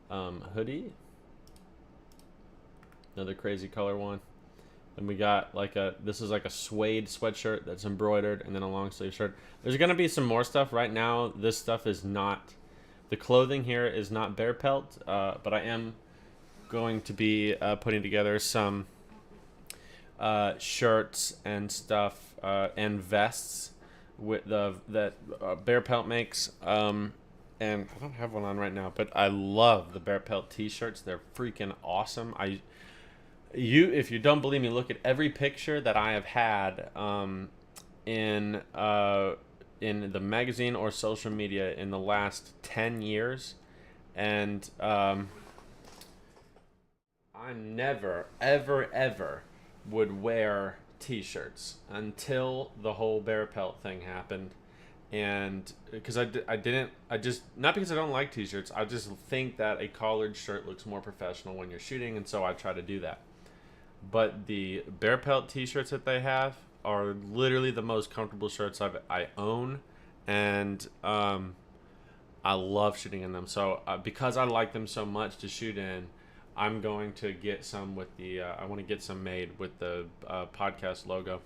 hoodie. Another crazy color one. Then we got this is like a suede sweatshirt that's embroidered, and then a long sleeve shirt. There's gonna be some more stuff. Right now, this stuff is not, the clothing here is not bear pelt, but I am going to be putting together some shirts and stuff and vests with that Bear Pelt makes. And I don't have one on right now, but I love the Bear Pelt t-shirts. They're freaking awesome. If you don't believe me, look at every picture that I have had in the magazine or social media in the last 10 years, and I never ever would wear t-shirts until the whole Bear Pelt thing happened. And because I just not because I don't like t-shirts, I just think that a collared shirt looks more professional when you're shooting, and so I try to do that. But the Bear Pelt t-shirts that they have are literally the most comfortable shirts I own, and I love shooting in them. So because I like them so much to shoot in, I'm going to get some with the I want to get some made with the podcast logo.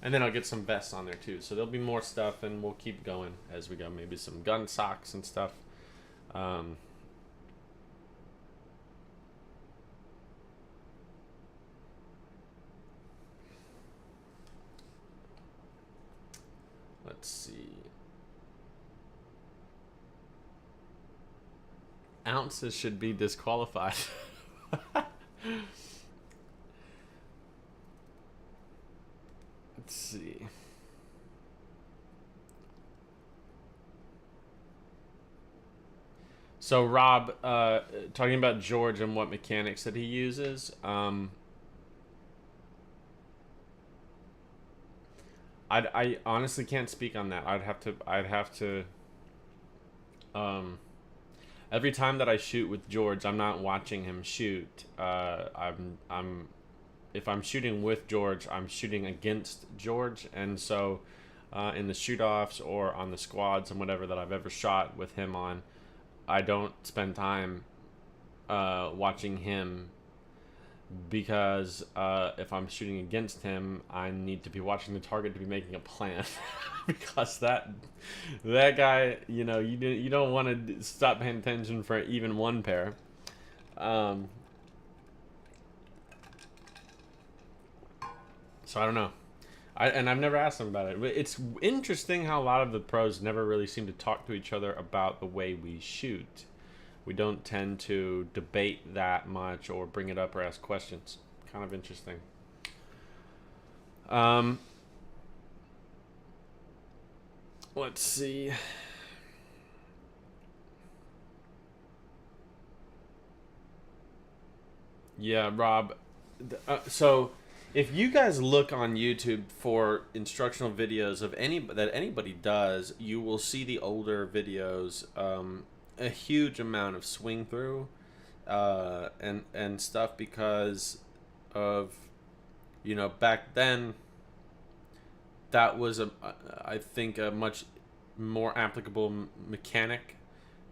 And then I'll get some vests on there too. So there'll be more stuff, and we'll keep going as we go. Maybe some gun socks and stuff. Let's see. Ounces should be disqualified. Let's see. So Rob, talking about George and what mechanics that he uses. I honestly can't speak on that. I'd have to. Um, every time that I shoot with George, I'm not watching him shoot. I'm if I'm shooting with George, I'm shooting against George, and so in the shoot-offs or on the squads and whatever that I've ever shot with him on, I don't spend time watching him because if I'm shooting against him, I need to be watching the target to be making a plan because that guy, you don't want to stop paying attention for even one pair. So I don't know. I've never asked them about it. But it's interesting how a lot of the pros never really seem to talk to each other about the way we shoot. We don't tend to debate that much or bring it up or ask questions. Kind of interesting. Let's see. Yeah, Rob. So if you guys look on YouTube for instructional videos of anybody does, you will see the older videos. A huge amount of swing through and stuff because of back then that was I think a much more applicable mechanic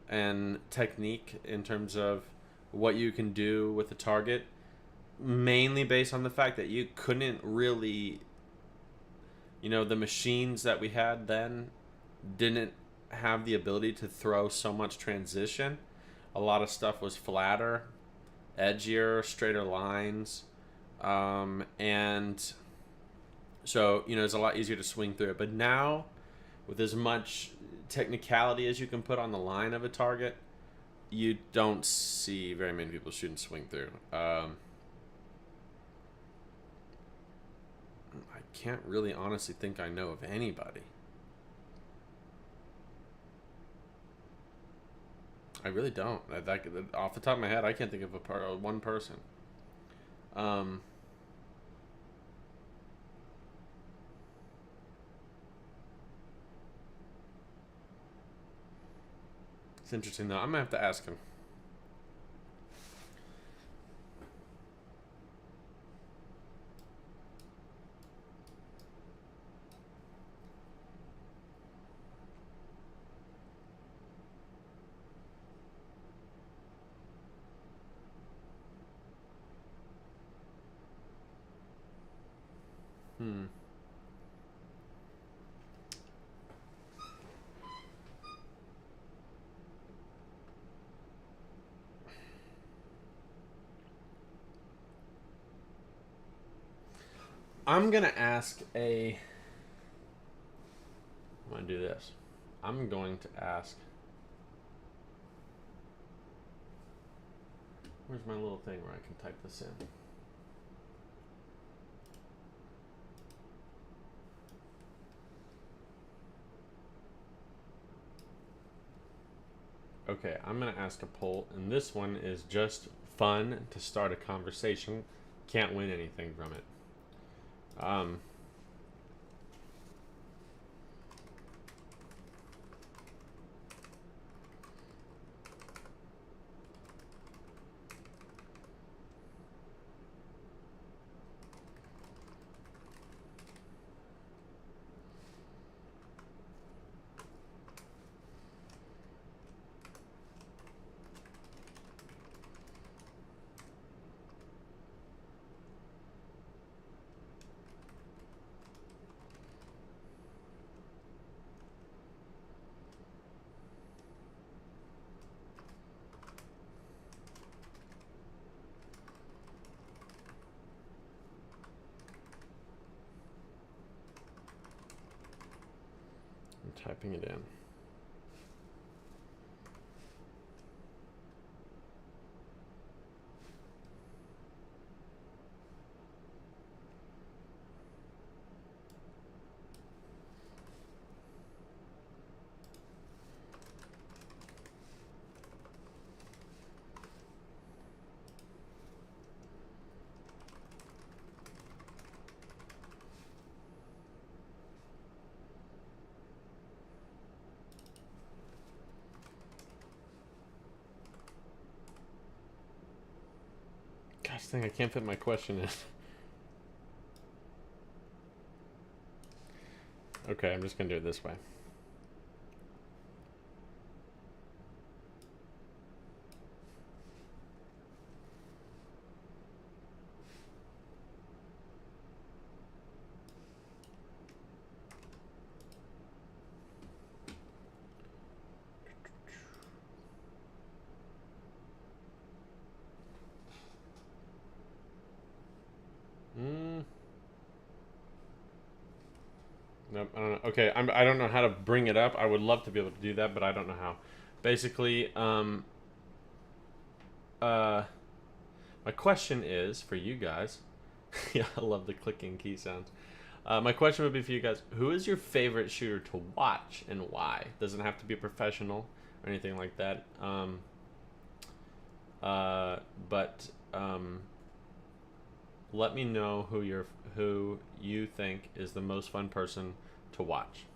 and technique in terms of what you can do with the target, mainly based on the fact that you couldn't really, the machines that we had then didn't have the ability to throw so much transition. A lot of stuff was flatter, edgier, straighter lines, and so it's a lot easier to swing through it. But now, with as much technicality as you can put on the line of a target, you don't see very many people shooting swing through. I can't really honestly think I know of anybody. I really don't. Off the top of my head, I can't think of one person. It's interesting though. I'm gonna have to ask him. I'm gonna ask I'm gonna do this. I'm going to ask. Where's my little thing where I can type this in? Okay, I'm gonna ask a poll, and this one is just fun to start a conversation. Can't win anything from it. I'm typing it in. thing, I can't fit my question in. Okay, I'm just gonna do it this way. Nope, I don't know. Okay, I don't know how to bring it up. I would love to be able to do that, but I don't know how. Basically, my question is for you guys. Yeah, I love the clicking key sounds. My question would be for you guys: who is your favorite shooter to watch and why? Doesn't have to be a professional or anything like that. But let me know who you think is the most fun person to watch.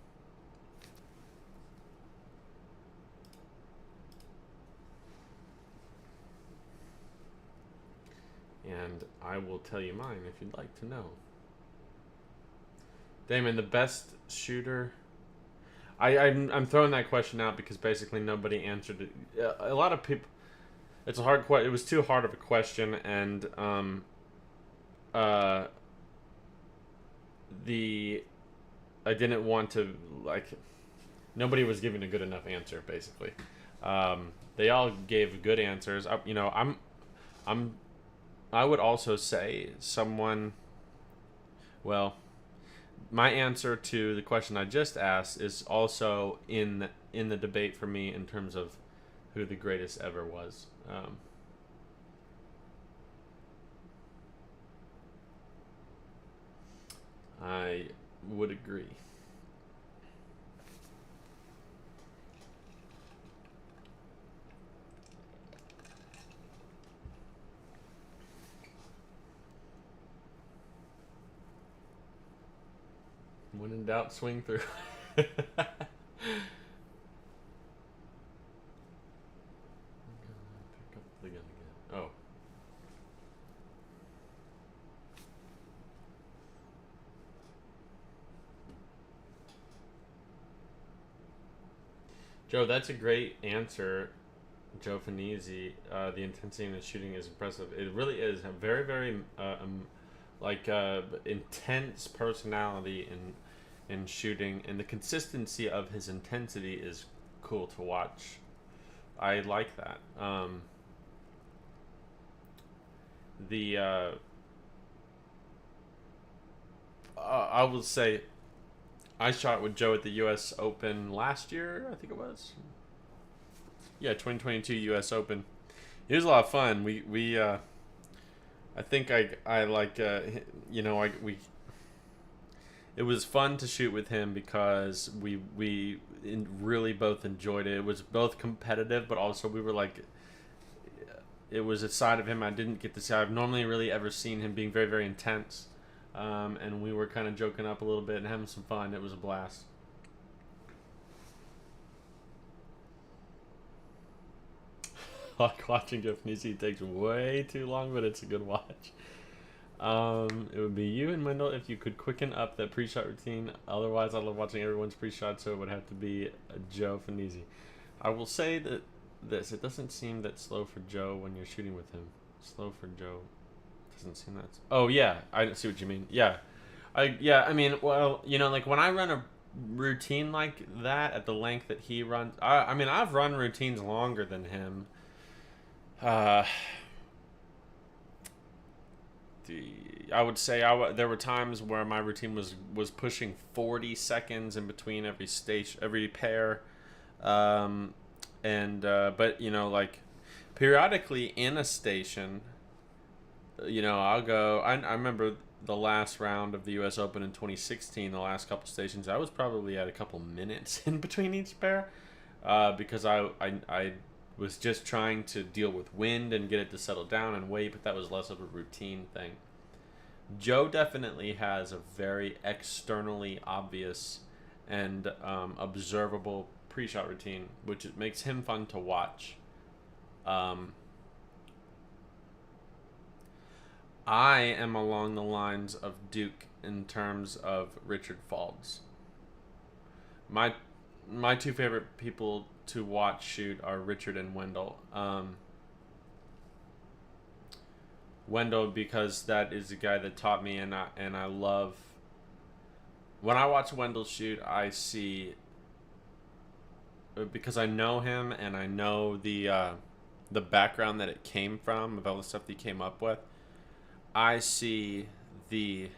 And I will tell you mine if you'd like to know. Damon, the best shooter. I'm throwing that question out because basically nobody answered it. A lot of people. It's a hard question. It was too hard of a question, and I didn't want to, like, nobody was giving a good enough answer. Basically, they all gave good answers. I would also say someone. Well, my answer to the question I just asked is also in the debate for me in terms of who the greatest ever was. I would agree. When in doubt, swing through. Pick up the gun again. Oh. Joe, that's a great answer, Joe Finizzi. The intensity in the shooting is impressive. It really is a very, very intense personality in shooting, and the consistency of his intensity is cool to watch. I like that. I will say, I shot with Joe at the U.S. Open last year, I think it was. Yeah, 2022 U.S. Open. It was a lot of fun. I think I like, we. It was fun to shoot with him because we really both enjoyed it. It was both competitive, but also we were like, it was a side of him I didn't get to see. I've normally really ever seen him being very, very intense. And we were kind of joking up a little bit and having some fun. It was a blast. Like watching Jeff Nisi takes way too long, but it's a good watch. It would be you and Wendell if you could quicken up that pre-shot routine. Otherwise, I love watching everyone's pre-shot, so it would have to be Joe Finizzi. I will say that it doesn't seem that slow for Joe when you're shooting with him. Slow for Joe doesn't seem that. Oh yeah, I see what you mean. Yeah, I mean, well, like when I run a routine like that at the length that he runs, I mean, I've run routines longer than him. I would say there were times where my routine was pushing 40 seconds in between every pair, but like periodically in a station, I'll go. I remember the last round of the U.S. Open in 2016. The last couple stations, I was probably at a couple minutes in between each pair, because I was just trying to deal with wind and get it to settle down and wait, but that was less of a routine thing. Joe definitely has a very externally obvious and observable pre-shot routine, which makes him fun to watch. I am along the lines of Duke in terms of Richard Faulds. My two favorite people to watch shoot are Richard and Wendell. Wendell, because that is a guy that taught me, and I love. When I watch Wendell shoot, I see, because I know him and I know the background that it came from, of all the stuff that he came up with. I see the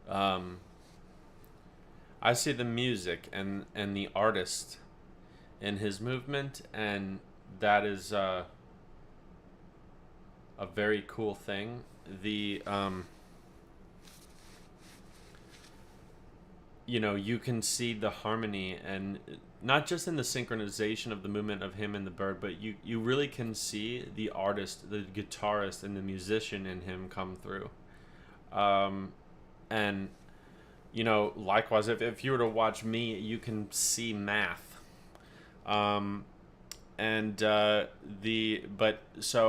I see the music and the artist in his movement, and that is a very cool thing. The you can see the harmony, and not just in the synchronization of the movement of him and the bird, but you really can see the artist, the guitarist, and the musician in him come through. And likewise, if you were to watch me, you can see math. So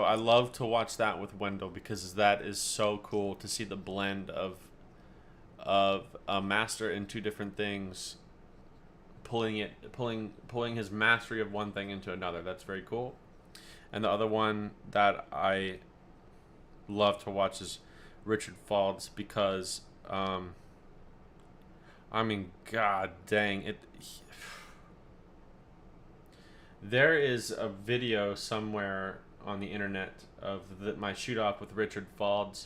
I love to watch that with Wendell, because that is so cool to see the blend of a master in two different things, pulling his mastery of one thing into another. That's very cool. And the other one that I love to watch is Richard Faulds, because god dang it. There is a video somewhere on the internet of my shoot off with Richard Faulds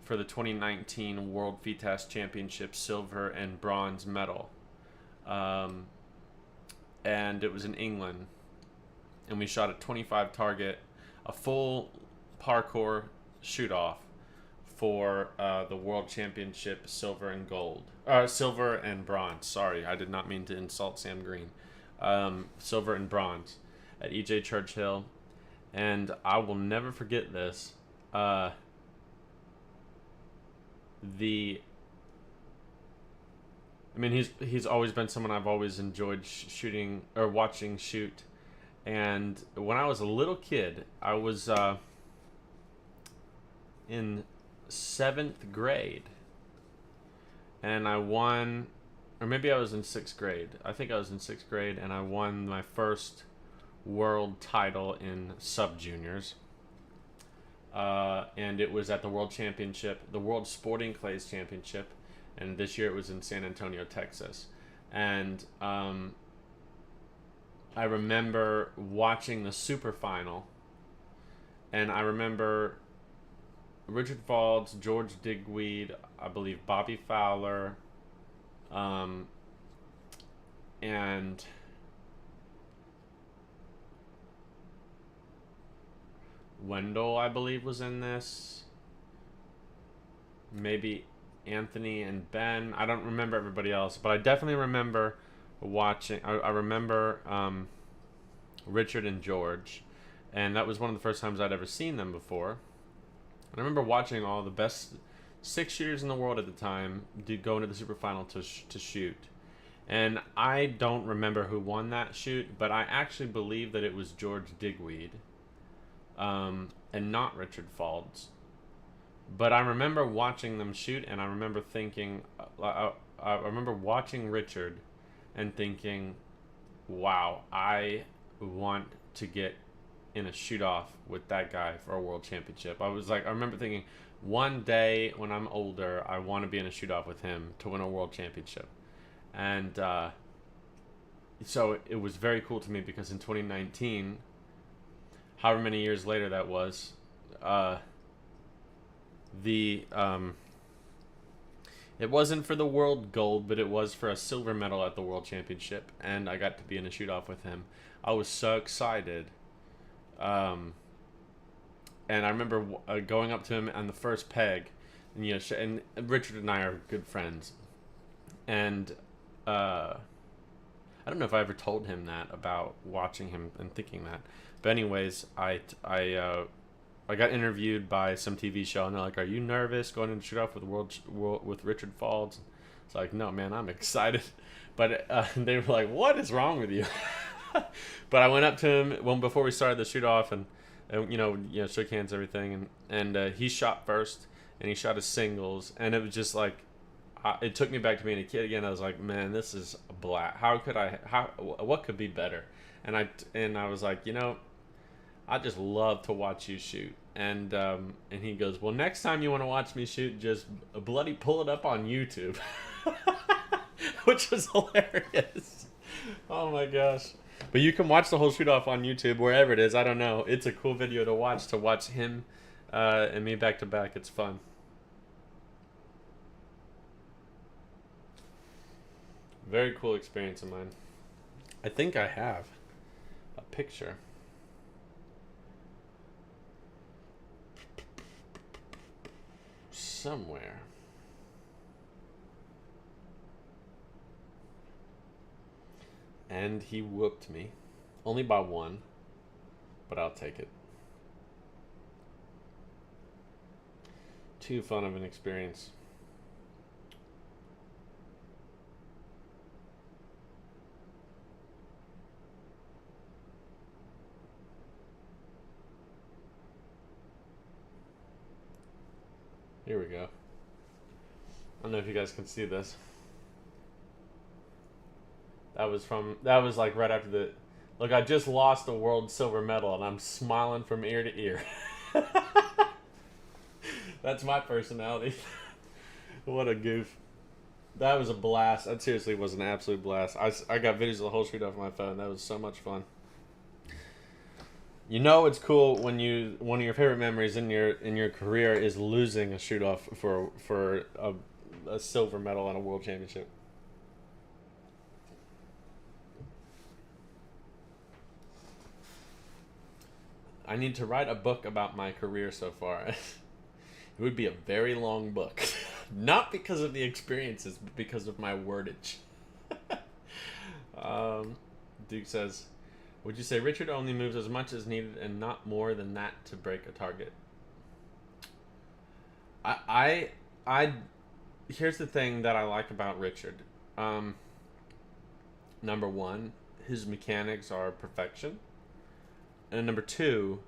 for the 2019 World FITAS Championship silver and bronze medal. And it was in England. And we shot a 25 target, a full parkour shoot off for the World Championship silver and bronze. Sorry, I did not mean to insult Sam Green. Silver and bronze at EJ Churchill. And I will never forget this. He's always been someone I've always enjoyed shooting or watching shoot. And when I was a little kid, I was in 7th grade, and I won, or maybe I was in 6th grade. I think I was in 6th grade, and I won my first world title in sub-juniors. And it was at the World Championship, the World Sporting Clays Championship, and this year it was in San Antonio, Texas. And I remember watching the super final, and I remember Richard Faulds, George Digweed, I believe Bobby Fowler, and Wendell, I believe, was in this. Maybe Anthony and Ben. I don't remember everybody else, but I definitely remember watching. I remember Richard and George, and that was one of the first times I'd ever seen them before. And I remember watching all the best 6 shooters in the world at the time go into the super final to shoot. And I don't remember who won that shoot, but I actually believe that it was George Digweed, and not Richard Faulds. But I remember watching them shoot, and I remember thinking, I remember watching Richard and thinking, wow, I want to get in a shoot-off with that guy for a world championship. I remember thinking, one day when I'm older, I want to be in a shoot-off with him to win a world championship. And so it was very cool to me, because in 2019, however many years later that was, it wasn't for the world gold, but it was for a silver medal at the world championship, and I got to be in a shoot-off with him. I was so excited. And I remember going up to him on the first peg, and and Richard and I are good friends, and I don't know if I ever told him that about watching him and thinking that, but anyways, I got interviewed by some TV show, and they're like, "Are you nervous going into shoot off with Richard Faulds?" It's like, "No, man, I'm excited." But they were like, "What is wrong with you?" But I went up to him before we started the shoot off, and and shook hands, everything, and he shot first, and he shot his singles, and it was just like, it took me back to being a kid again. I was like, man, this is a blast. What could be better? And I was like, I just love to watch you shoot. And he goes, well, next time you want to watch me shoot, just bloody pull it up on YouTube. Which was hilarious. Oh my gosh. But you can watch the whole shoot off on YouTube, wherever it is. I don't know. It's a cool video to watch him and me back to back. It's fun. Very cool experience of mine. I think I have a picture. Somewhere. And he whooped me. Only by one. But I'll take it. Too fun of an experience. Here we go. I don't know if you guys can see this. That was like right after the... Look, I just lost a world silver medal and I'm smiling from ear to ear. That's my personality. What a goof. That was a blast. That seriously was an absolute blast. I got videos of the whole shoot off my phone. That was so much fun. It's cool when one of your favorite memories in your career is losing a shoot off for a silver medal on a world championship. I need to write a book about my career so far. It would be a very long book. Not because of the experiences, but because of my wordage. Duke says, would you say Richard only moves as much as needed and not more than that to break a target? I here's the thing that I like about Richard. Number one, his mechanics are perfection. And number two,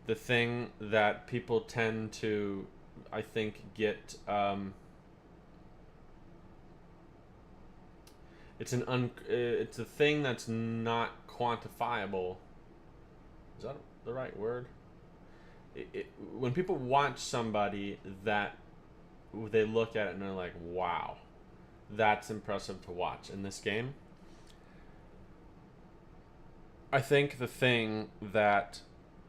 the thing that people tend to, I think, get... it's a thing that's not quantifiable. Is that the right word? When people watch somebody that they look at it and they're like, wow, that's impressive to watch in this game. I think the thing that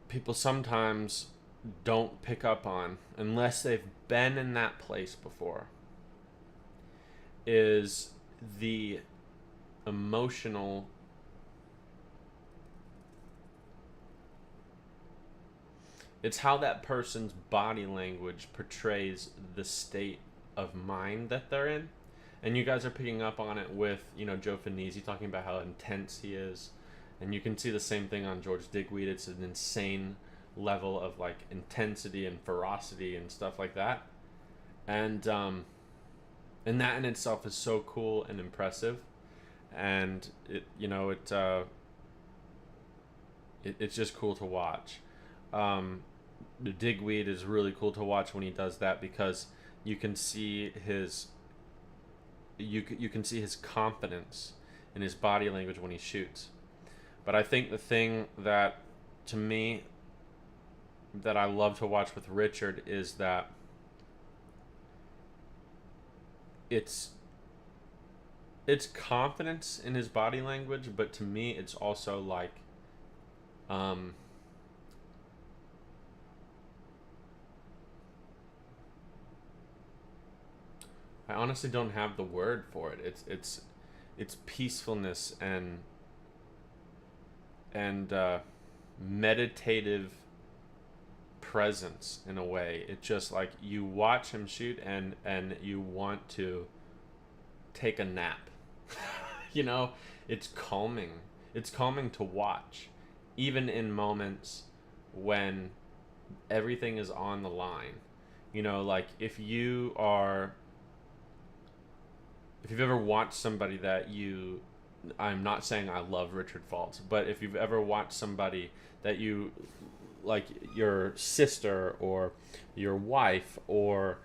people sometimes don't pick up on, unless they've been in that place before, is the emotional it's how that person's body language portrays the state of mind that they're in. And you guys are picking up on it with, Joe Finizzi talking about how intense he is. And you can see the same thing on George Digweed. It's an insane level of like intensity and ferocity and stuff like that. And that in itself is so cool and impressive. And it's just cool to watch. The Digweed is really cool to watch when he does that, because you can see his confidence in his body language when he shoots. But I think the thing that, to me, that I love to watch with Richard is that it's confidence in his body language, but to me it's also like I honestly don't have the word for it. It's peacefulness and meditative presence in a way. It's just like you watch him shoot and you want to take a nap. It's calming. It's calming to watch, even in moments when everything is on the line. Like if you've ever watched somebody that you I'm not saying I love Richard Faults, but if you've ever watched somebody that you like, your sister or your wife or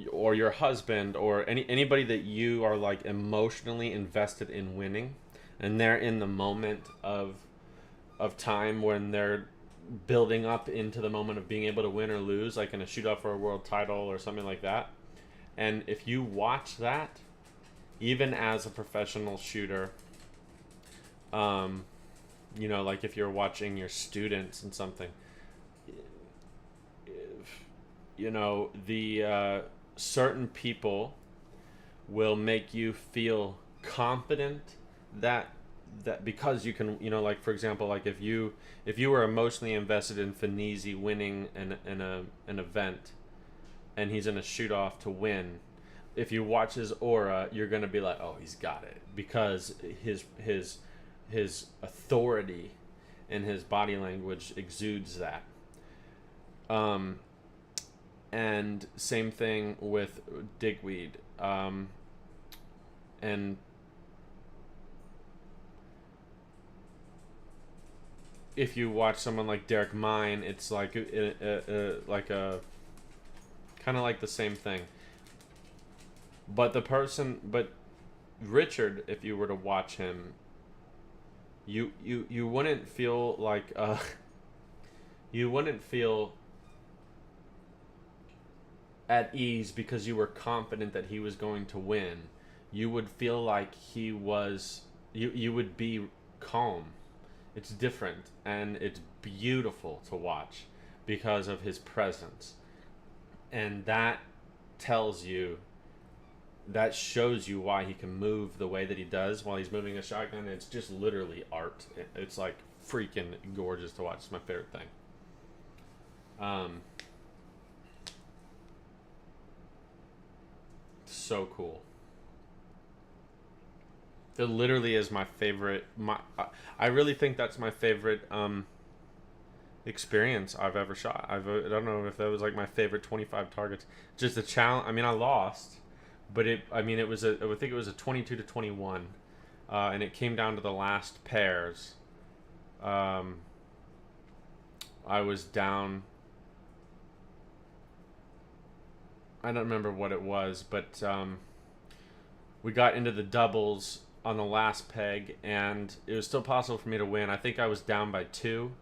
your husband or anybody that you are like emotionally invested in winning, and they're in the moment of time when they're building up into the moment of being able to win or lose, like in a shoot off for a world title or something like that. And if you watch that, even as a professional shooter, like if you're watching your students and something, the certain people will make you feel confident that because you can, like for example, like if you were emotionally invested in Finisi winning an event, and he's in a shoot off to win, if you watch his aura, you're gonna be like, oh, he's got it, because his authority and his body language exudes that. And same thing with Digweed. And if you watch someone like Derek Mine, it's like a kind of like the same thing. But Richard, if you were to watch him, you wouldn't feel like you wouldn't feel at ease because you were confident that he was going to win. You would feel like he was, you would be calm. It's different, and it's beautiful to watch because of his presence. And that shows you why he can move the way that he does while he's moving a shotgun. It's just literally art. It's like freaking gorgeous to watch. It's my favorite thing. So cool. It literally is my favorite. I really think that's my favorite experience I've ever shot. I don't know if that was like my favorite 25 targets. Just a challenge. I mean, I lost, but I think it was a 22-21, and it came down to the last pairs. I was down. I don't remember what it was, but we got into the doubles on the last peg, and it was still possible for me to win. I think I was down by 2,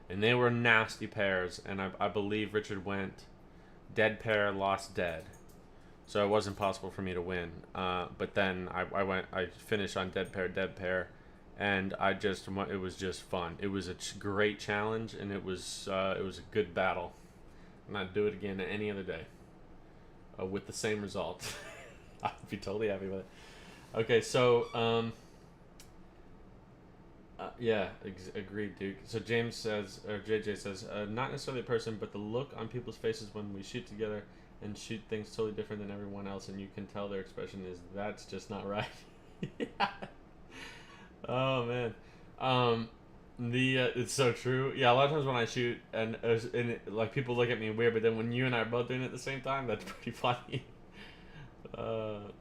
and they were nasty pairs, and I believe Richard went dead pair, lost dead. So it wasn't possible for me to win. But then I finished on dead pair, and it was just fun. It was a great challenge, and it was a good battle. And I'd do it again any other day. With the same result. I'd be totally happy with it. Okay, so agreed, Duke. So James says, or JJ says, not necessarily a person, but the look on people's faces when we shoot together and shoot things totally different than everyone else, and you can tell their expression is, that's just not right. Yeah. Oh man. It's so true. Yeah, a lot of times when I shoot and like people look at me weird, but then when you and I are both doing it at the same time, that's pretty funny.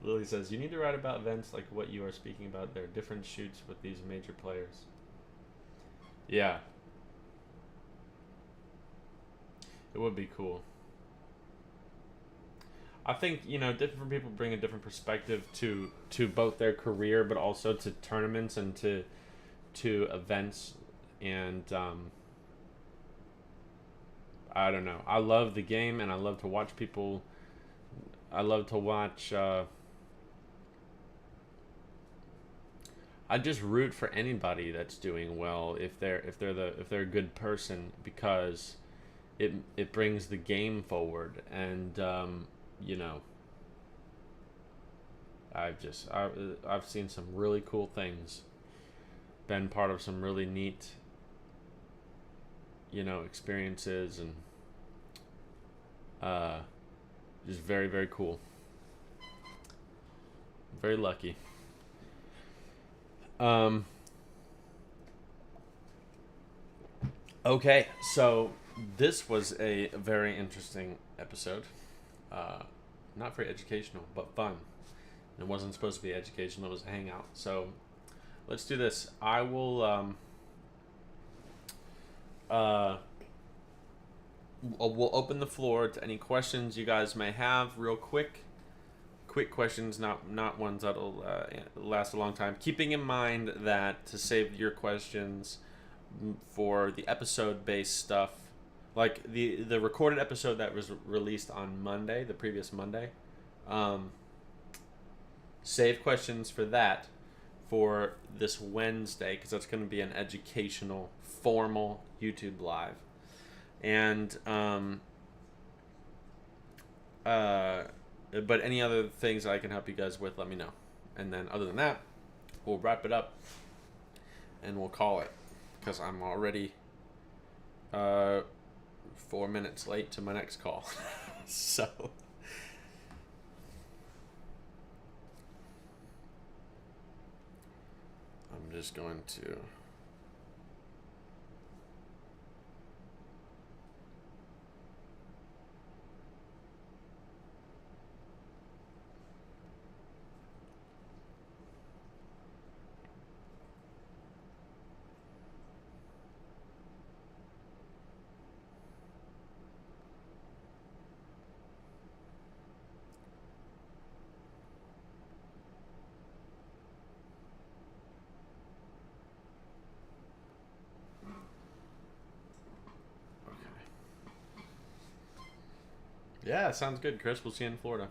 Lily says, you need to write about events like what you are speaking about. There are different shoots with these major players. Yeah. It would be cool. I think, different people bring a different perspective to both their career, but also to tournaments and to events. And I don't know. I love the game, and I love to watch people. I love to watch. I just root for anybody that's doing well if they're a good person, because it brings the game forward. And I've seen some really cool things. Been part of some really neat experiences, and just very, very cool. Very lucky. Okay, so this was a very interesting episode. Not very educational, but fun. It wasn't supposed to be educational. It was a hangout. So let's do this. I will we'll open the floor to any questions you guys may have real quick. Quick questions, not ones that'll last a long time. Keeping in mind that to save your questions for the episode-based stuff, like the recorded episode that was released on Monday, the previous Monday, save questions for that for this Wednesday, because that's going to be an educational, formal YouTube live. And but any other things I can help you guys with, let me know. And then other than that, we'll wrap it up and we'll call it, because I'm already 4 minutes late to my next call. So I'm just going to yeah, sounds good, Chris. We'll see you in Florida.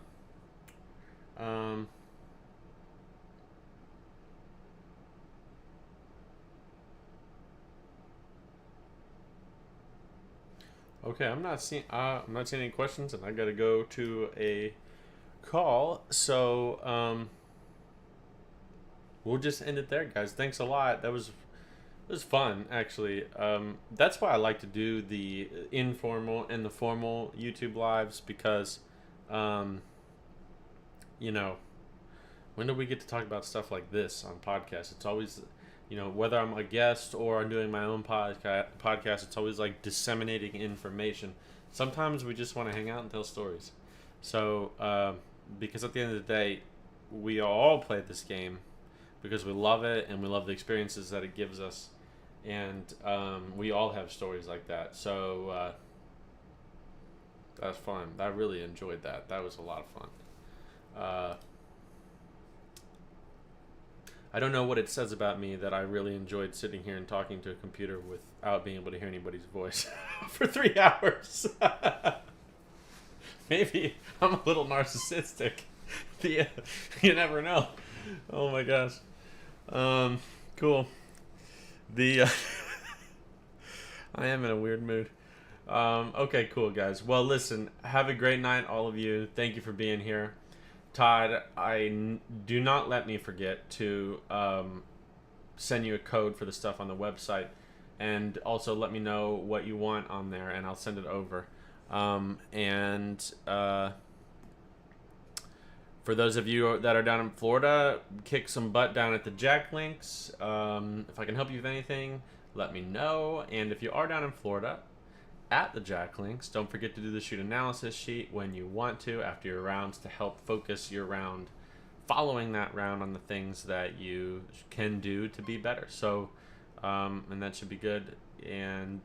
Okay, I'm not seeing any questions, and I gotta go to a call. So we'll just end it there, guys. Thanks a lot. It was fun, actually. That's why I like to do the informal and the formal YouTube lives, because you know, when do we get to talk about stuff like this on podcasts? It's always, whether I'm a guest or I'm doing my own podcast, it's always like disseminating information. Sometimes we just want to hang out and tell stories. So, because at the end of the day, we all play this game because we love it and we love the experiences that it gives us. And we all have stories like that. So, that's fun. I really enjoyed that. That was a lot of fun. I don't know what it says about me that I really enjoyed sitting here and talking to a computer without being able to hear anybody's voice for 3 hours. Maybe I'm a little narcissistic. You never know. Oh my gosh. Cool. I am in a weird mood. Okay, cool, guys. Well, listen, have a great night, all of you. Thank you for being here. Todd, do not let me forget to send you a code for the stuff on the website, and also let me know what you want on there, and I'll send it over. For those of you that are down in Florida, kick some butt down at the Jack Links. If I can help you with anything, let me know. And if you are down in Florida at the Jack Links, don't forget to do the shoot analysis sheet when you want to after your rounds, to help focus your round, following that round, on the things that you can do to be better. So, and that should be good. And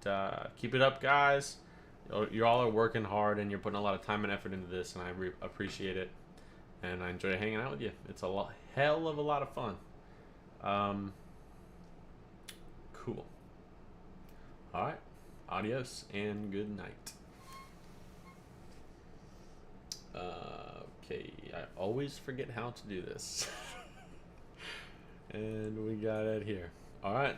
keep it up, guys. You all are working hard and you're putting a lot of time and effort into this, and I appreciate it. And I enjoy hanging out with you. It's a hell of a lot of fun. Cool. All right. Adios and good night. Okay, I always forget how to do this. And we got it here. All right.